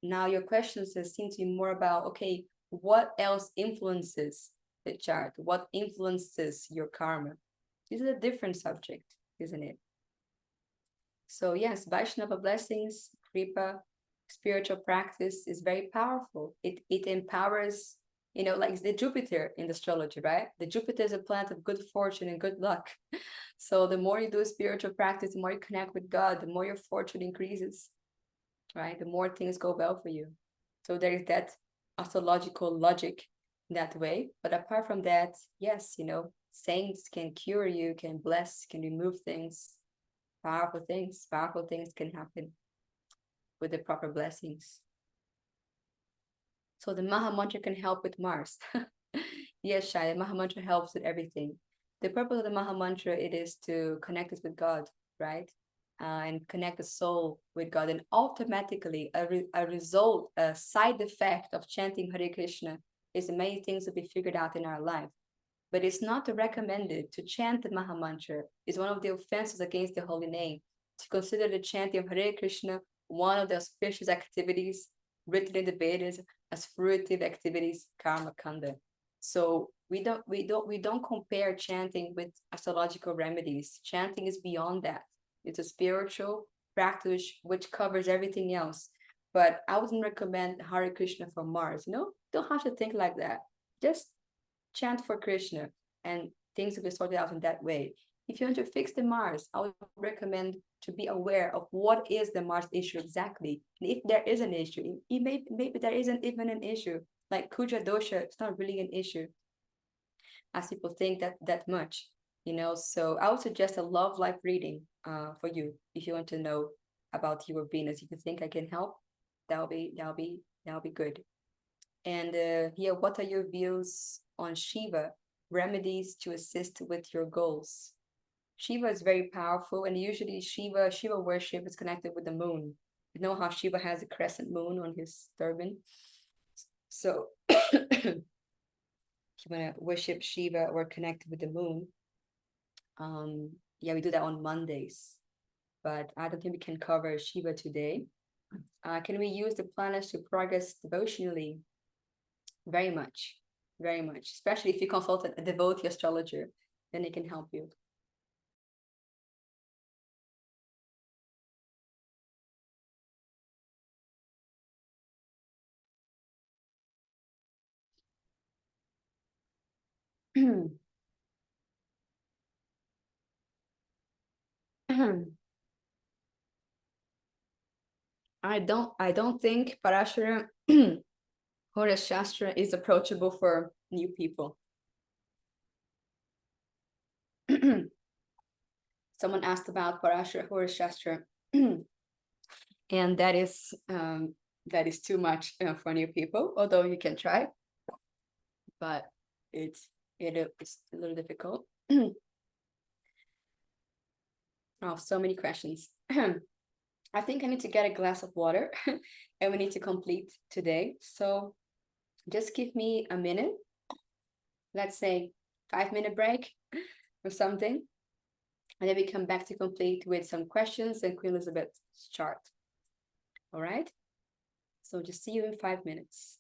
now your questions seem to be more about, okay, what else influences the chart? What influences your karma? This is a different subject, isn't it? So yes, Vaishnava blessings, Kripa, spiritual practice is very powerful. It empowers, like the Jupiter in the astrology, right? The Jupiter is a planet of good fortune and good luck. So the more you do spiritual practice, the more you connect with God, the more your fortune increases, right? The more things go well for you. So there is that astrological logic in that way. But apart from that, yes, saints can cure you, can bless, can remove things, powerful things can happen. with the proper blessings. So the Maha Mantra can help with Mars. Yes, Shai, the Maha Mantra helps with everything. The purpose of the Maha Mantra, it is to connect us with God, right? And connect the soul with God. And automatically, a result, a side effect of chanting Hare Krishna is many things will be figured out in our life. But it's not recommended to chant the Maha Mantra. It's one of the offenses against the holy name. To consider the chanting of Hare Krishna one of the auspicious activities written in the Vedas as fruitive activities, karma kanda. So we don't compare chanting with astrological remedies. Chanting is beyond that. It's a spiritual practice which covers everything else. But I wouldn't recommend Hare Krishna for Mars. Don't have to think like that. Just chant for Krishna and things will be sorted out in that way. If you want to fix the Mars, I would recommend to be aware of what is the Mars issue exactly. And if there is an issue, maybe there isn't even an issue. Like Kuja dosha, it's not really an issue as people think that much. So I would suggest a love life reading for you if you want to know about your Venus. If you think I can help, that'll be good. And here, what are your views on Shiva, remedies to assist with your goals? Shiva is very powerful, and usually Shiva worship is connected with the moon. You know how Shiva has a crescent moon on his turban? So if you want to worship Shiva or connect with the moon, yeah, we do that on Mondays. But I don't think we can cover Shiva today. Can we use the planets to progress devotionally? Very much, very much. Especially if you consult a devotee astrologer, then it can help you. I don't think Parashara Horus Shastra is approachable for new people. Someone asked about Parashara Horus Shastra, and that is too much for new people. Although you can try, but it's a little difficult. Oh, so many questions. I think I need to get a glass of water and we need to complete today. So just give me a minute. Let's say 5-minute break or something. And then we come back to complete with some questions and Queen Elizabeth's chart. All right. So just see you in 5 minutes.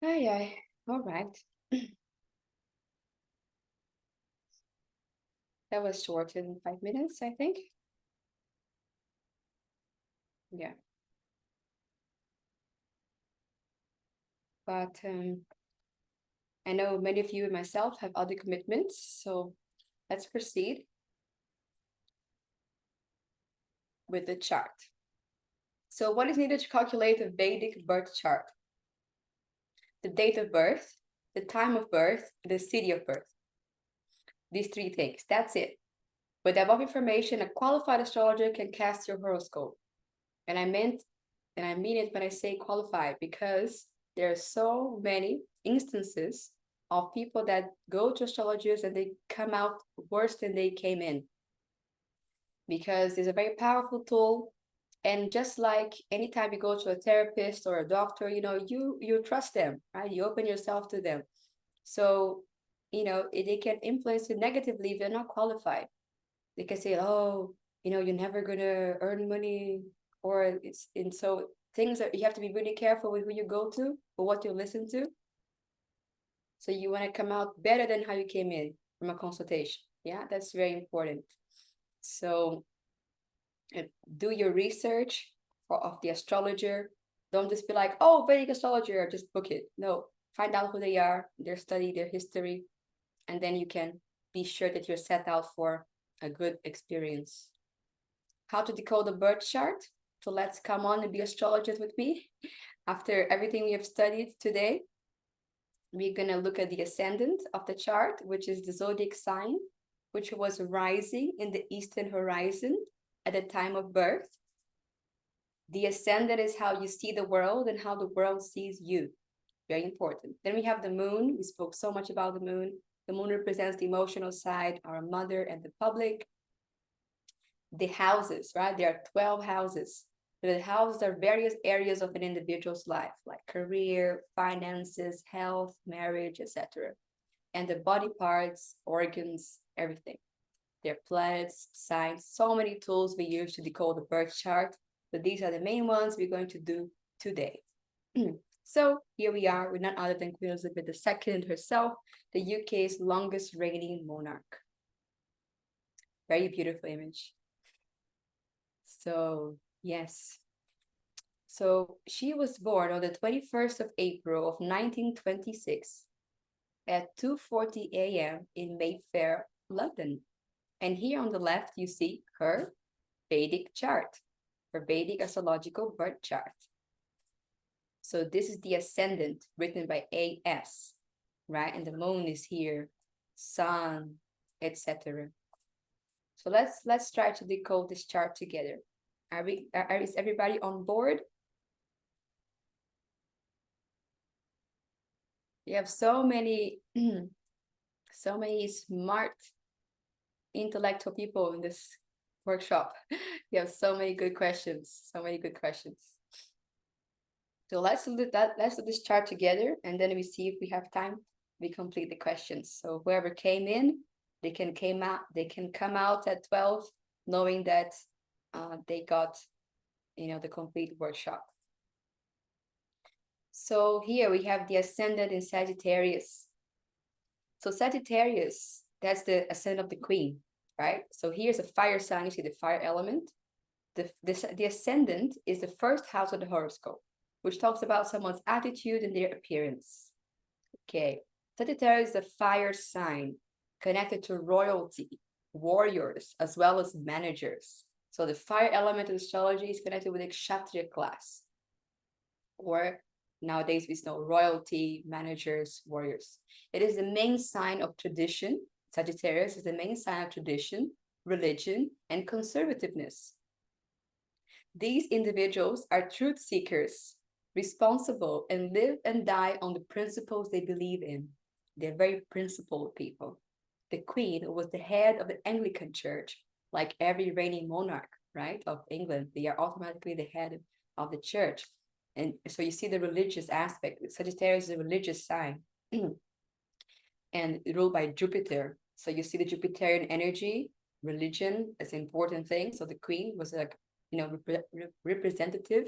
Aye. All right. That was short in 5 minutes, I think. Yeah. But I know many of you and myself have other commitments, so let's proceed with the chart. So what is needed to calculate a Vedic birth chart? The date of birth, the time of birth, the city of birth. These three things, that's it. With the above information, a qualified astrologer can cast your horoscope. And I mean it when I say qualified, because there are so many instances of people that go to astrologers and they come out worse than they came in. Because it's a very powerful tool. And just like anytime you go to a therapist or a doctor, you trust them, right? You open yourself to them. So, they can influence you negatively if you're not qualified. They can say, oh, you're never gonna earn money, so things that you have to be really careful with who you go to or what you listen to. So you want to come out better than how you came in from a consultation. Yeah, that's very important. So do your research of the astrologer. Don't just be like, oh, Vedic astrologer, just book it. No, find out who they are, their study, their history, and then you can be sure that you're set out for a good experience. How to decode the birth chart? So let's come on and be astrologers with me. After everything we have studied today, we're going to look at the ascendant of the chart, which is the zodiac sign, which was rising in the eastern horizon at the time of birth. The ascendant is how you see the world and how the world sees you. Very important. Then we have the moon. We spoke so much about the moon. The moon represents the emotional side, our mother and the public. The houses, right? There are 12 houses. The houses are various areas of an individual's life, like career, finances, health, marriage, etc. And the body parts, organs, everything. They're planets, signs, so many tools we use to decode the birth chart. But these are the main ones we're going to do today. So here we are, we're none other than Queen Elizabeth II herself, the UK's longest reigning monarch. Very beautiful image. So, yes. So she was born on the 21st of April of 1926 at 2:40 a.m. in Mayfair, London. And here on the left, you see her Vedic chart, her Vedic astrological birth chart. So this is the ascendant written by AS, right? And the moon is here, sun, etc. So let's try to decode this chart together. Is everybody on board? You have so many smart, intellectual people in this workshop. You have so many good questions, So let's do this chart together, and then we see if we have time, we complete the questions. So whoever came in, they can come out at 12, knowing that they got, the complete workshop. So here we have the ascendant in Sagittarius. So Sagittarius, that's the ascendant of the queen, right? So here's a fire sign, you see the fire element. The ascendant is the first house of the horoscope, which talks about someone's attitude and their appearance. Okay, Sagittarius is a fire sign connected to royalty, warriors, as well as managers. So the fire element of astrology is connected with the Kshatriya class, or nowadays we know royalty, managers, warriors. It is the main sign of tradition. Sagittarius is the main sign of tradition, religion, and conservativeness. These individuals are truth seekers, responsible, and live and die on the principles they believe in. They're very principled people. The Queen was the head of the Anglican Church, like every reigning monarch, right, of England. They are automatically the head of the church. And so you see the religious aspect. Sagittarius is a religious sign and ruled by Jupiter. So you see the Jupiterian energy, religion is an important thing. So the Queen was like, representative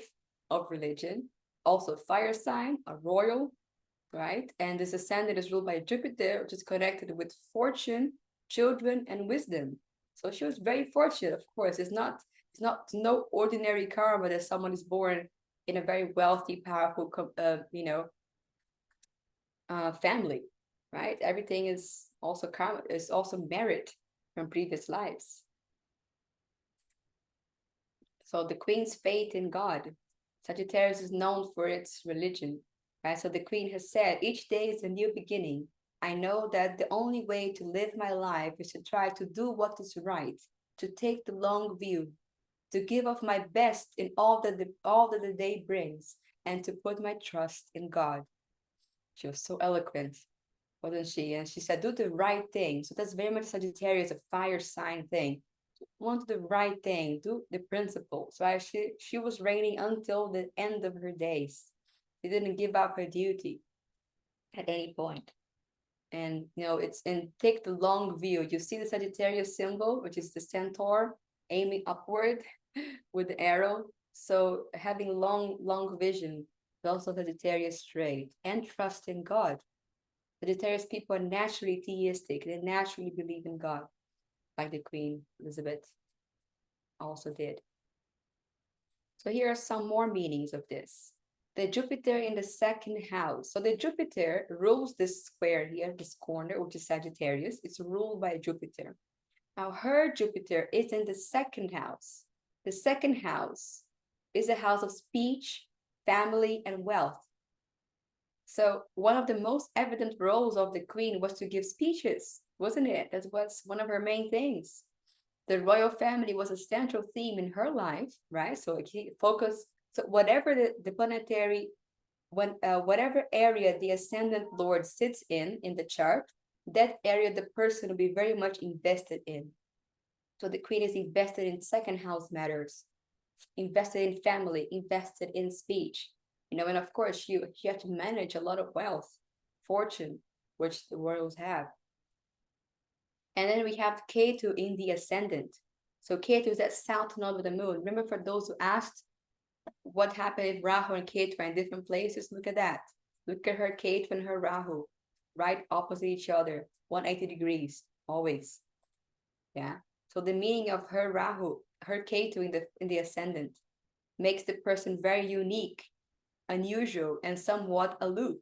of religion. Also fire sign, a royal, right? And this ascendant is ruled by Jupiter, which is connected with fortune, children, and wisdom. So she was very fortunate, of course. It's not no ordinary karma that someone is born in a very wealthy, powerful, family, right? Everything is also karma, is also merit. from previous lives. So the queen's faith in God. Sagittarius is known for its religion, right? So the queen has said, each day is a new beginning. I know that the only way to live my life is to try to do what is right, to take the long view, to give of my best in all that the day brings, and to put my trust in God. She was so eloquent, wasn't she? And she said, do the right thing. So that's very much Sagittarius, a fire sign thing. Want to do the right thing, do the principle. So she was reigning until the end of her days. She didn't give up her duty at any point. And it's in take the long view. You see the Sagittarius symbol, which is the centaur aiming upward with the arrow. So having long vision is also Sagittarius trait, and trust in God. Sagittarius people are naturally theistic. They naturally believe in God, like the Queen Elizabeth also did. So here are some more meanings of this. The Jupiter in the second house. So the Jupiter rules this square here, this corner, which is Sagittarius. It's ruled by Jupiter. Now her Jupiter is in the second house. The second house is a house of speech, family, and wealth. So one of the most evident roles of the queen was to give speeches, wasn't it? That was one of her main things. The royal family was a central theme in her life, right? So it focused, so whatever the planetary, whatever area the ascendant lord sits in the chart, that area the person will be very much invested in. So the queen is invested in second house matters, invested in family, invested in speech, and of course she had to manage a lot of wealth, fortune, which the royals have. And then we have Ketu in the ascendant. So Ketu is that south node of the moon. Remember, for those who asked what happened if Rahu and Ketu are in different places, look at that. Look at her Ketu and her Rahu, right opposite each other, 180 degrees, always. Yeah. So the meaning of her Rahu, her Ketu in the ascendant, makes the person very unique, unusual, and somewhat aloof.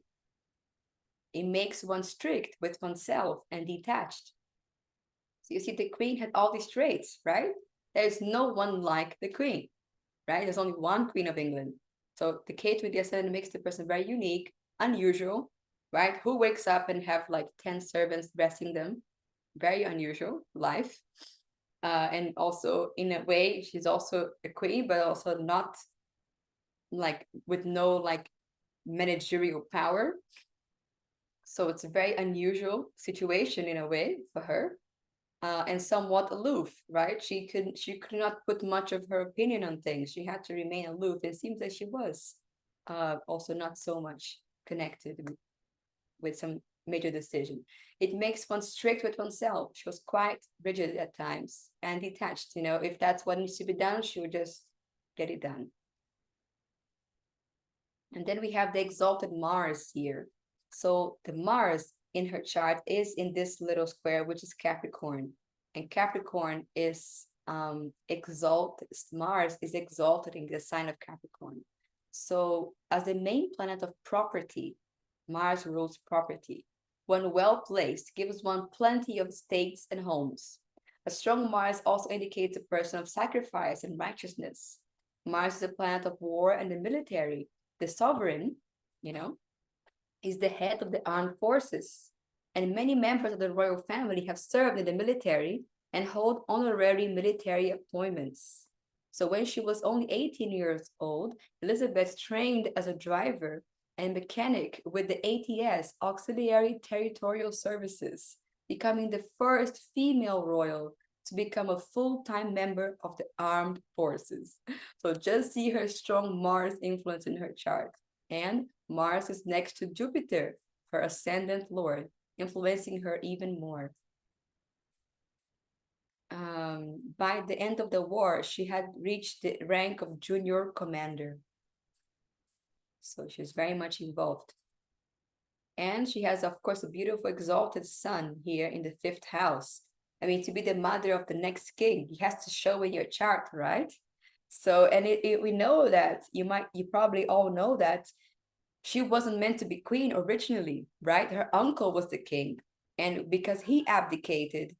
It makes one strict with oneself and detached. So you see, the queen had all these traits, right? There's no one like the queen, right? There's only one queen of England. So the Ketu with the ascendant makes the person very unique, unusual, right? Who wakes up and have like 10 servants dressing them? Very unusual life. And also, in a way, she's also a queen, but also not like with no like managerial power. So it's a very unusual situation in a way for her, and somewhat aloof, right? She could not put much of her opinion on things. She had to remain aloof. It seems that she was also not so much connected with some major decision. It makes one strict with oneself. She was quite rigid at times and detached. If that's what needs to be done, she would just get it done. And then we have the exalted Mars here. So the Mars in her chart is in this little square, which is Capricorn. And Capricorn is exalted. Mars is exalted in the sign of Capricorn. So as the main planet of property, Mars rules property. When well placed, gives one plenty of estates and homes. A strong Mars also indicates a person of sacrifice and righteousness. Mars is a planet of war and the military. The sovereign, is the head of the armed forces. And many members of the royal family have served in the military and hold honorary military appointments. So when she was only 18 years old, Elizabeth trained as a driver and mechanic with the ATS, Auxiliary Territorial Services, becoming the first female royal to become a full-time member of the armed forces. So just see her strong Mars influence in her chart. And Mars is next to Jupiter, her ascendant lord, influencing her even more. By the end of the war, she had reached the rank of junior commander. So she's very much involved. And she has, of course, a beautiful exalted sun here in the 5th house. I mean, to be the mother of the next king, he has to show in your chart, right? So, and we know that, you probably all know that she wasn't meant to be queen originally, right? Her uncle was the king. And because he abdicated,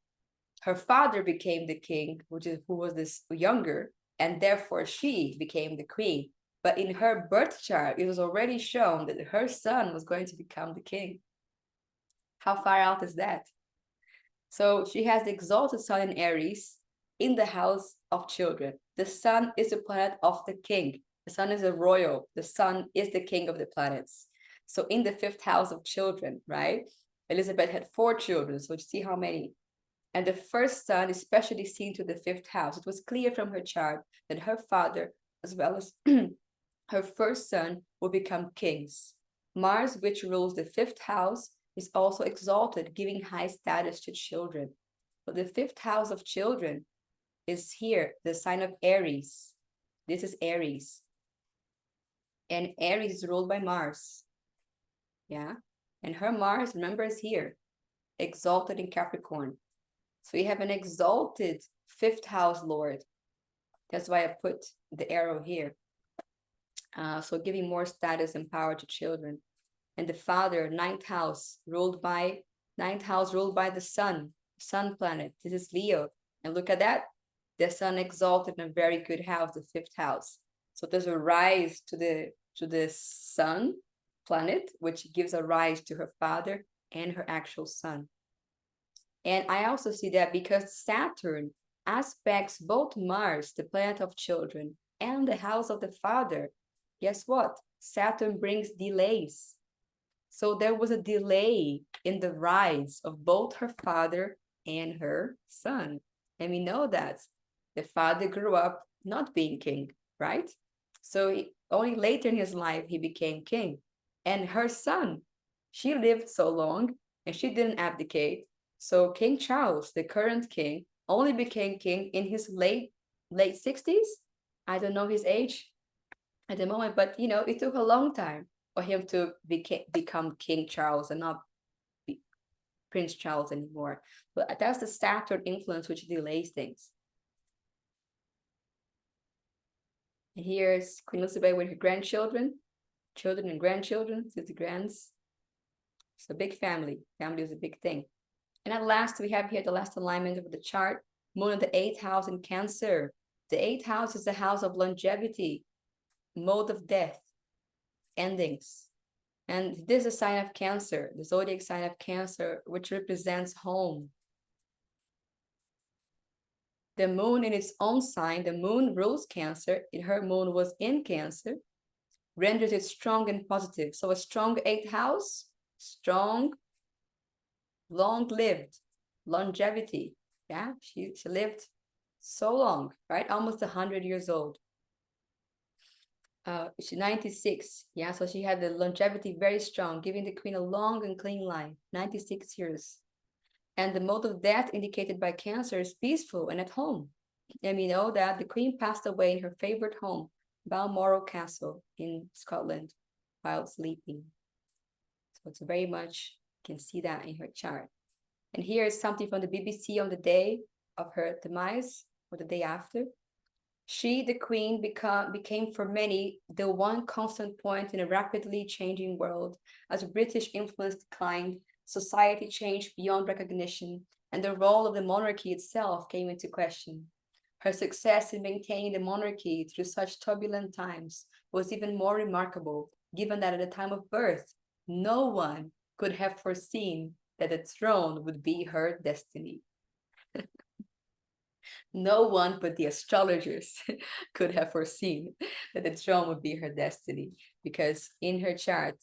her father became the king, who was this younger, and therefore she became the queen. But in her birth chart, it was already shown that her son was going to become the king. How far out is that? So she has the exalted sun in Aries in the house of children. The sun is the planet of the king. The sun is a royal. The sun is the king of the planets. So in the fifth house of children, right? Elizabeth had 4 children. So you see how many. And the first son especially seen to the fifth house. It was clear from her chart that her father, as well as her first son, will become kings. Mars, which rules the fifth house, is also exalted, giving high status to children. But the fifth house of children is here, the sign of Aries. This is Aries. And Aries is ruled by Mars. Yeah. And her Mars, remember, is here, exalted in Capricorn. So you have an exalted fifth house Lord. That's why I put the arrow here. So giving more status and power to children. And the father, ninth house ruled by the sun planet. This is Leo. And look at that. The sun exalted in a very good house, the fifth house. So there's a rise to the sun planet, which gives a rise to her father and her actual son. And I also see that because Saturn aspects both Mars, the planet of children, and the house of the father, guess what? Saturn brings delays. So there was a delay in the rise of both her father and her son. And we know that the father grew up not being king, right? So only later in his life, he became king. And her son, she lived so long and she didn't abdicate. So King Charles, the current king, only became king in his late 60s. I don't know his age at the moment, but it took a long time for him to become King Charles and not Prince Charles anymore. But that's the Saturn influence which delays things. And here's Queen Elizabeth with her grandchildren, children and grandchildren. This is the grands. It's a big family. Family is a big thing. And at last, we have here the last alignment of the chart. Moon in the 8th house in Cancer. The 8th house is the house of longevity, mode of death, endings. And this is a sign of Cancer, the zodiac sign of Cancer, which represents home. The moon in its own sign, the moon rules Cancer. Her moon was in Cancer, renders it strong and positive. So a strong 8th house, strong, long-lived, longevity. Yeah, she lived so long, right? Almost 100 years old. She's 96. Yeah, so she had the longevity very strong, giving the queen a long and clean life, 96 years. And the mode of death indicated by Cancer is peaceful and at home. And we know that the queen passed away in her favorite home, Balmoral Castle in Scotland, while sleeping. So it's very much, you can see that in her chart. And here is something from the BBC on the day of her demise, or the day after. She, the queen, became for many the one constant point in a rapidly changing world. As British influence declined, society changed beyond recognition, and the role of the monarchy itself came into question. Her success in maintaining the monarchy through such turbulent times was even more remarkable, given that at the time of birth, no one could have foreseen that the throne would be her destiny. No one but the astrologers could have foreseen that the throne would be her destiny, because in her chart,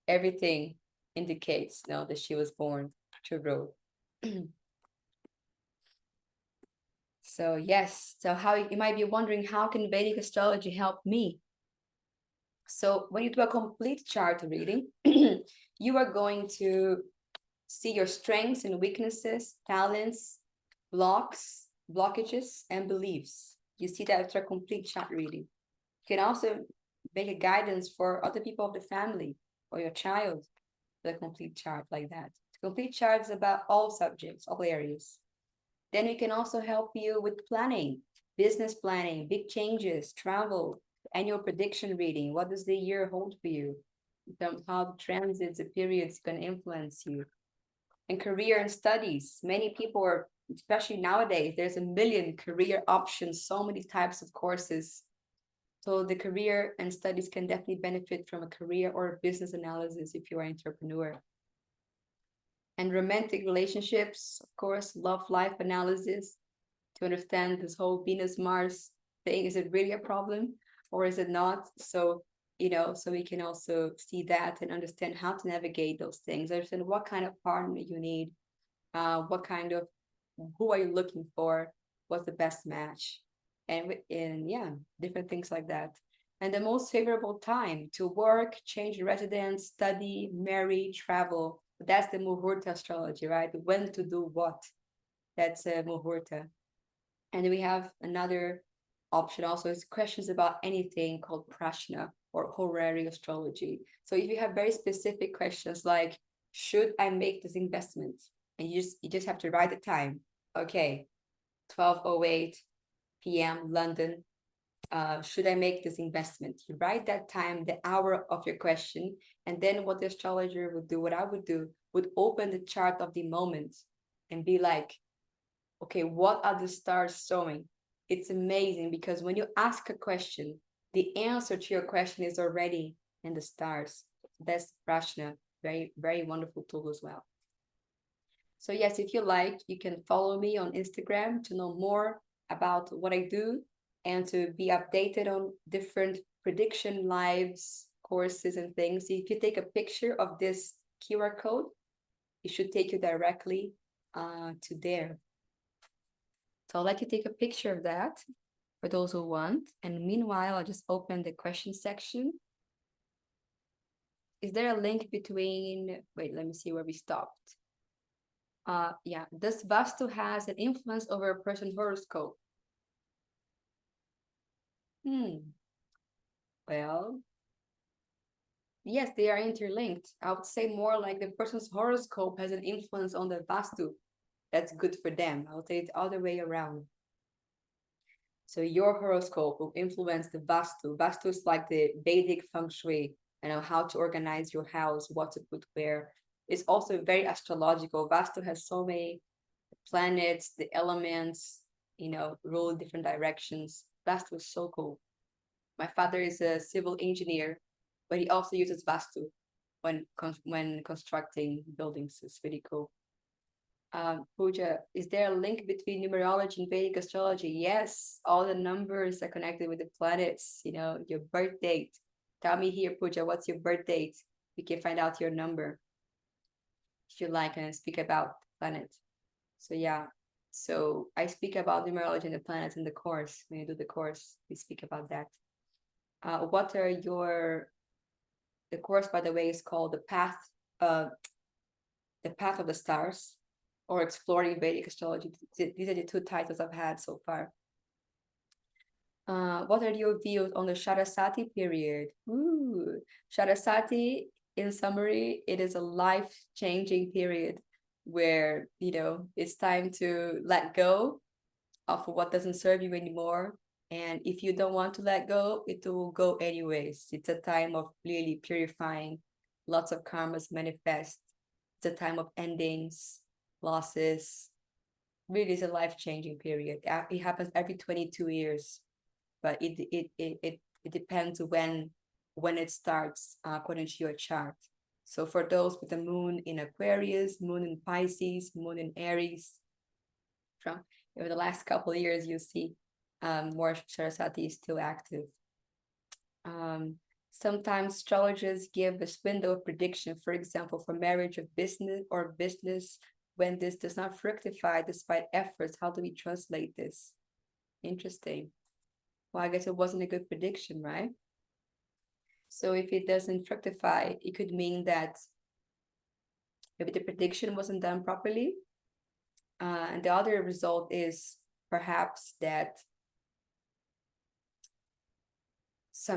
everything indicates now that she was born to rule. So yes, so how you might be wondering, how can Vedic astrology help me? So when you do a complete chart reading, you are going to see your strengths and weaknesses, talents, blockages, and beliefs. You see that after a complete chart reading. You can also make a guidance for other people of the family or your child, the complete chart like that. The complete chart is about all subjects, all areas. Then it can also help you with planning, business planning, big changes, travel, annual prediction reading. What does the year hold for you? How the transits, the periods can influence you. And career and studies. Many people are especially nowadays, there's a million career options, so many types of courses. So the career and studies can definitely benefit from a career or business analysis if you're an entrepreneur. And romantic relationships, of course, love life analysis to understand this whole Venus Mars thing. Is it really a problem or is it not? So, so we can also see that and understand how to navigate those things, understand what kind of partner you need, who are you looking for, what's the best match, and yeah, different things like that. And the most favorable time to work, change residence, study, marry, travel. That's the Muhurta astrology, right? When to do what. That's a Muhurta. And we have another option also is questions about anything called Prashna or horary astrology. So if you have very specific questions like, should I make this investment? And you just have to write the time. Okay, 12:08 p.m. London. Should I make this investment? You write that time, the hour of your question, and then what the astrologer would do, what I would do, would open the chart of the moment and be like, okay, what are the stars showing? It's amazing because when you ask a question, the answer to your question is already in the stars. That's Prashna, very, very wonderful tool as well. So yes, if you like, you can follow me on Instagram to know more about what I do and to be updated on different prediction lives, courses, and things. If you take a picture of this QR code, it should take you directly to there. So I'll let you take a picture of that for those who want. And meanwhile, I'll just open the question section. Is there a link between, wait, let me see where we stopped. Yeah, does Vastu has an influence over a person's horoscope? Well, yes, they are interlinked. I would say more like the person's horoscope has an influence on the Vastu. That's good for them. I would say it's the other way around. So your horoscope will influence the Vastu. Vastu is like the Vedic feng shui, how to organize your house, what to put where. It's also very astrological. Vastu has so many planets, the elements, rule different directions. Vastu is so cool. My father is a civil engineer, but he also uses Vastu when constructing buildings. It's really cool. Pooja, is there a link between numerology and Vedic astrology? Yes, all the numbers are connected with the planets, your birth date. Tell me here, Pooja, what's your birth date? We can find out your number if you like and speak about planets. So yeah, so I speak about numerology and the planets in the course. When you do the course, we speak about that. What are the course, by the way, is called the Path of the Stars, or Exploring Vedic Astrology. These are the two titles I've had so far. What are your views on the Sharasati period? Ooh, Sharasati, in summary, it is a life-changing period where, it's time to let go of what doesn't serve you anymore. And if you don't want to let go, it will go anyways. It's a time of really purifying, lots of karmas manifest. It's a time of endings, losses. Really is a life-changing period. It happens every 22 years, but it depends when it starts according to your chart. So for those with the moon in Aquarius, moon in Pisces, moon in Aries, from over the last couple of years, you see more Saraswati is still active. Sometimes astrologers give a window of prediction, for example, for marriage of business, when this does not fructify despite efforts. How do we translate this? Interesting. Well, I guess it wasn't a good prediction, right? So if it doesn't fructify, it could mean that maybe the prediction wasn't done properly. And the other result is perhaps that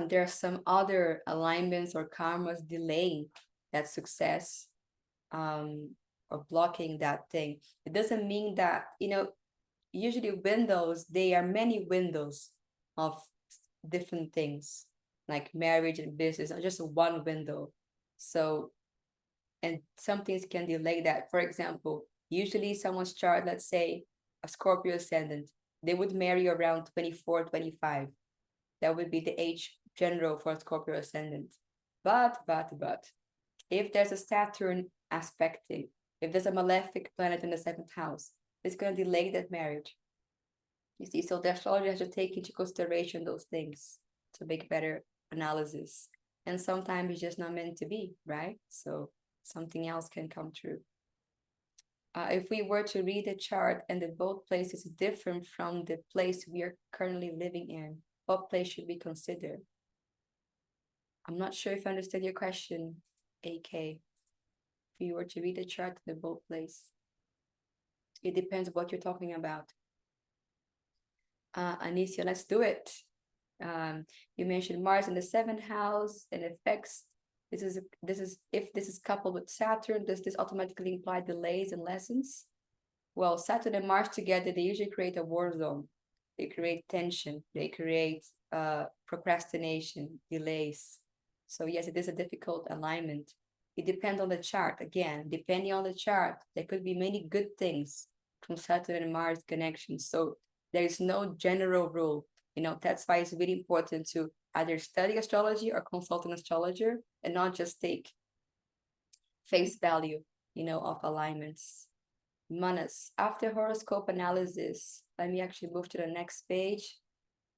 there are some other alignments or karmas delaying that success, or blocking that thing. It doesn't mean that, usually windows, they are many windows of different things, like marriage and business, not just one window. So, and some things can delay that. For example, usually someone's chart, let's say, a Scorpio ascendant, they would marry around 24, 25. That would be the age general for a Scorpio ascendant. But, if there's a Saturn aspecting, if there's a malefic planet in the seventh house, it's going to delay that marriage. You see, so the astrologer has to take into consideration those things to make better analysis. And sometimes it's just not meant to be, right? So something else can come true. If we were to read a chart and the both places is different from the place we are currently living in, what place should we consider? I'm not sure if I understood your question, AK. If you were to read a chart in the both place, it depends what you're talking about. Anicia, let's do it. You mentioned Mars in the seventh house and effects. This is if this is coupled with Saturn, does this automatically imply delays and lessons? Well, Saturn and Mars together, they usually create a war zone. They create tension. They create procrastination, delays. So yes, it is a difficult alignment. It depends on the chart. Again, depending on the chart, there could be many good things from Saturn and Mars connections. So there is no general rule. You know, that's why it's really important to either study astrology or consult an astrologer and not just take face value, you know, of alignments. Manas, after horoscope analysis, let me actually move to the next page.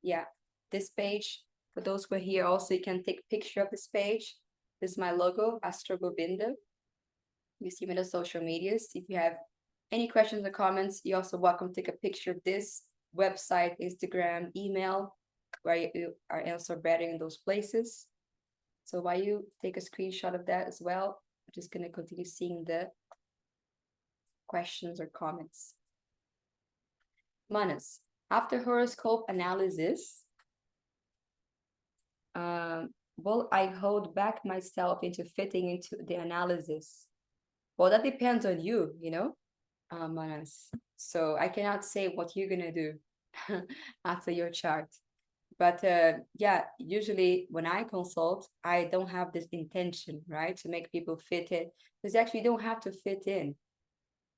Yeah, this page, for those who are here also, you can take a picture of this page. This is my logo, Astro Govinda. You see me on the social medias. If you have any questions or comments, you're also welcome to take a picture of this website, Instagram, email, where you are also better in those places. So while you take a screenshot of that as well, I'm just going to continue seeing the questions or comments. Manas, after horoscope analysis, will I hold back myself into fitting into the analysis? Well, that depends on you, you know, Manas. So I cannot say what you're going to do after your chart. But yeah, usually when I consult, I don't have this intention, right, to make people fit in. Because actually you don't have to fit in.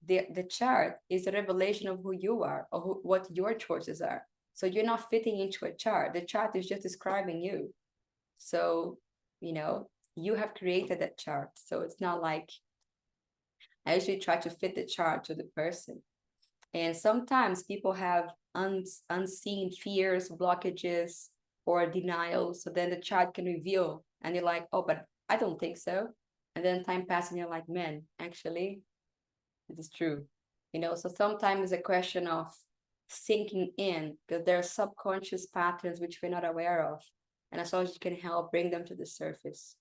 The chart is a revelation of who you are or what your choices are. So you're not fitting into a chart. The chart is just describing you. So, you know, you have created that chart. So it's not like I usually try to fit the chart to the person. And sometimes people have unseen fears, blockages, or denials. So then the chart can reveal, and you're like, oh, but I don't think so. And then time passes, and you're like, man, actually, it is true. You know, so sometimes it's a question of sinking in, because there are subconscious patterns which we're not aware of. And astrology can help bring them to the surface.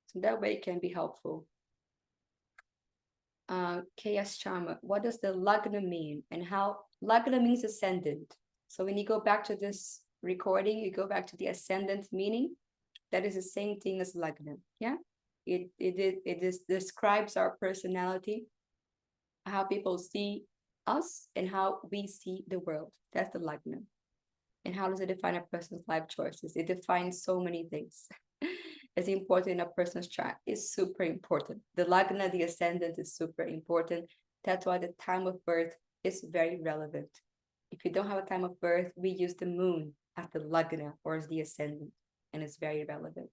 So that way it can be helpful. KS Charma, what does the Lagna mean and how Lagna means ascendant? So when you go back to this recording, you go back to the ascendant meaning. That is the same thing as Lagna. Yeah, it describes our personality, how people see us and how we see the world. That's the Lagna. And how does it define a person's life choices? It defines so many things. It's important in a person's chart. It's super important. The Lagna, the ascendant, is super important. That's why the time of birth is very relevant. If you don't have a time of birth, we use the moon as the Lagna or as the ascendant, and it's very relevant.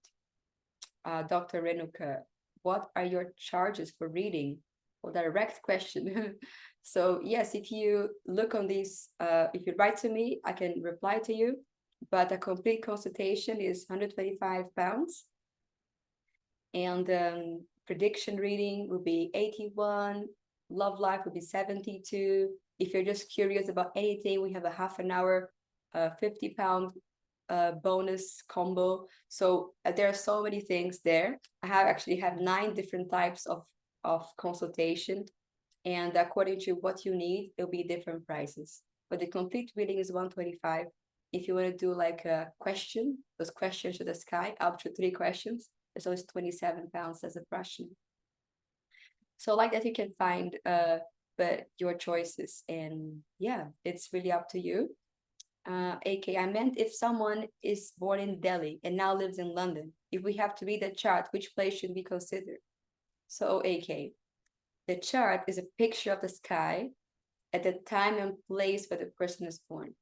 Dr. Renuka, what are your charges for reading? Well, direct question. So yes, if you look on these, if you write to me, I can reply to you, but a complete consultation is £125. And prediction reading will be 81, love life will be 72. If you're just curious about anything, we have a half an hour, £50 bonus combo. So there are so many things there. I actually have 9 different types of consultation, and according to what you need, it'll be different prices. But the complete reading is 125. If you want to do like a question, those questions to the sky, up to 3 questions, it's always £27 as a fraction. So like that, you can find but your choices, and yeah, it's really up to you. AK, I meant if someone is born in Delhi and now lives in London, if we have to read the chart, which place should we consider? So AK, the chart is a picture of the sky, at the time and place where the person is born.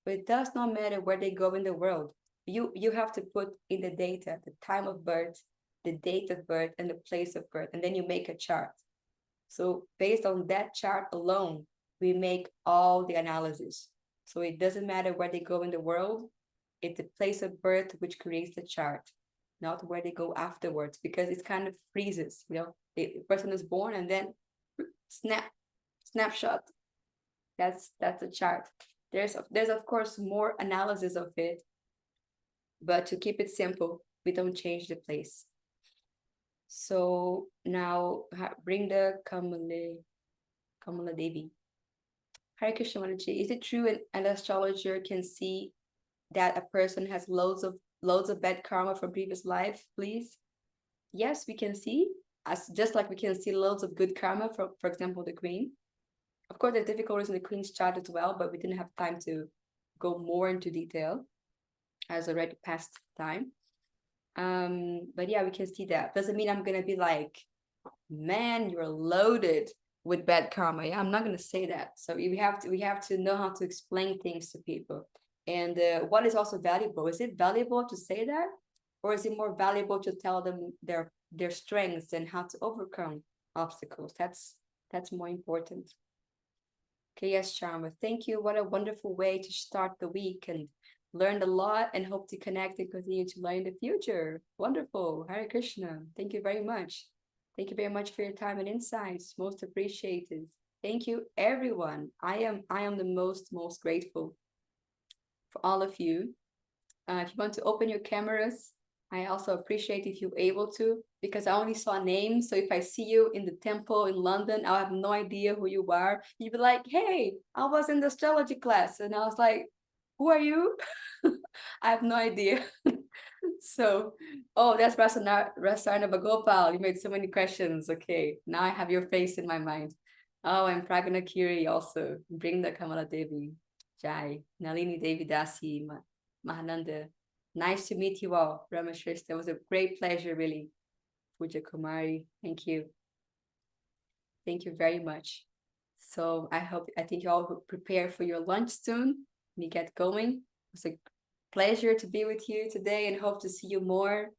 But it does not matter where they go in the world. You have to put in the data, the time of birth, the date of birth, and the place of birth, and then you make a chart. So based on that chart alone, we make all the analysis. So it doesn't matter where they go in the world, it's the place of birth which creates the chart, not where they go afterwards, because it kind of freezes, the person is born and then snapshot. That's the chart. There's of course more analysis of it, but to keep it simple, we don't change the place. So now bring the Kamala Devi. Hare Krishna Mataji, is it true an astrologer can see that a person has loads of bad karma from previous life, please? Yes, we can see, as just like we can see loads of good karma from, for example, the Queen. Of course, there's difficulties in the Queen's chart as well, but we didn't have time to go more into detail, as already past time. But yeah, we can see that. Doesn't mean I'm gonna be like, man, you're loaded with bad karma. Yeah, I'm not gonna say that. So we have to know how to explain things to people. And what is also valuable? Is it valuable to say that, or is it more valuable to tell them their strengths and how to overcome obstacles? That's more important. Okay, yes, Charma. Thank you. What a wonderful way to start the week, and learned a lot and hope to connect and continue to learn in the future. Wonderful. Hare Krishna. Thank you very much. Thank you very much for your time and insights. Most appreciated. Thank you, everyone. I am the most grateful for all of you. If you want to open your cameras, I also appreciate if you're able to, because I only saw names. So if I see you in the temple in London, I'll have no idea who you are. You'd be like, hey, I was in the astrology class. And I was like, who are you? I have no idea. So, oh, that's Rasarna Bagopal. You made so many questions. Okay, now I have your face in my mind. Oh, and Pragana Kiri also. Bring the Kamala Devi. Jai. Nalini Devi Dasi. Mahananda. Nice to meet you all. Ramashrish, it was a great pleasure, really. Puja Kumari, thank you. Thank you very much. So I think you all prepare for your lunch soon. We get going. It's a pleasure to be with you today, and hope to see you more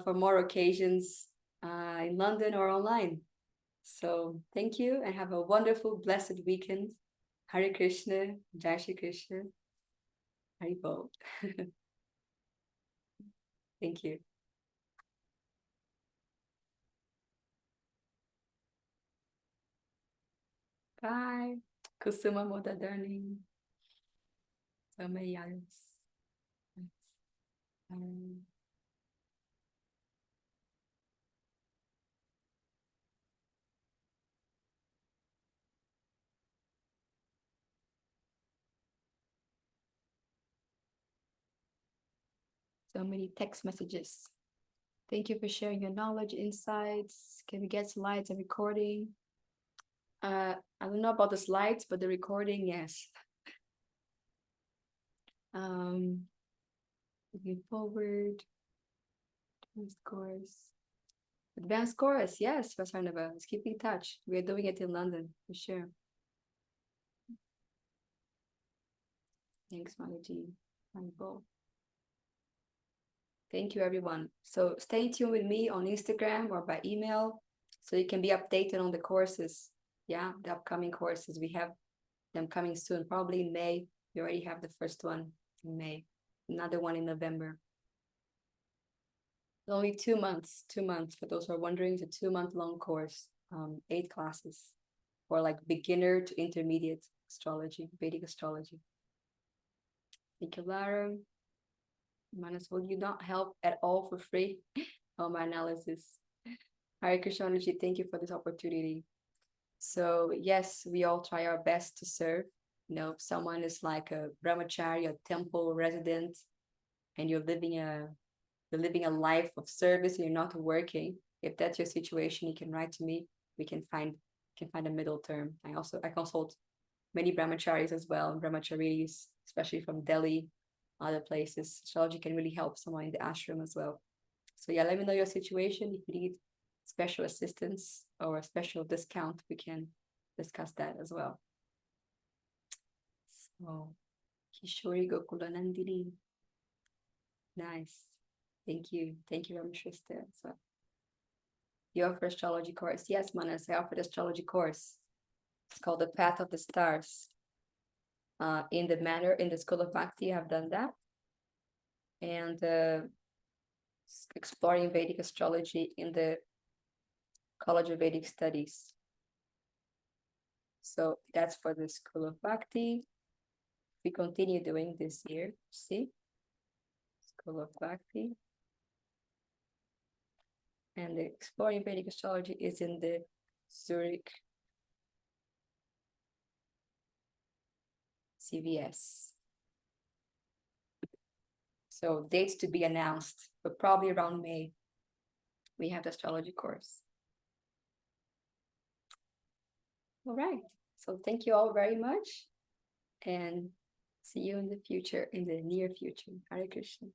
for more occasions in London or online. So thank you, and have a wonderful, blessed weekend. Hare Krishna, Jai Shri Krishna, Haribol. Thank you. Bye. Kusuma Moda darling. So many text messages. Thank you for sharing your knowledge, insights. Can we get slides and recording? I don't know about the slides, but the recording, yes. Moving forward. Advanced course, yes, Vasarnava. Let's keep in touch. We're doing it in London, for sure. Thanks, Mataji. Thank you, everyone. So stay tuned with me on Instagram or by email, so you can be updated on the courses. Yeah, the upcoming courses. We have them coming soon, probably in May. We already have the first one in May, another one in November. Only 2 months, for those who are wondering. It's a 2-month long course, 8 classes for like beginner to intermediate astrology, Vedic astrology. Thank you, Lara. Manas, will you not help at all for free on my analysis? Hare Krishna, thank you for this opportunity. So yes, we all try our best to serve. You know, if someone is like a brahmachari, a temple resident, and you're living a life of service and you're not working, if that's your situation, you can write to me. We can find a middle term. I consult many brahmacharis as well, brahmacharis, especially from Delhi, other places. Astrology can really help someone in the ashram as well. So yeah, let me know your situation. If you need special assistance or a special discount, we can discuss that as well. Oh, Kishori Gokulanandini. Nice. Thank you. Thank you very much, Krista. So you offer astrology course. Yes, Manas, I offered astrology course. It's called The Path of the Stars. In the School of Bhakti, I've done that. And exploring Vedic astrology in the College of Vedic Studies. So that's for the School of Bhakti. We continue doing this year, see? School of Bhakti. And the Exploring Vedic Astrology is in the Zurich CVS. So dates to be announced, but probably around May, we have the astrology course. All right. So thank you all very much and see you in the future, in the near future. Hare Krishna.